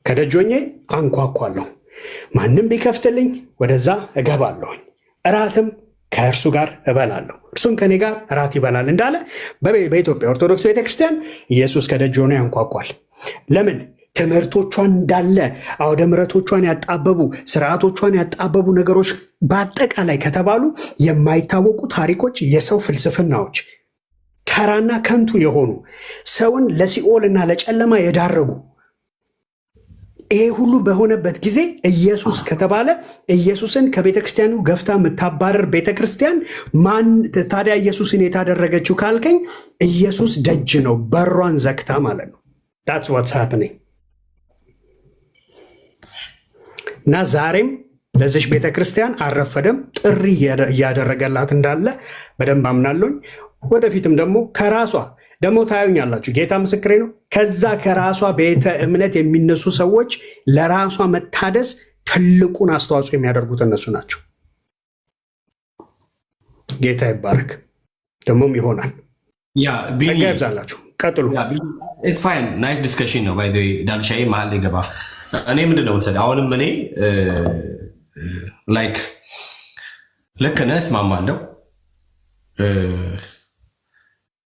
S9: ከደጆኜ አንኳኳለሁ፣ ማንም ቢከፍትልኝ ወደዛ እገባለሁኝ፣ እራትም ከእርሱ ጋር እበላለሁ፣ እርሱም ከኔ ጋር እራት ይበላል እንዳለ በኢትዮጵያ ኦርቶዶክስ ቤተክርስቲያን ኢየሱስ ከደጅ ሆኖ ያንኳኳል። ለምን? ትምህርቶቿን እንዳለ አውደ ምሕረቶቿን ያጣበቡ ስርዓቶቿን ያጣበቡ ነገሮች በአጠቃላይ ከተባሉ የማይታወቁ ታሪኮች፣ የሰው ፍልስፍናዎች፣ ተራና ከንቱ የሆኑ ሰውን ለሲኦልና ለጨለማ የዳረጉ ይሄ ሁሉ በሆነበት ጊዜ ኢየሱስ ከተባለ ኢየሱስን ከቤተክርስቲያኑ ገፍታ የምታባረር ቤተክርስቲያን ማን ታዲያ ኢየሱስን የታደረገችው ካልከኝ ኢየሱስ ደጅ ነው፣ በሯን ዘግታ ማለት ነው። that's what's happening እና ዛሬም ለዚች ቤተክርስቲያን አልረፈደም፣ ጥሪ እያደረገላት እንዳለ በደንብ አምናለሁኝ። ወደፊትም ደግሞ ከራሷ ደግሞ ታዩኛላችሁ፣ ጌታ ምስክሬ ነው። ከዛ ከራሷ ቤተ እምነት የሚነሱ ሰዎች ለራሷ መታደስ ትልቁን አስተዋጽኦ የሚያደርጉት እነሱ ናቸው። ጌታ ይባረክ። ደግሞም ይሆናል። ጸጋ ይብዛላችሁ። ቀጥሉ።
S4: ናይስ ዲስከሽን ነው። ዳልሻዬ መሀል ገባ። እኔ ምንድን ነው መሰለህ አሁንም እኔ ላይክ ልክ ነህ፣ እስማማለሁ።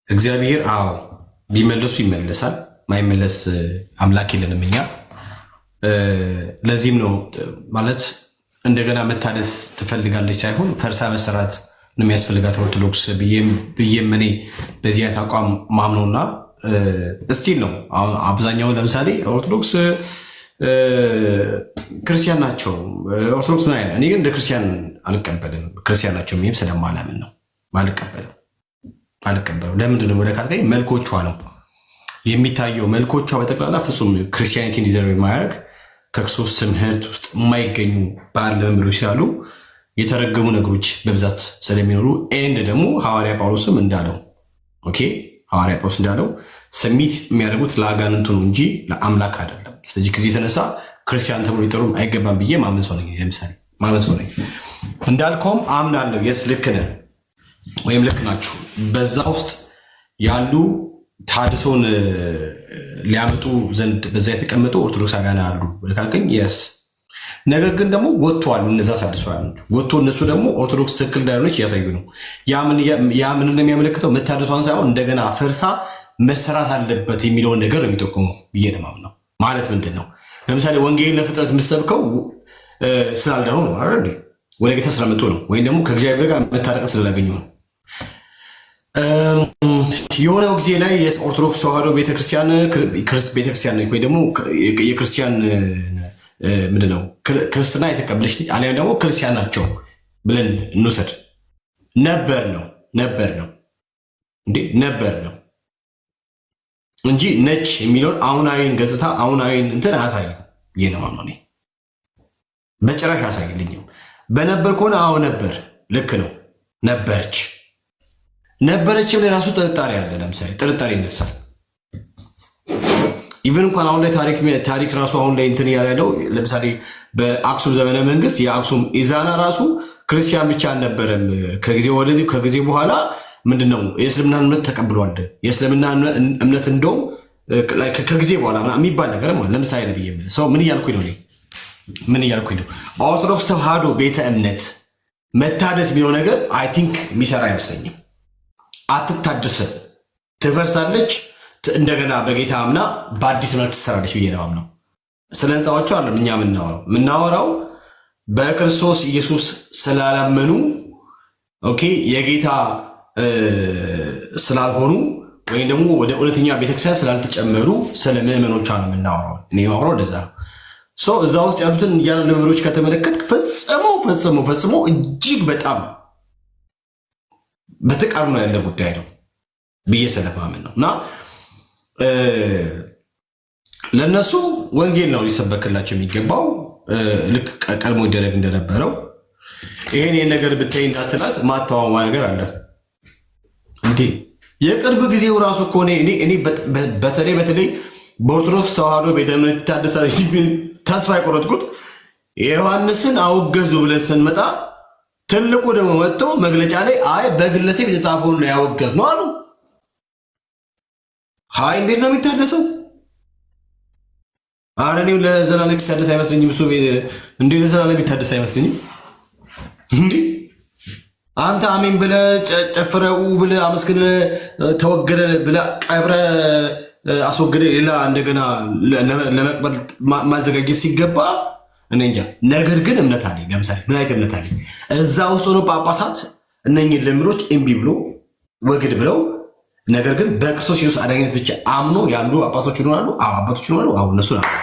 S4: እግዚአብሔር አዎ ቢመለሱ ይመለሳል፣ ማይመለስ አምላክ የለንም እኛ። ለዚህም ነው ማለት እንደገና መታደስ ትፈልጋለች ሳይሆን ፈርሳ መሰራት ነው የሚያስፈልጋት ኦርቶዶክስ ብዬም እኔ ለዚህ አይነት አቋም ማምነውና እስቲል ነው። አሁን አብዛኛውን ለምሳሌ ኦርቶዶክስ ክርስቲያን ናቸው፣ ኦርቶዶክስ ምን አይነት እኔ ግን እንደ ክርስቲያን አልቀበልም። ክርስቲያን ናቸው የሚም ስለማላምን ነው አልቀበልም። ለምንድን ነው ወደ ካልከኝ መልኮቿ ነው የሚታየው። መልኮቿ በጠቅላላ ፍጹም ክርስቲያኒቲን ዲዘርቭ የማያደርግ ከክርስቶስ ትምህርት ውስጥ የማይገኙ ባህል ልምምዶች ስላሉ የተረገሙ ነገሮች በብዛት ስለሚኖሩ ኤንድ ደግሞ ሐዋርያ ጳውሎስም እንዳለው ሐዋርያ ጳውሎስ እንዳለው ስሚት የሚያደርጉት ለአጋንንቱ ነው እንጂ ለአምላክ አይደለም። ስለዚህ ከዚህ የተነሳ ክርስቲያን ተብሎ ሊጠሩ አይገባም ብዬ ማመን ሰው ነኝ። ለምሳሌ ማመን ሰው ነኝ እንዳልከውም አምናለሁ። የስ ልክ ነህ ወይም ልክ ናችሁ። በዛ ውስጥ ያሉ ታድሶን ሊያመጡ ዘንድ በዛ የተቀመጡ ኦርቶዶክሳውያን አሉ ካልከኝ የስ ነገር ግን ደግሞ ወጥተዋል። እነዛ ታድሶ ወጥቶ እነሱ ደግሞ ኦርቶዶክስ ትክክል እንዳልሆነች እያሳዩ ነው። ያ ምን እንደሚያመለክተው መታደሷን ሳይሆን እንደገና ፈርሳ መሰራት አለበት የሚለውን ነገር ነው የሚጠቁመው ብዬ ነው የማምነው። ማለት ምንድን ነው? ለምሳሌ ወንጌልን ለፍጥረት የምትሰብከው ስላልዳኑ ነው አይደል? ወደ ጌታ ስለመጡ ነው፣ ወይም ደግሞ ከእግዚአብሔር ጋር መታረቅን ስላላገኙ ነው። የሆነው ጊዜ ላይ የኦርቶዶክስ ተዋህዶ ቤተክርስቲያን ወይ ደግሞ የክርስቲያን ምንድነው ክርስትና የተቀበለች አሊያም ደግሞ ክርስቲያን ናቸው ብለን እንውሰድ። ነበር ነው እንጂ ነች የሚለውን አሁናዊን ገጽታ አሁናዊን እንትን አያሳይም። ነው በጭራሽ አያሳይልኝም። በነበር ከሆነ አዎ ነበር፣ ልክ ነው። ነበረችም ላይ ራሱ ጥርጣሬ አለ። ለምሳሌ ጥርጣሬ ይነሳል። ኢቨን እንኳን አሁን ላይ ታሪክ ራሱ አሁን ላይ እንትን ያለው ለምሳሌ በአክሱም ዘመነ መንግስት የአክሱም ኢዛና ራሱ ክርስቲያን ብቻ አልነበረም። ከጊዜ በኋላ ምንድነው የእስልምና እምነት ተቀብሏል። የእስልምና እምነት እንደውም ከጊዜ በኋላ የሚባል ነገር ማለት ለምሳሌ ነብይ ሰው ምን እያልኩኝ ነው? ኦርቶዶክስ ተዋህዶ ቤተ እምነት መታደስ የሚለው ነገር አይ ቲንክ የሚሰራ አይመስለኝም። አትታደስም፣ ትፈርሳለች፣ እንደገና በጌታ አምና በአዲስ መልክ ትሰራለች ብዬ ነው የማምነው። ስለ ህንፃዎቹ አለም እኛ የምናወራው በክርስቶስ ኢየሱስ ስላላመኑ የጌታ ስላልሆኑ ወይም ደግሞ ወደ እውነተኛ ቤተክርስቲያን ስላልተጨመሩ ስለ ምዕመኖቿ ነው የምናወራው። እኔ ማውራው እንደዛ ነው። እዛ ውስጥ ያሉትን እያሉ ልምምዶች ከተመለከት ፈጽሞ እጅግ በጣም በተቃርኖ ያለ ጉዳይ ነው ብዬ ስለማመን ነው። እና ለእነሱ ወንጌል ነው ሊሰበክላቸው የሚገባው። ልክ ቀድሞ ይደረግ እንደነበረው ይሄን ነገር ብታይ እንዳትላት ማተዋወማ ነገር አለ። እንዴ የቅርብ ጊዜው ራሱ እኮ እኔ በተለይ በኦርቶዶክስ ተዋህዶ ቤተ እምነት ይታደሳል ተስፋ የቆረጥኩት ዮሐንስን አወገዙ ብለን ስንመጣ ትልቁ ደግሞ መጥቶ መግለጫ ላይ አይ በግለሰብ የተጻፈውን ነው ያወገዝ ነው አሉ። ሃይ እንዴት ነው የሚታደሰው? ኧረ እኔው ለዘላለም የሚታደስ አይመስለኝም። እሱ እንዴ ለዘላለም የሚታደስ አይመስለኝም። እንዴ አንተ አሜን ብለህ ጨፍረው ብለህ አመስግነ ተወገደ ብለህ ቀብረ አስወገደ ሌላ እንደገና ለመቅበል ማዘጋጀት ሲገባ እኔ እንጃ። ነገር ግን እምነት አለኝ። ለምሳሌ ምን አይነት እምነት አለኝ? እዛ ውስጥ ሆኖ ጳጳሳት እነኝን ልምዶች እምቢ ብሎ ወግድ ብለው ነገር ግን በክርስቶስ ኢየሱስ አዳኝነት ብቻ አምኖ ያሉ ጳጳሶች ይኖራሉ። አዎ አባቶች ይኖራሉ። አዎ እነሱ ናቸው።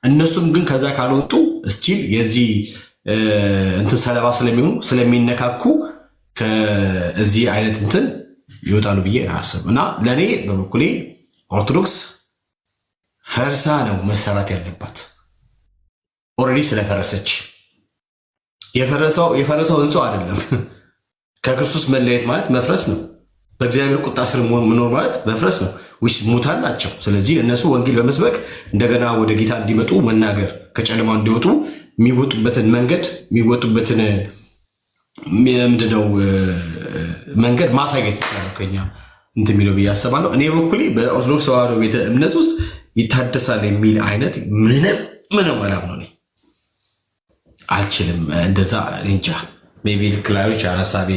S4: እነሱም ግን ከዛ ካልወጡ ስቲል የዚህ እንትን ሰለባ ስለሚሆኑ ስለሚነካኩ ከዚህ አይነት እንትን ይወጣሉ ብዬ አስብ እና ለእኔ በበኩሌ ኦርቶዶክስ ፈርሳ ነው መሰራት ያለባት። ኦልሬዲ ስለፈረሰች የፈረሰው ህንፃው አይደለም። ከክርስቶስ መለየት ማለት መፍረስ ነው። በእግዚአብሔር ቁጣ ስር መኖር ማለት መፍረስ ነው። ውስጥ ሙታን ናቸው። ስለዚህ እነሱ ወንጌል በመስበክ እንደገና ወደ ጌታ እንዲመጡ መናገር፣ ከጨለማ እንዲወጡ የሚወጡበትን መንገድ የሚወጡበትን ምንድነው መንገድ ማሳየት ይችላል። ከኛ እንትን የሚለው ብዬ አስባለሁ። እኔ በኩሌ በኦርቶዶክስ ተዋህዶ ቤተ እምነት ውስጥ ይታደሳል የሚል አይነት ምንም መላም ነው አልችልም። እንደዛ እንጃ ሜይ ቢ ልክ ላዮች ሀሳቤ